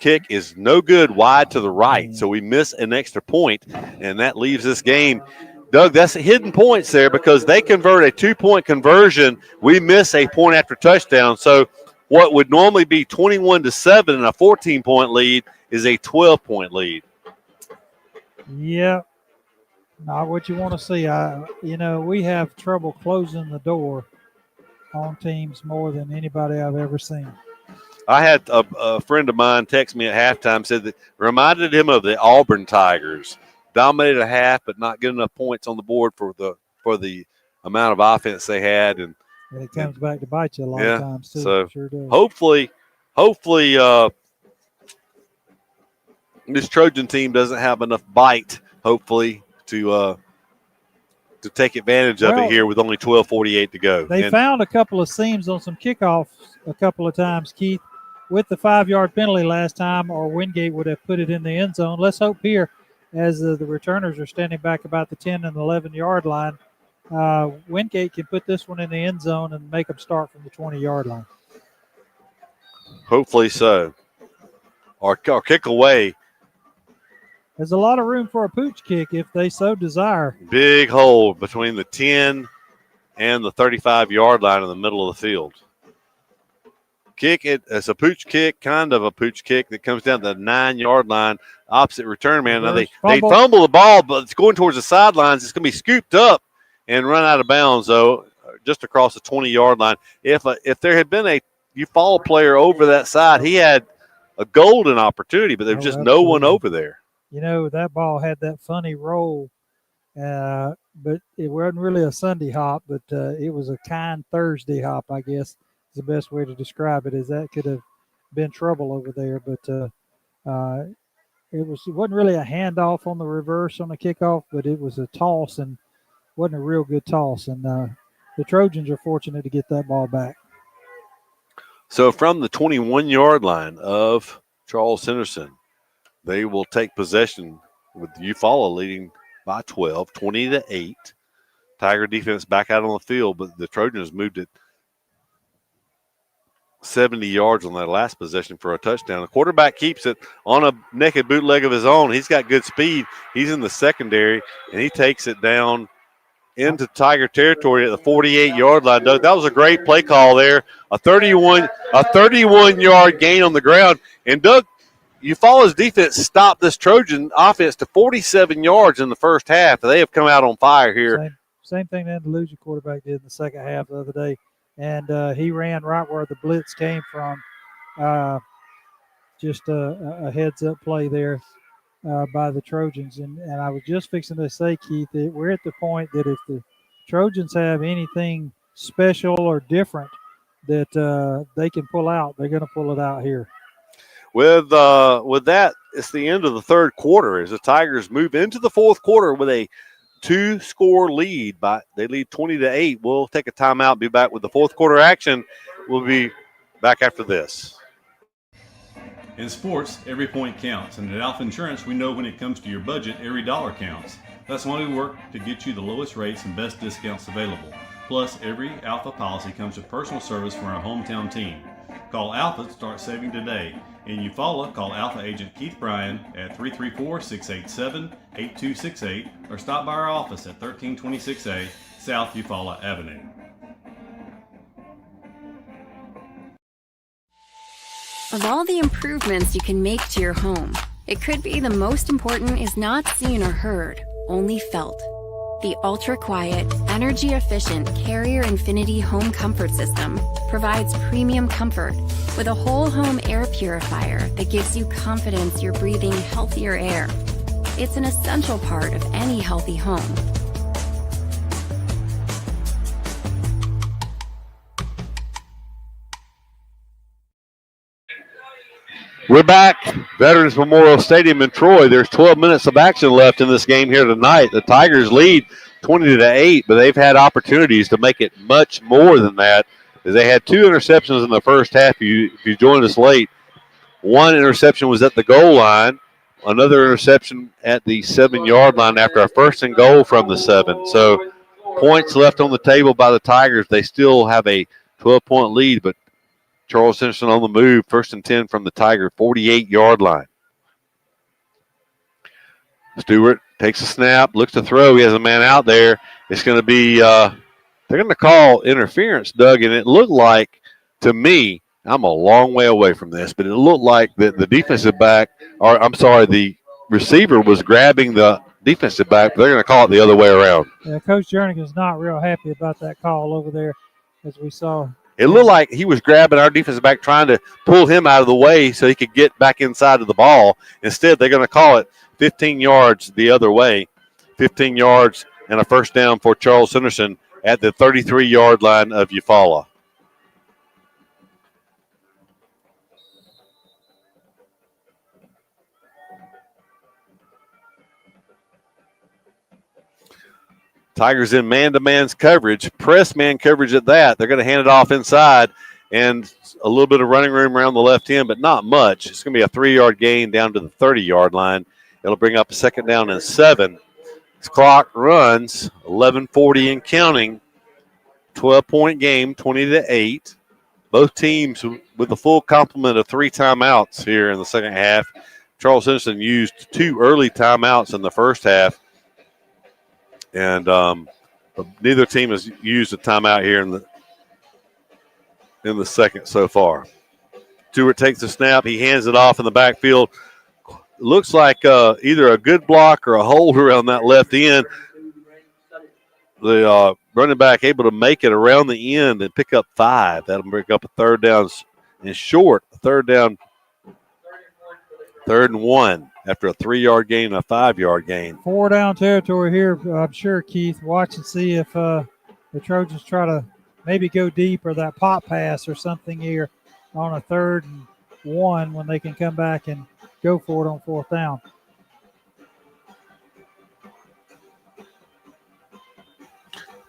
kick is no good wide to the right, so we miss an extra point, and that leaves this game. Doug, that's hidden points there because they convert a 2-point conversion. We miss a point after touchdown. So what would normally be 21-7 and a 14-point lead is a 12-point lead. Yeah, not what you want to see. We have trouble closing the door on teams more than anybody I've ever seen. I had a friend of mine text me at halftime, said that reminded him of the Auburn Tigers. Dominated a half, but not good enough points on the board for the amount of offense they had, and it comes back to bite you a lot of times too. So sure does. hopefully, this Trojan team doesn't have enough bite. Hopefully to take advantage of it here with only 12:48 to go. They found a couple of seams on some kickoffs a couple of times, Keith, with the 5-yard penalty last time, or Wingate would have put it in the end zone. Let's hope here, as the returners are standing back about the 10 and 11-yard line, Wingate can put this one in the end zone and make them start from the 20-yard line. Hopefully so. Or kick away. there's a lot of room for a pooch kick if they so desire. Big hole between the 10 and the 35-yard line in the middle of the field. Kick it as a pooch kick, kind of a pooch kick that comes down to the 9-yard line, opposite return man. Now they fumble the ball, but it's going towards the sidelines. It's going to be scooped up and run out of bounds, though, just across the 20-yard line. If there had been a Eufaula player over that side, he had a golden opportunity, but there was just no one over there. You know, that ball had that funny roll, but it wasn't really a Sunday hop, but it was a kind Thursday hop, I guess. The best way to describe it is that could have been trouble over there, but it wasn't really a handoff on the reverse on the kickoff, but it was a toss and wasn't a real good toss, and the Trojans are fortunate to get that ball back. So from the 21-yard line of Charles Henderson, they will take possession with Eufaula leading by 12, 20-8. Tiger defense back out on the field, but the Trojans moved it 70 yards on that last possession for a touchdown. The quarterback keeps it on a naked bootleg of his own. He's got good speed. He's in the secondary, and he takes it down into Tiger territory at the 48-yard line. Doug, that was a great play call there. A 31-yard gain on the ground. And, Doug, Eufaula's defense stopped this Trojan offense to 47 yards in the first half. They have come out on fire here. Same thing the Andalusia quarterback did in the second half the other day. And he ran right where the blitz came from. Just a heads-up play there by the Trojans. And I was just fixing to say, Keith, that we're at the point that if the Trojans have anything special or different that they can pull out, they're going to pull it out here. With that, it's the end of the third quarter as the Tigers move into the fourth quarter with a 2-score lead. They lead 20-8. We'll take a timeout, be back with the fourth quarter action. We'll be back after this. In sports, every point counts, and at Alpha Insurance, we know when it comes to your budget, every dollar counts. That's why we work to get you the lowest rates and best discounts available. Plus, every Alpha policy comes with personal service from our hometown team. Call Alpha to start saving today. In Eufaula, call Alpha agent Keith Bryan at 334-687-8268 or stop by our office at 1326A South Eufaula Avenue. Of all the improvements you can make to your home, it could be the most important is not seen or heard, only felt. The ultra-quiet, energy-efficient Carrier Infinity Home Comfort System provides premium comfort with a whole home air purifier that gives you confidence you're breathing healthier air. It's an essential part of any healthy home. We're back. Veterans Memorial Stadium in Troy. There's 12 minutes of action left in this game here tonight. The Tigers lead 20-8, but they've had opportunities to make it much more than that. As they had 2 interceptions in the first half. If you joined us late, one interception was at the goal line. Another interception at the 7-yard line after a first and goal from the 7. So points left on the table by the Tigers. They still have a 12-point lead, but Charles Henderson on the move, 1st and 10 from the Tiger 48-yard line. Stewart takes a snap, looks to throw. He has a man out there. It's going to be they're going to call interference, Doug, and it looked like, to me, I'm a long way away from this, but it looked like the defensive back, or I'm sorry, the receiver was grabbing the defensive back, but they're going to call it the other way around. Yeah, Coach Jernigan's not real happy about that call over there, as we saw. It looked like he was grabbing our defensive back, trying to pull him out of the way so he could get back inside of the ball. Instead, they're going to call it 15 yards the other way, 15 yards and a first down for Charles Henderson at the 33-yard line of Eufaula. Tigers in man-to-man coverage, press man coverage at that. They're going to hand it off inside and a little bit of running room around the left end, but not much. It's going to be a 3-yard gain down to the 30-yard line. It'll bring up a 2nd down and 7. This clock runs 11:40 and counting. 12-point game, 20-8. Both teams with a full complement of 3 timeouts here in the second half. Charles Henderson used 2 early timeouts in the first half, and but neither team has used a timeout here in the second so far. Stewart takes the snap. He hands it off in the backfield. Looks like either a good block or a hold around that left end. The running back able to make it around the end and pick up 5. That'll bring up a third down and short. Third down, 3rd and 1 after a 3-yard gain and a 5-yard gain. 4 down territory here, I'm sure, Keith. Watch and see if the Trojans try to maybe go deep or that pop pass or something here on a 3rd and 1 when they can come back and go for it on 4th down.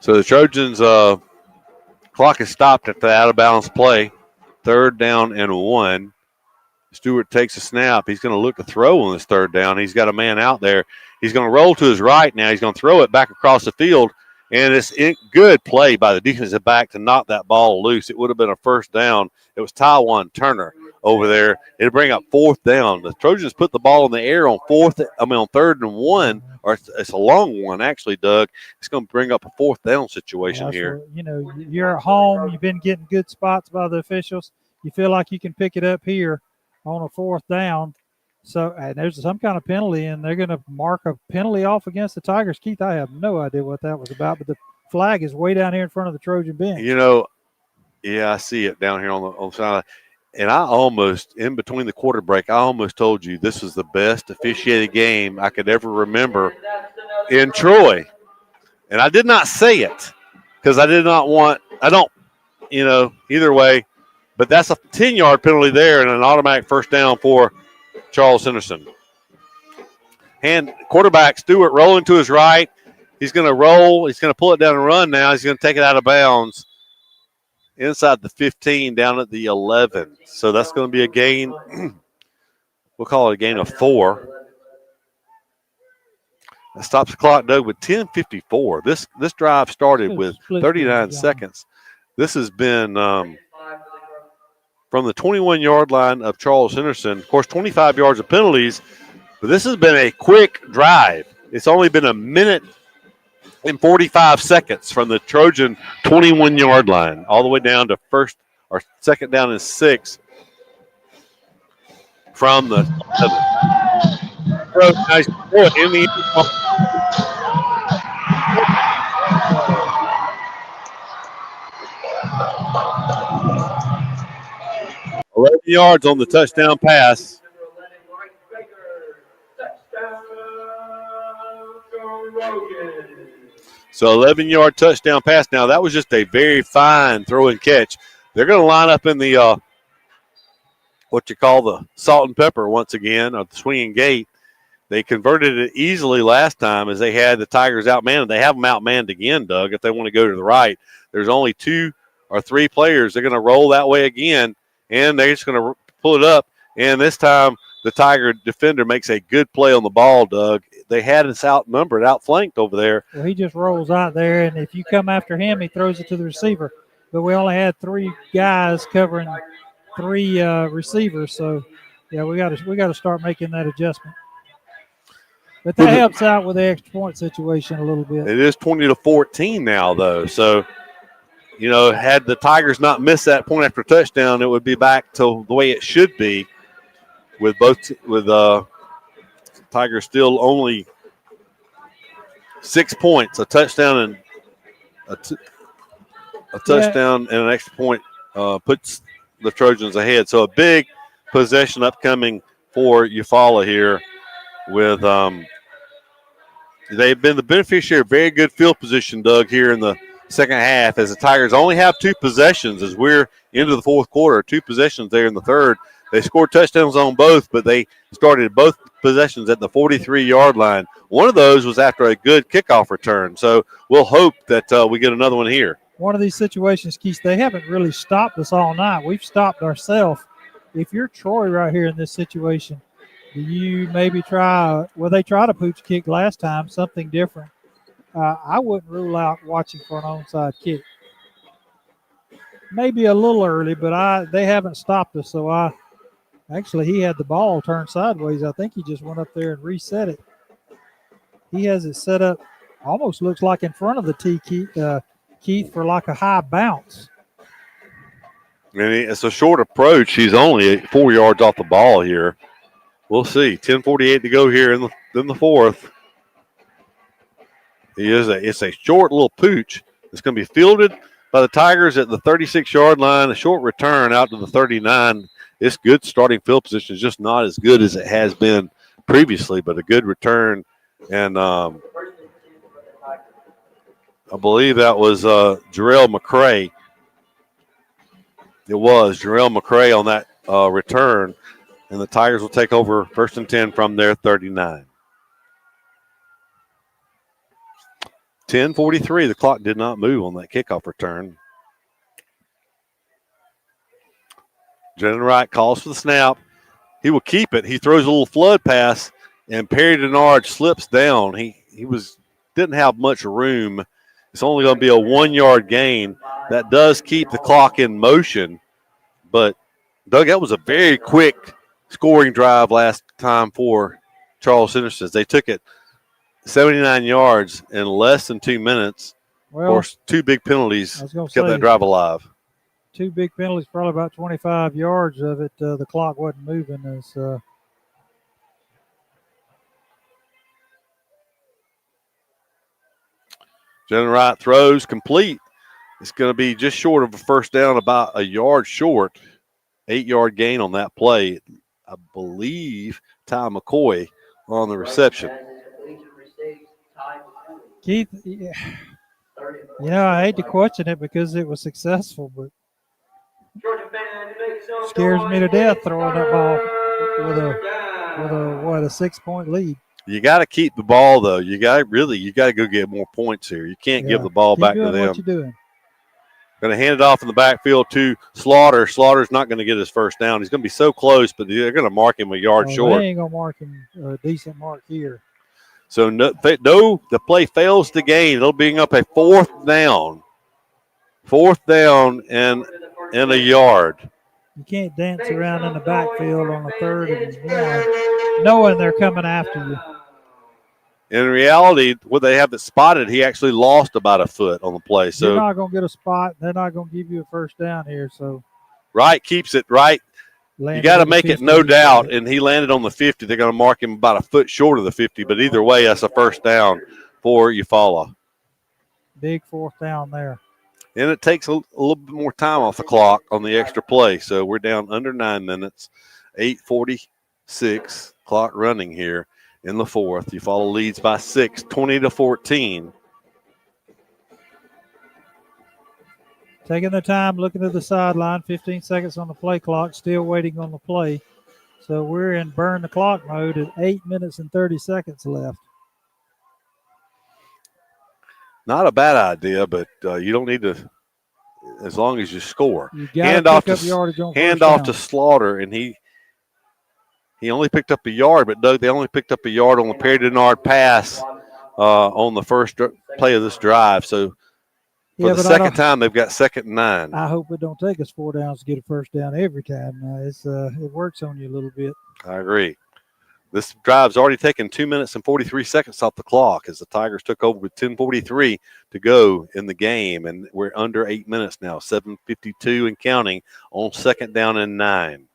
So the Trojans clock is stopped at the out-of-bounds play. 3rd down and 1. Stewart takes a snap. He's going to look to throw on this 3rd down. He's got a man out there. He's going to roll to his right now. He's going to throw it back across the field, and it's good play by the defensive back to knock that ball loose. It would have been a 1st down. It was Tywan Turner over there. It'll bring up 4th down. The Trojans put the ball in the air on 3rd and 1, or it's a long one actually, Doug. It's going to bring up a 4th down situation here. You know, you're at home. You've been getting good spots by the officials. You feel like you can pick it up here on a 4th down. So there's some kind of penalty, and they're going to mark a penalty off against the Tigers. Keith, I have no idea what that was about, but the flag is way down here in front of the Trojan bench. You know, yeah, I see it down here on the side. And I almost, in between the quarter break, I almost told you this was the best officiated game I could ever remember in Troy. And I did not say it because I did not want – I don't, either way. But that's a 10-yard penalty there and an automatic 1st down for Charles Henderson. And quarterback Stewart rolling to his right. He's going to roll. He's going to pull it down and run now. He's going to take it out of bounds inside the 15 down at the 11. So that's going to be a gain. We'll call it a gain of 4. That stops the clock, Doug, with 10:54. This drive started with 39 seconds. This has been from the 21-yard line of Charles Henderson. Of course, 25 yards of penalties, but this has been a quick drive. It's only been a minute and 45 seconds from the Trojan 21-yard line all the way down to 2nd down and 6 from the 11. Nice throw in the 11 yards on the touchdown pass. So 11-yard touchdown pass. Now, that was just a very fine throw and catch. They're going to line up in the what you call the salt and pepper once again, or the swinging gate. They converted it easily last time as they had the Tigers outmanned. They have them outmanned again, Doug, if they want to go to the right. There's only 2 or 3 players. They're going to roll that way again, and they're just going to pull it up. And this time the Tiger defender makes a good play on the ball, Doug. They had us outnumbered, outflanked over there. Well, he just rolls out there, and if you come after him, he throws it to the receiver. But we only had 3 guys covering 3 receivers, so yeah, we got to start making that adjustment. But that helps out with the extra point situation a little bit. It is 20-14 now, though. So, had the Tigers not missed that point after touchdown, it would be back to the way it should be. With Tigers still only 6 points, a touchdown and a touchdown and an extra point puts the Trojans ahead. So a big possession upcoming for Eufaula here. With they've been the beneficiary of very good field position, Doug, here in the second half, as the Tigers only have 2 possessions as we're into the 4th quarter. 2 possessions there in the 3rd. They scored touchdowns on both, but they started both possessions at the 43-yard line. One of those was after a good kickoff return. So we'll hope that we get another one here. One of these situations, Keith, they haven't really stopped us all night. We've stopped ourselves. If you're Troy right here in this situation, do you maybe try – well, they tried a pooch kick last time, something different. I wouldn't rule out watching for an onside kick. Maybe a little early, but they haven't stopped us, so Actually, he had the ball turned sideways. I think he just went up there and reset it. He has it set up, almost looks like in front of the tee, Keith, for like a high bounce. And it's a short approach. He's only 4 yards off the ball here. We'll see. 10:48 to go here in the fourth. It's a short little pooch. It's going to be fielded by the Tigers at the 36-yard line. A short return out to the 39. It's good starting field position. It's just not as good as it has been previously, but a good return. And I believe that was Jarrell McCray. It was Jarrell McCray on that return. And the Tigers will take over 1st and 10 from their 39. 10:43. The clock did not move on that kickoff return. Jalen Wright calls for the snap. He will keep it. He throws a little flood pass, and Perry Denard slips down. He didn't have much room. It's only going to be a 1-yard gain. That does keep the clock in motion. But, Doug, that was a very quick scoring drive last time for Charles Henderson. They took it 79 yards in less than 2 minutes. Well, of course, 2 big penalties kept that drive alive. 2 big penalties, probably about 25 yards of it. The clock wasn't moving. Jalen Wright throws complete. It's going to be just short of a first down, about a yard short. 8-yard gain on that play. I believe Ty McCoy on the reception. Keith, I hate to question it because it was successful, but scares me to death throwing that ball with a 6-point lead. You got to keep the ball, though. You got to go get more points here. You can't give the ball back to them. What you're doing. Going to hand it off in the backfield to Slaughter. Slaughter's not going to get his first down. He's going to be so close, but they're going to mark him a yard short. They ain't going to mark him a decent mark here. So no, the play fails to gain. It'll bring up a 4th down. 4th down and a yard. You can't dance around in the backfield on a 3rd and 1, knowing they're coming after you. In reality, what they have it spotted, he actually lost about a foot on the play. So you're not going to get a spot. They're not going to give you a first down here. So Wright keeps it right. You got to make it no doubt, and he landed on the 50. They're going to mark him about a foot short of the 50, but either way, that's a first down for Eufaula. Big 4th down there. And it takes a little bit more time off the clock on the extra play, so we're down under 9 minutes, 8:46 clock running here in the 4th. Eufaula leads by 6, 20-14. Taking the time, looking at the sideline, 15 seconds on the play clock, still waiting on the play. So we're in burn the clock mode at 8 minutes and 30 seconds left. Not a bad idea, but you don't need to, as long as you score. You hand off to Slaughter, and he only picked up a yard, but Doug, they only picked up a yard on the Perry Denard pass on the first play of this drive. So for the second time, they've got 2nd and 9. I hope it don't take us 4 downs to get a first down every time. It works on you a little bit. I agree. This drive's already taken 2 minutes and 43 seconds off the clock as the Tigers took over with 10:43 to go in the game, and we're under 8 minutes now, 7:52 and counting on 2nd down and 9.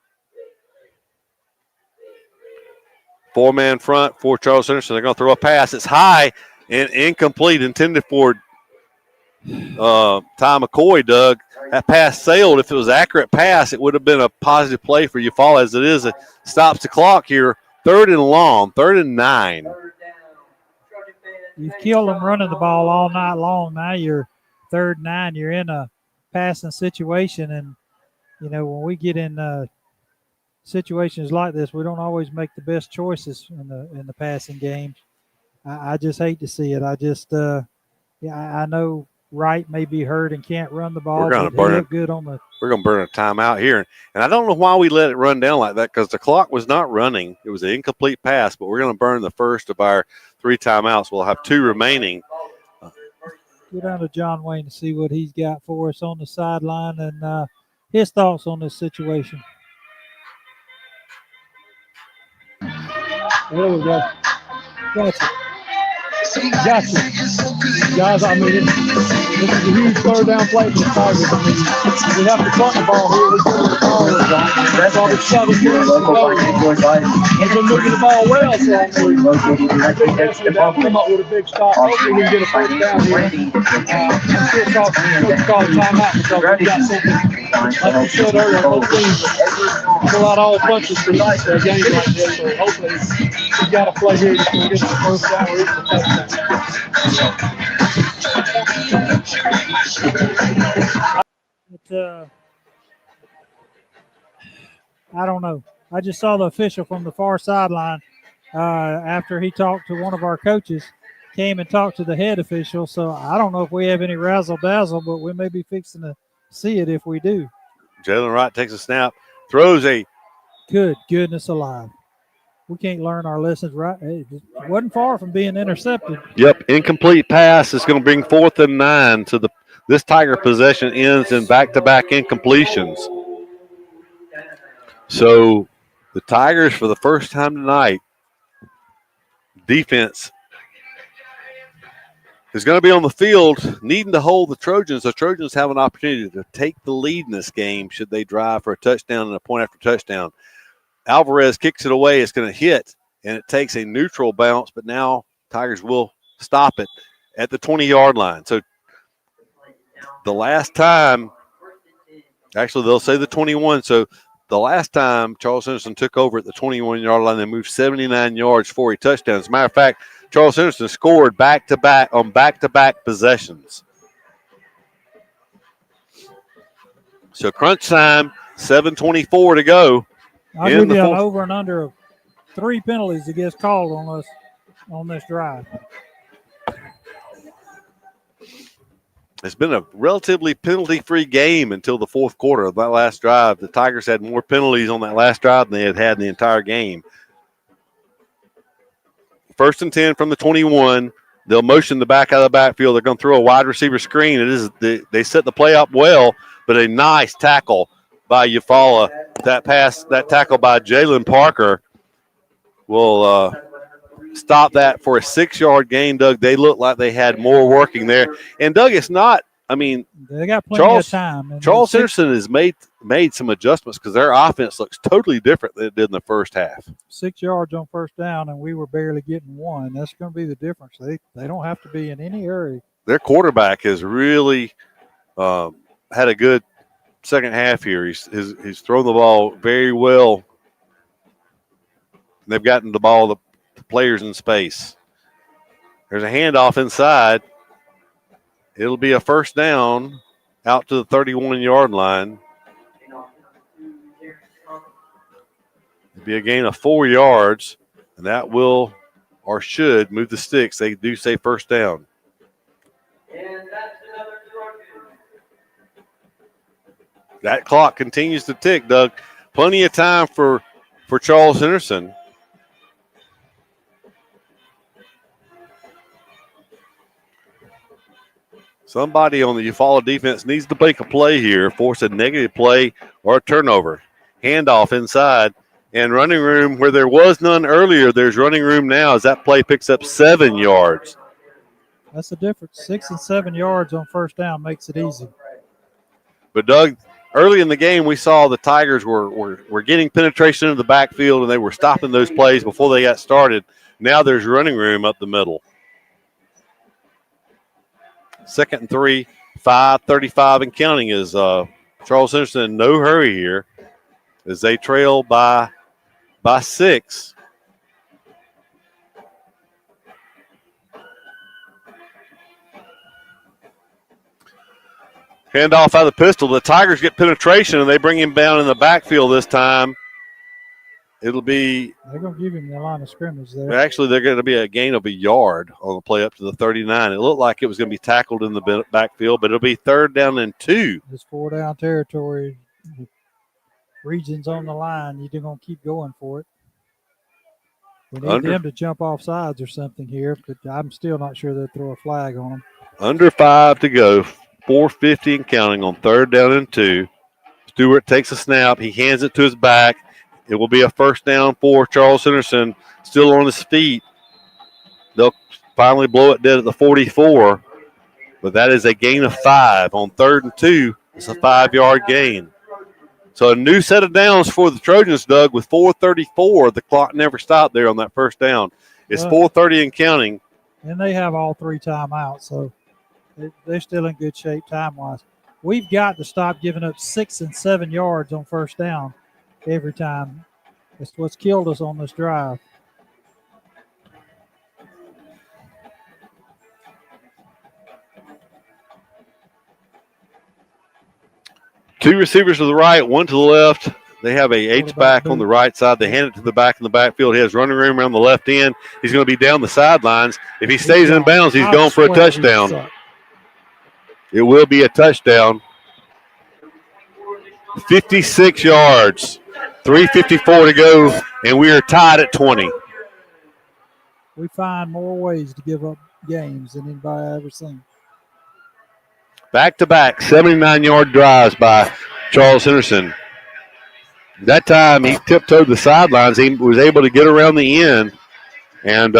4-man front for Charles Henderson. They're going to throw a pass. It's high and incomplete, intended for Ty McCoy, Doug. That pass sailed. If it was an accurate pass, it would have been a positive play for Eufaula. As it is, it stops the clock here. 3rd and long, 3rd and 9. You've killed them running the ball all night long. Now you're 3rd and 9. You're in a passing situation, and when we get in situations like this, we don't always make the best choices in the passing games. I just hate to see it. I know Wright may be hurt and can't run the ball. We're going to burn it. We're going to burn a timeout here, and I don't know why we let it run down like that because the clock was not running. It was an incomplete pass, but we're going to burn the first of our 3 timeouts. We'll have 2 remaining. Go down to John Wayne to see what he's got for us on the sideline and his thoughts on this situation. There we go. Gotcha. Gotcha. Guys, I mean, this is a huge third down play for the Tigers. I mean, we have to punt the ball here. We put the ball with probably 7 minutes to go. They've been moving the ball well, so I think definitely they'll come up with a big stop. Hopefully we can get a first down here. I'm still talking, call a timeout because we've got something, like you said earlier, both teams pull out all punches for a game like this. So hopefully we got a play here that's going to get us a first down or even a touchdown. I don't know. I just saw the official from the far sideline after he talked to one of our coaches, came and talked to the head official. So I don't know if we have any razzle-dazzle, but we may be fixing to see it if we do. Jalen Wright takes a snap, throws a. Good goodness alive. We can't learn our lessons right. It wasn't far from being intercepted. Yep, incomplete pass is going to bring 4th and 9 to this Tiger possession ends in back-to-back incompletions. So the Tigers, for the first time tonight, defense is going to be on the field needing to hold the Trojans. The Trojans have an opportunity to take the lead in this game should they drive for a touchdown and a point after touchdown. Alvarez kicks it away. It's going to hit, and it takes a neutral bounce, but now Tigers will stop it at the 20-yard line. So the last time, actually they'll say the 21, so the last time Charles Henderson took over at the 21-yard line, they moved 79 yards for a touchdown. As a matter of fact, Charles Henderson scored back-to-back on back-to-back possessions. So crunch time, 7:24 to go. I'll give you an over and under of 3 penalties that gets called on us on this drive. It's been a relatively penalty-free game until the fourth quarter of that last drive. The Tigers had more penalties on that last drive than they had in the entire game. 1st and 10 from the 21. They'll motion the back out of the backfield. They're going to throw a wide receiver screen. They set the play up well, but a nice tackle by Eufaula. That tackle by Jalen Parker will stop that for a 6-yard gain, Doug. They look like they had more working there. And, Doug, it's not, I mean, they got plenty of time. Charles Henderson has made some adjustments because their offense looks totally different than it did in the first half. 6 yards on first down, and we were barely getting 1. That's going to be the difference. They don't have to be in any hurry. Their quarterback has really had a good second half here. He's thrown the ball very well. They've gotten the ball to players in space. There's a handoff inside. It'll be a first down out to the 31-yard line. It'll be a gain of 4 yards, and that will or should move the sticks. They do say first down. That clock continues to tick, Doug. Plenty of time for Charles Henderson. Somebody on the Eufaula defense needs to make a play here, force a negative play or a turnover. Handoff inside, and running room where there was none earlier, there's running room now as that play picks up 7 yards. That's the difference. 6 and 7 yards on first down makes it easy. But, Doug, early in the game, we saw the Tigers were getting penetration into the backfield, and they were stopping those plays before they got started. Now there's running room up the middle. 2nd and 3, 5:35 and counting is Charles Henderson in no hurry here as they trail by 6. Handoff out of the pistol. The Tigers get penetration, and they bring him down in the backfield this time. It'll be – they're going to give him the line of scrimmage there. Actually, they're going to be a gain of a yard on the play up to the 39. It looked like it was going to be tackled in the backfield, but it'll be 3rd down and 2. It's 4-down territory. Regions on the line. You're going to keep going for it. We need them to jump off sides or something here, but I'm still not sure they'll throw a flag on them. Under 5 to go. 4:50 and counting on 3rd down and 2. Stewart takes a snap. He hands it to his back. It will be a first down for Charles Henderson, still on his feet. They'll finally blow it dead at the 44, but that is a gain of 5. On 3rd and 2, it's a 5-yard gain. So a new set of downs for the Trojans, Doug, with 4:34. The clock never stopped there on that first down. It's 4:30 and counting. And they have all 3 timeouts, so they're still in good shape time-wise. We've got to stop giving up 6 and 7 yards on first down every time. That's what's killed us on this drive. Two receivers to the right, one to the left. They have a H-back on the right side. They hand it to the back in the backfield. He has running room around the left end. He's going to be down the sidelines. If he stays in bounds, he's going for a touchdown. It will be a touchdown. 56 yards, 3:54 to go, and we are tied at 20. We find more ways to give up games than anybody I've ever seen. Back-to-back 79-yard drives by Charles Henderson. That time he tiptoed the sidelines. He was able to get around the end, and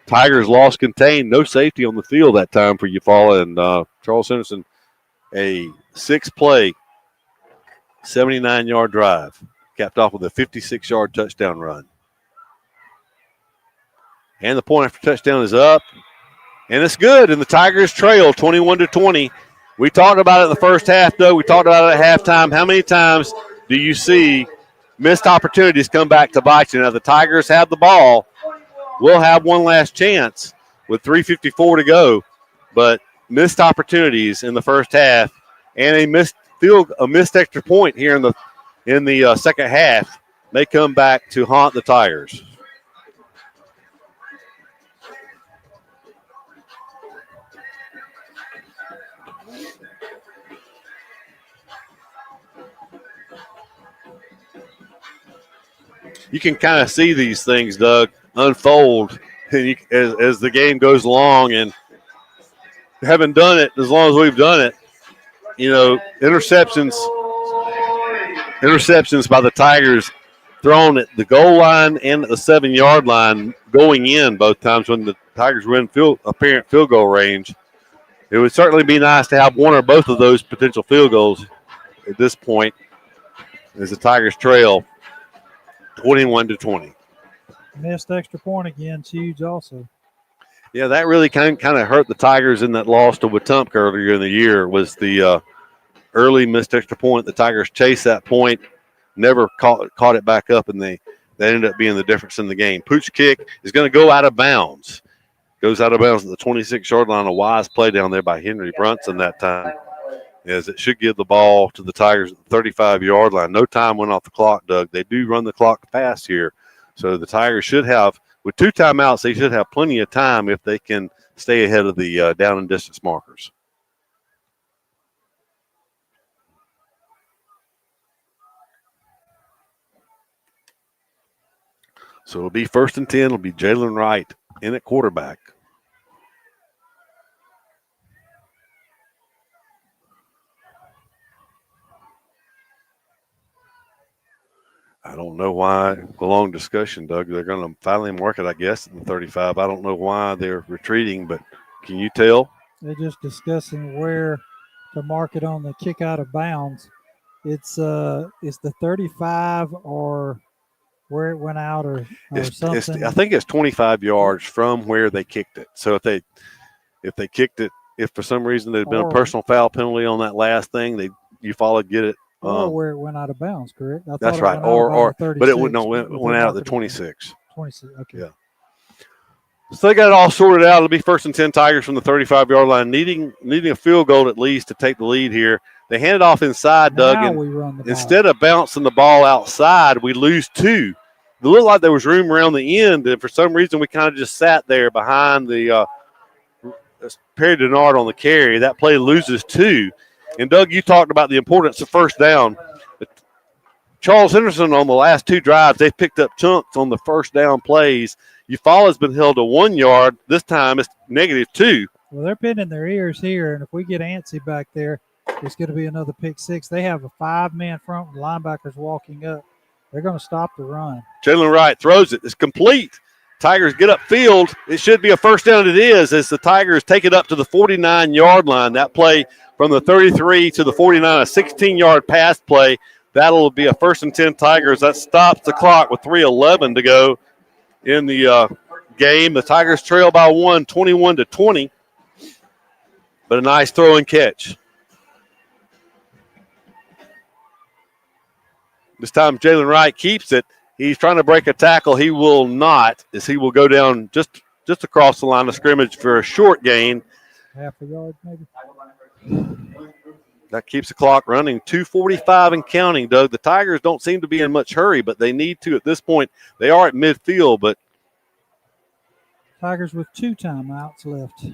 Tigers lost contained. No safety on the field that time for Eufaula, and Charles Henderson, a 6-play, 79-yard drive, capped off with a 56-yard touchdown run. And the point after touchdown is up. And it's good, and the Tigers trail 21-20. We talked about it in the first half, though. We talked about it at halftime. How many times do you see missed opportunities come back to bite you? Now, the Tigers have the ball. We'll have one last chance with 3:54 to go, but missed opportunities in the first half and a missed extra point here in the second half may come back to haunt the Tigers. You can kind of see these things, Doug, unfold as the game goes along. And having done it as long as we've done it, you know, interceptions by the Tigers thrown at the goal line and at the 7-yard line going in both times when the Tigers were in apparent field goal range. It would certainly be nice to have one or both of those potential field goals at this point as the Tigers trail 21-20. Missed extra point again. It's huge also. Yeah, that really kind of hurt the Tigers in that loss to Wetumpka earlier in the year was the early missed extra point. The Tigers chased that point, never caught it back up, and that ended up being the difference in the game. Pooch kick is going to go out of bounds. Goes out of bounds at the 26-yard line. A wise play down there by Henry Brunson that time, as it should give the ball to the Tigers at the 35-yard line. No time went off the clock, Doug. They do run the clock fast here. So the Tigers should have, with 2 timeouts, they should have plenty of time if they can stay ahead of the down and distance markers. So it'll be 1st and 10. It'll be Jalen Wright in at quarterback. I don't know why, a long discussion, Doug. They're going to finally mark it, I guess, in the 35. I don't know why they're retreating, but can you tell? They're just discussing where to mark it on the kick out of bounds. It's the 35 or where it went out or something. I think it's 25 yards from where they kicked it. So if they kicked it, if for some reason there'd been a personal foul penalty on that last thing, Eufaula get it. Or where it went out of bounds, correct? That's right. But it went out at the 26. 26, okay. Yeah. So they got it all sorted out. It'll be 1st and 10 Tigers from the 35-yard line, needing a field goal at least to take the lead here. They hand it off inside, Doug, and instead of bouncing the ball outside, we lose 2. It looked like there was room around the end, and for some reason we kind of just sat there behind the Perry Denard on the carry. That play loses 2. And, Doug, you talked about the importance of first down. Charles Henderson on the last 2 drives, they've picked up chunks on the first down plays. Eufaula's been held to 1 yard. This time it's -2. Well, they're pinning their ears here, and if we get antsy back there, it's going to be another pick six. They have a 5-man front with linebackers walking up. They're going to stop the run. Jalen Wright throws it. It's complete. Tigers get upfield. It should be a first down. It is, as the Tigers take it up to the 49-yard line. That play from the 33 to the 49, a 16-yard pass play. That'll be a 1st and 10 Tigers. That stops the clock with 3:11 to go in the game. The Tigers trail by 1, 21-20. But a nice throw and catch. This time Jalen Wright keeps it. He's trying to break a tackle. He will not, as he will go down just across the line of scrimmage for a short gain. Half a yard, maybe. That keeps the clock running. 2:45 and counting, Doug. The Tigers don't seem to be in much hurry, but they need to at this point. They are at midfield, but Tigers with 2 timeouts left.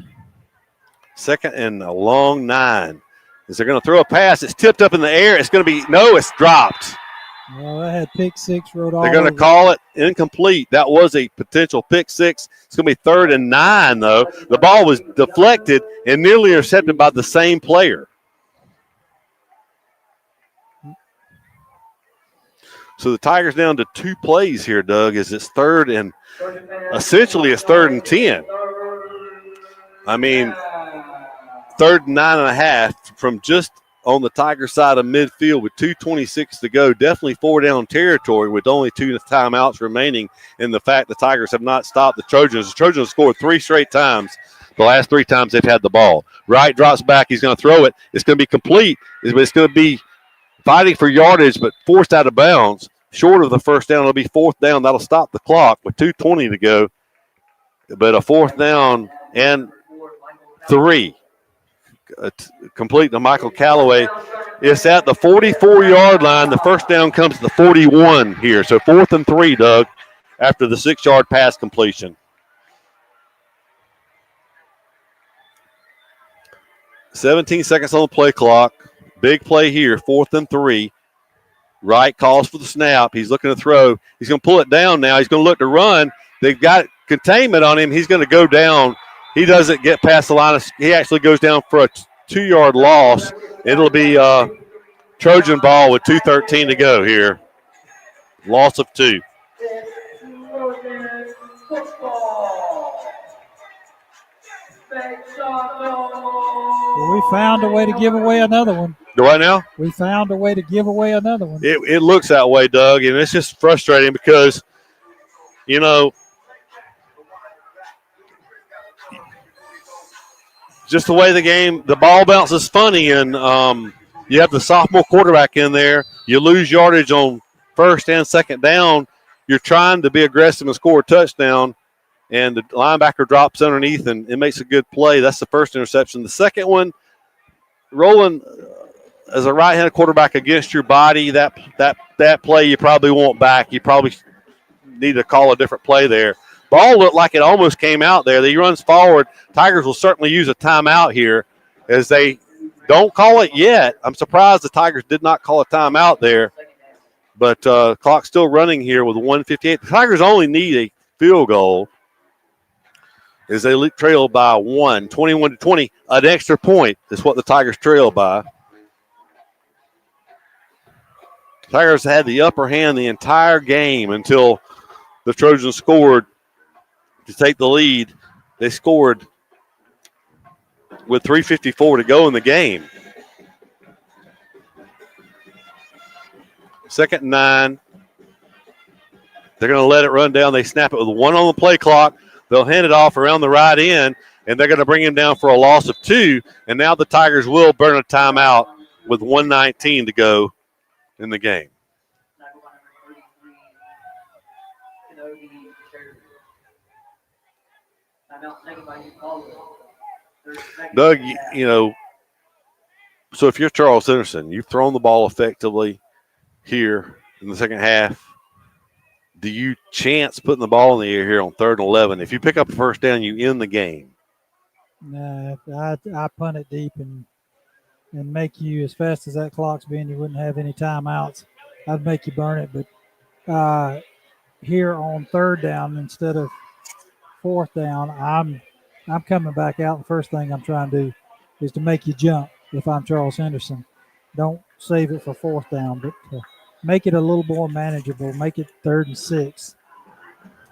2nd and a long 9. Is they're going to throw a pass? It's tipped up in the air. It's going to be, no, it's dropped. Well, that had pick 6 wrote all They're going to call it incomplete. That was a potential pick 6. It's going to be 3rd and 9, though. The ball was deflected and nearly intercepted by the same player. So the Tigers down to 2 plays here, Doug, as it's 3rd and essentially it's 3rd and 10. I mean, 3rd and 9.5 from just on the Tiger side of midfield with 2:26 to go. Definitely 4-down territory with only 2 timeouts remaining, and the fact the Tigers have not stopped the Trojans. The Trojans scored 3 straight times. The last 3 times they've had the ball. Wright drops back. He's going to throw it. It's going to be complete. It's going to be fighting for yardage, but forced out of bounds. Short of the first down, it'll be 4th down. That'll stop the clock with 2:20 to go. But a 4th down and 3. Complete to Michael Callaway. It's at the 44-yard line. The first down comes to the 41 here. So 4th and 3, Doug, after the 6-yard pass completion. 17 seconds on the play clock. Big play here, 4th and 3. Wright calls for the snap. He's looking to throw. He's going to pull it down now. He's going to look to run. They've got containment on him. He's going to go down. He doesn't get past the line. He actually goes down for a 2-yard loss. It'll be Trojan ball with 2:13 to go here. Loss of 2. Well, we found a way to give away another one. Right now? We found a way to give away another one. It looks that way, Doug, and it's just frustrating because, you know, just the way the ball bounces funny, and you have the sophomore quarterback in there. You lose yardage on 1st and 2nd down. You're trying to be aggressive and score a touchdown, and the linebacker drops underneath and it makes a good play. That's the first interception. The second one, rolling as a right-handed quarterback against your body, that play you probably want back. You probably need to call a different play there. Ball looked like it almost came out there. He runs forward. Tigers will certainly use a timeout here as they don't call it yet. I'm surprised the Tigers did not call a timeout there. But clock's still running here with 1:58. The Tigers only need a field goal as they trail by 1, 21-20. An extra point is what the Tigers trail by. Tigers had the upper hand the entire game until the Trojans scored to take the lead. They scored with 3:54 to go in the game. 2nd and 9. They're going to let it run down. They snap it with 1 on the play clock. They'll hand it off around the right end, and they're going to bring him down for a loss of 2. And now the Tigers will burn a timeout with 1:19 to go in the game. Doug, you know, so if you're Charles Henderson, you've thrown the ball effectively here in the second half. Do you chance putting the ball in the air here on 3rd and 11? If you pick up a first down, you end the game. Nah, I punt it deep and make you, as fast as that clock's been, you wouldn't have any timeouts. I'd make you burn it. But here on 3rd down instead of 4th down, I'm coming back out. The first thing I'm trying to do is to make you jump. if I'm Charles Henderson. Don't save it for fourth down, but make it a little more manageable. Make it 3rd and 6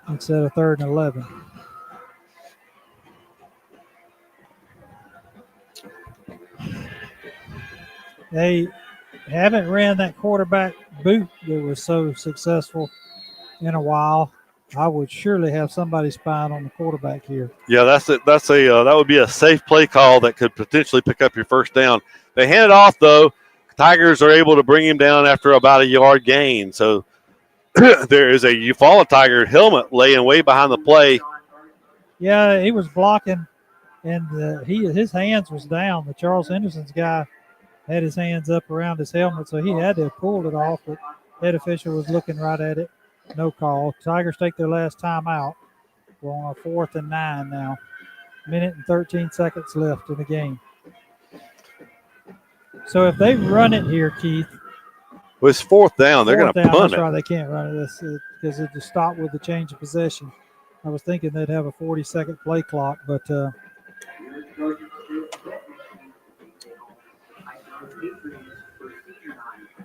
instead of 3rd and 11. They haven't ran that quarterback boot that was so successful in a while. I would surely have somebody spying on the quarterback here. Yeah, that's it. That would be a safe play call that could potentially pick up your first down. They hand it off though. Tigers are able to bring him down after about a yard gain. So there is a Eufaula Tiger helmet laying way behind the play. Yeah, he was blocking, and his hands was down. The Charles Henderson's guy had his hands up around his helmet, so he had to have pulled it off, but head official was looking right at it. No call. Tigers take their last time out. We're on a 4th and 9 now. Minute and 13 seconds left in the game. So if they run it here, Keith. Well, it's 4th down. They're going to punt That's it. right. They can't run it because it just stopped with the change of possession. I was thinking they'd have a 40-second play clock, but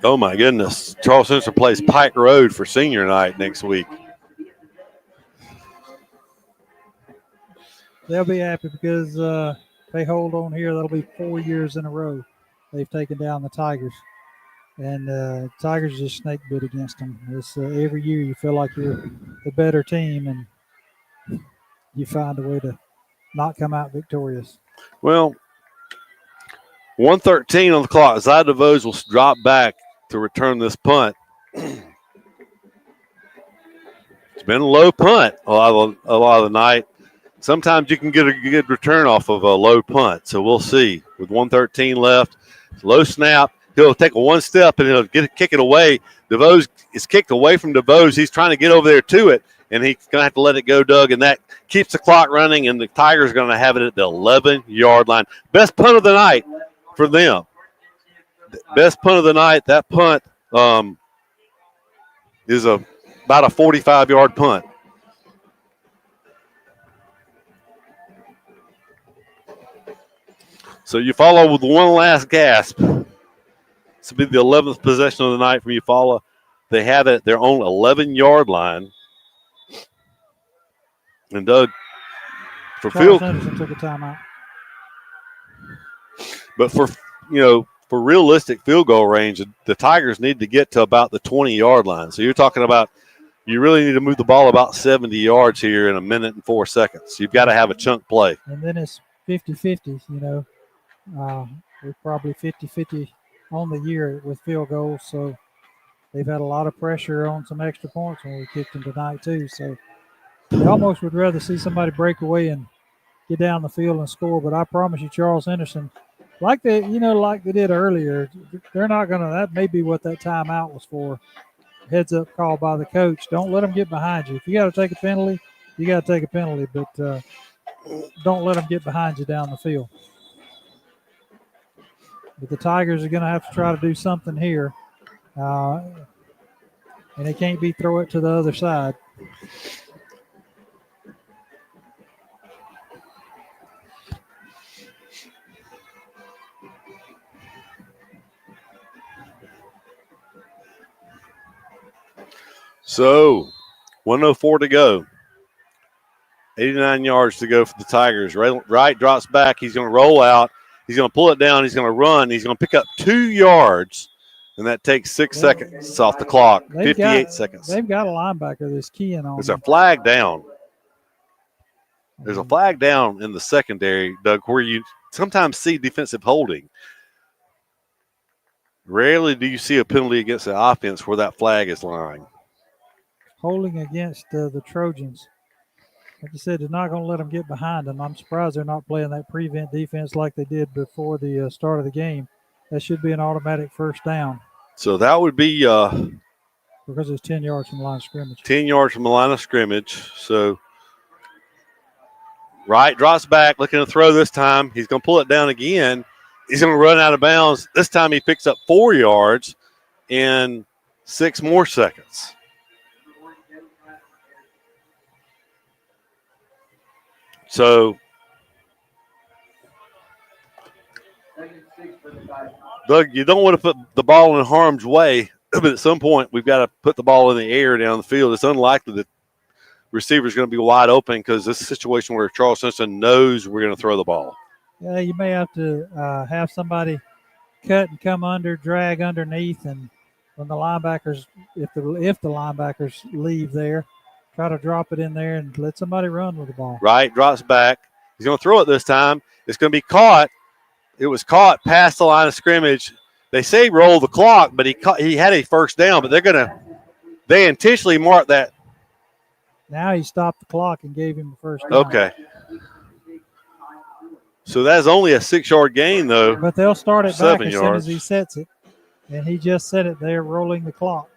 oh, my goodness. Charles Henderson plays Pike Road for senior night next week. they'll be happy because if they hold on here, that'll be 4 years in a row they've taken down the Tigers. And Tigers just snake bit against them. It's, every year you feel like you're the better team, and you find a way to not come out victorious. Well, 1:13 on the clock. Zy DeVos will drop back to return this punt. It's been a low punt a lot of the night. Sometimes you can get a good return off of a low punt, so we'll see. With 1:13 left, low snap. He'll take a one step and he'll kick it away. DeVos is kicked away from DeVos. He's trying to get over there to it, and he's going to have to let it go, Doug, and that keeps the clock running, and the Tigers are going to have it at the 11-yard line. Best punt of the night for them. Best punt of the night. That punt is about a 45-yard punt. So Eufaula with one last gasp. This will be the 11th possession of the night from Eufaula. They have it at their own 11-yard line. And Doug, for Charles Henderson took a timeout. But for realistic field goal range, the Tigers need to get to about the 20-yard line. So you're talking about you really need to move the ball about 70 yards here in a minute and 4 seconds. You've got to have a chunk play. And then it's 50-50, We're probably 50-50 on the year with field goals. So they've had a lot of pressure on some extra points when we kicked them tonight too. So they almost would rather see somebody break away and get down the field and score. But I promise you, Charles Henderson, like they did earlier, they're not going to – that may be what that timeout was for. Heads-up call by the coach. Don't let them get behind you. If you got to take a penalty, you got to take a penalty. But don't let them get behind you down the field. But the Tigers are going to have to try to do something here. And it can't be throw it to the other side. So 1:04 to go. 89 yards to go for the Tigers. Right drops back. He's going to roll out. He's going to pull it down. He's going to run. He's going to pick up 2 yards, and that takes 6 seconds off the clock. 58 seconds. They've got a linebacker that's keying on. There's a flag down. There's a flag down in the secondary, Doug, where you sometimes see defensive holding. Rarely do you see a penalty against the offense where that flag is lying. Holding against the Trojans. Like you said, they're not going to let them get behind them. I'm surprised they're not playing that prevent defense like they did before the start of the game. That should be an automatic first down. So that would be because it's 10 yards from the line of scrimmage. 10 yards from the line of scrimmage. So Wright drops back, looking to throw this time. He's going to pull it down again. He's going to run out of bounds. This time he picks up 4 yards in 6 more seconds. So Doug, you don't want to put the ball in harm's way, but at some point we've got to put the ball in the air down the field. It's unlikely that receiver's going to be wide open because this is a situation where Charles Simpson knows we're going to throw the ball. Yeah, you may have to have somebody cut and come under, drag underneath, and when the linebackers, if the linebackers leave there, try to drop it in there and let somebody run with the ball. Right, drops back. He's going to throw it this time. It's going to be caught. It was caught past the line of scrimmage. They say roll the clock, but he had a first down, but they intentionally marked that. Now he stopped the clock and gave him the first down. Okay. So that's only a 6-yard gain, though. But they'll start it back as soon yards. as he sets it. And he just set it there, rolling the clock.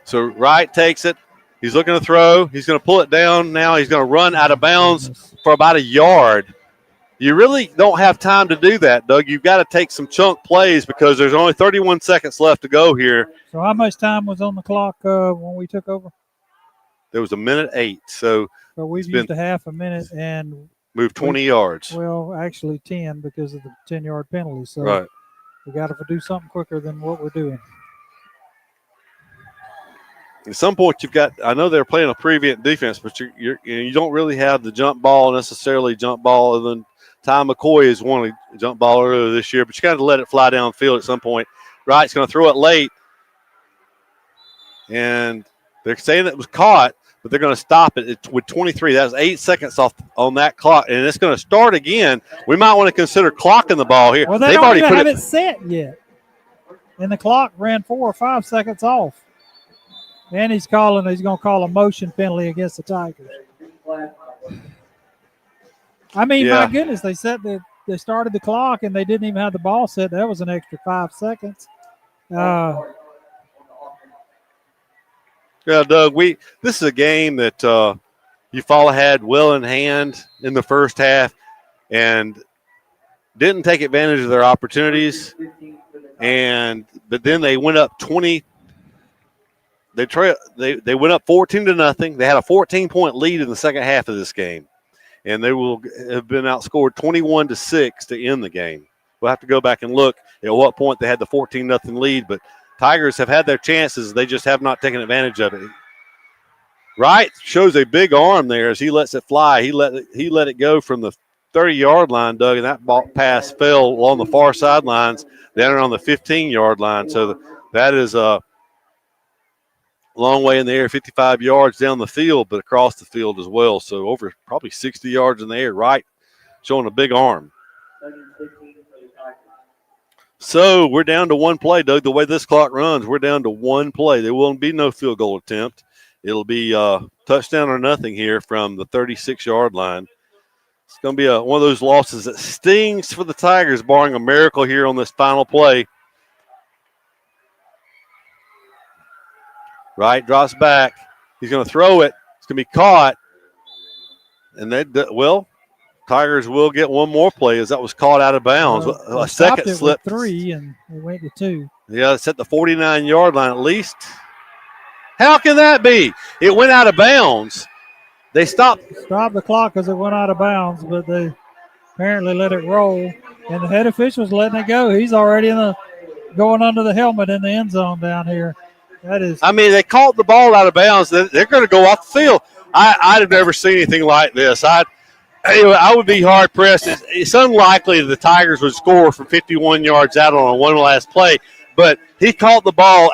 So Wright takes it. He's looking to throw. He's going to pull it down. Now he's going to run out of bounds for about a yard. You really don't have time to do that, Doug. You've got to take some chunk plays because there's only 31 seconds left to go here. So how much time was on the clock when we took over? There was 1:08. So we've used a half a minute and moved 20 yards. Well, actually 10 because of the 10-yard penalty. So right. We got to do something quicker than what we're doing. At some point, you've got. I know they're playing a prevent defense, but you don't really have the jump ball necessarily. Jump ball, other than Ty McCoy is one of jump ball earlier this year, but you got to let it fly downfield at some point. Wright's going to throw it late, and they're saying it was caught, but they're going to stop it with 23. That's 8 seconds off on that clock, and it's going to start again. We might want to consider clocking the ball here. Well, they've already even have it set yet, and the clock ran 4 or 5 seconds off. And he's going to call a motion penalty against the Tigers. I mean, my goodness, they started the clock and they didn't even have the ball set. That was an extra 5 seconds. Yeah, Doug, this is a game that Eufaula had well in hand in the first half and didn't take advantage of their opportunities. But then they went up 20. They went up 14-0. They had a 14-point lead in the second half of this game, and they will have been outscored 21-6 to end the game. We'll have to go back and look at what point they had the 14-0 lead, but Tigers have had their chances. They just have not taken advantage of it. Wright shows a big arm there as he lets it fly. He let it go from the 30-yard line, Doug, and that ball pass fell along the far sidelines down around the 15-yard line. So that is a long way in the air, 55 yards down the field, but across the field as well. So over probably 60 yards in the air. Wright showing a big arm. So we're down to one play, Doug. The way this clock runs, we're down to one play. There will be no field goal attempt. It'll be touchdown or nothing here from the 36-yard line. It's going to be one of those losses that stings for the Tigers, barring a miracle here on this final play. Wright drops back. He's going to throw it. It's going to be caught. And Tigers will get one more play as that was caught out of bounds. A second slip. 3 and they went to 2. Yeah, it's at the 49-yard line at least. How can that be? It went out of bounds. They stopped the clock because it went out of bounds, but they apparently let it roll. And the head official's letting it go. He's already going under the helmet in the end zone down here. They caught the ball out of bounds. They're going to go off the field. I'd have never seen anything like this. I would be hard pressed. It's unlikely the Tigers would score from 51 yards out on one last play, but he caught the ball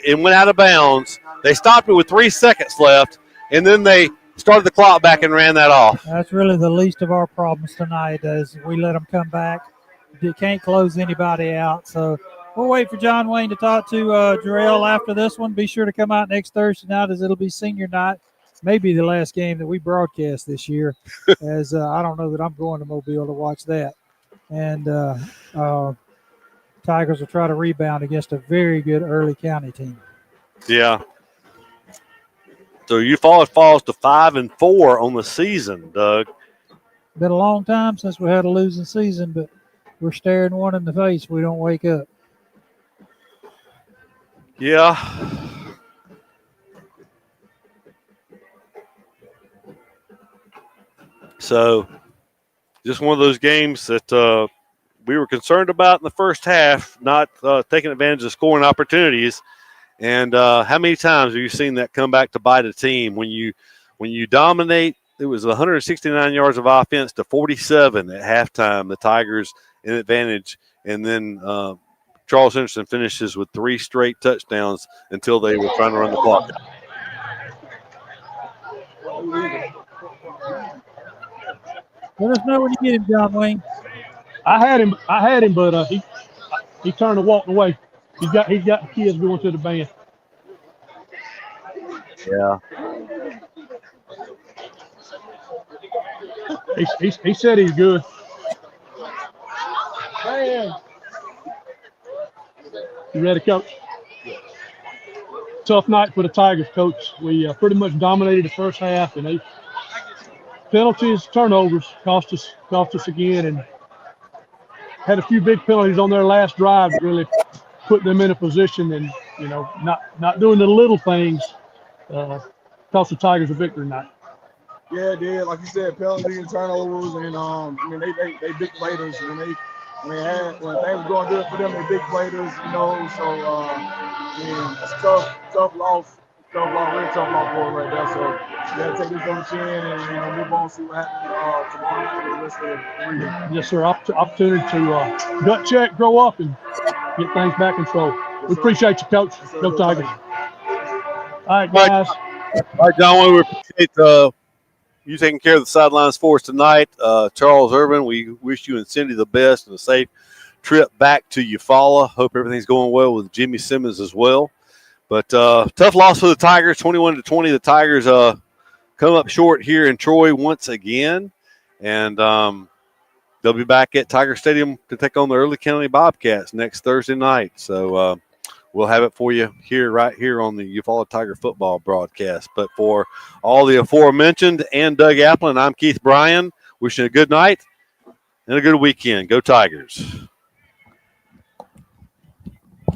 and went out of bounds. They stopped it with 3 seconds left, and then they started the clock back and ran that off. That's really the least of our problems tonight as we let them come back. They can't close anybody out, so we'll wait for John Wayne to talk to Jarrell after this one. Be sure to come out next Thursday night as it'll be senior night. Maybe the last game that we broadcast this year, as I don't know that I'm going to Mobile to watch that. And Tigers will try to rebound against a very good early county team. Yeah. So Eufaula falls to 5-4 on the season, Doug. Been a long time since we had a losing season, but we're staring one in the face. We don't wake up. Yeah. So just one of those games that we were concerned about in the first half, not taking advantage of scoring opportunities. And how many times have you seen that come back to bite a team when you dominate? It was 169 yards of offense to 47 at halftime. The Tigers in advantage, and then Charles Henderson finishes with 3 straight touchdowns until they were trying to run the clock. Let us know when you get him, John Wayne. I had him, but he turned and walked away. He's got the kids going to the band. Yeah. He said he's good. You ready, Coach? Tough night for the Tigers, Coach. We pretty much dominated the first half, and penalties, turnovers cost us again, and had a few big penalties on their last drive to really put them in a position, and not doing the little things cost the Tigers a victory tonight. Yeah, it did. Like you said, penalties and turnovers, and they big players. When things were going good for them, they big players. So it's tough loss. Really tough loss for them right there. So you got to take this on the chin and move on, see what happens tomorrow night with the rest of the weekend. Yes, sir. Opportunity to gut check, grow up, and get things back in control. We appreciate you, Coach. Go Tigers. All right, guys. All right, John, we appreciate you taking care of the sidelines for us tonight. Charles Irvin, we wish you and Cindy the best and a safe trip back to Eufaula. Hope everything's going well with Jimmy Simmons as well. But tough loss for the Tigers, 21-20. The Tigers come up short here in Troy once again. And they'll be back at Tiger Stadium to take on the Early County Bobcats next Thursday night. So we'll have it for you right here on the Eufaula Tiger football broadcast. But for all the aforementioned and Doug Applin, I'm Keith Bryan, wishing a good night and a good weekend. Go Tigers.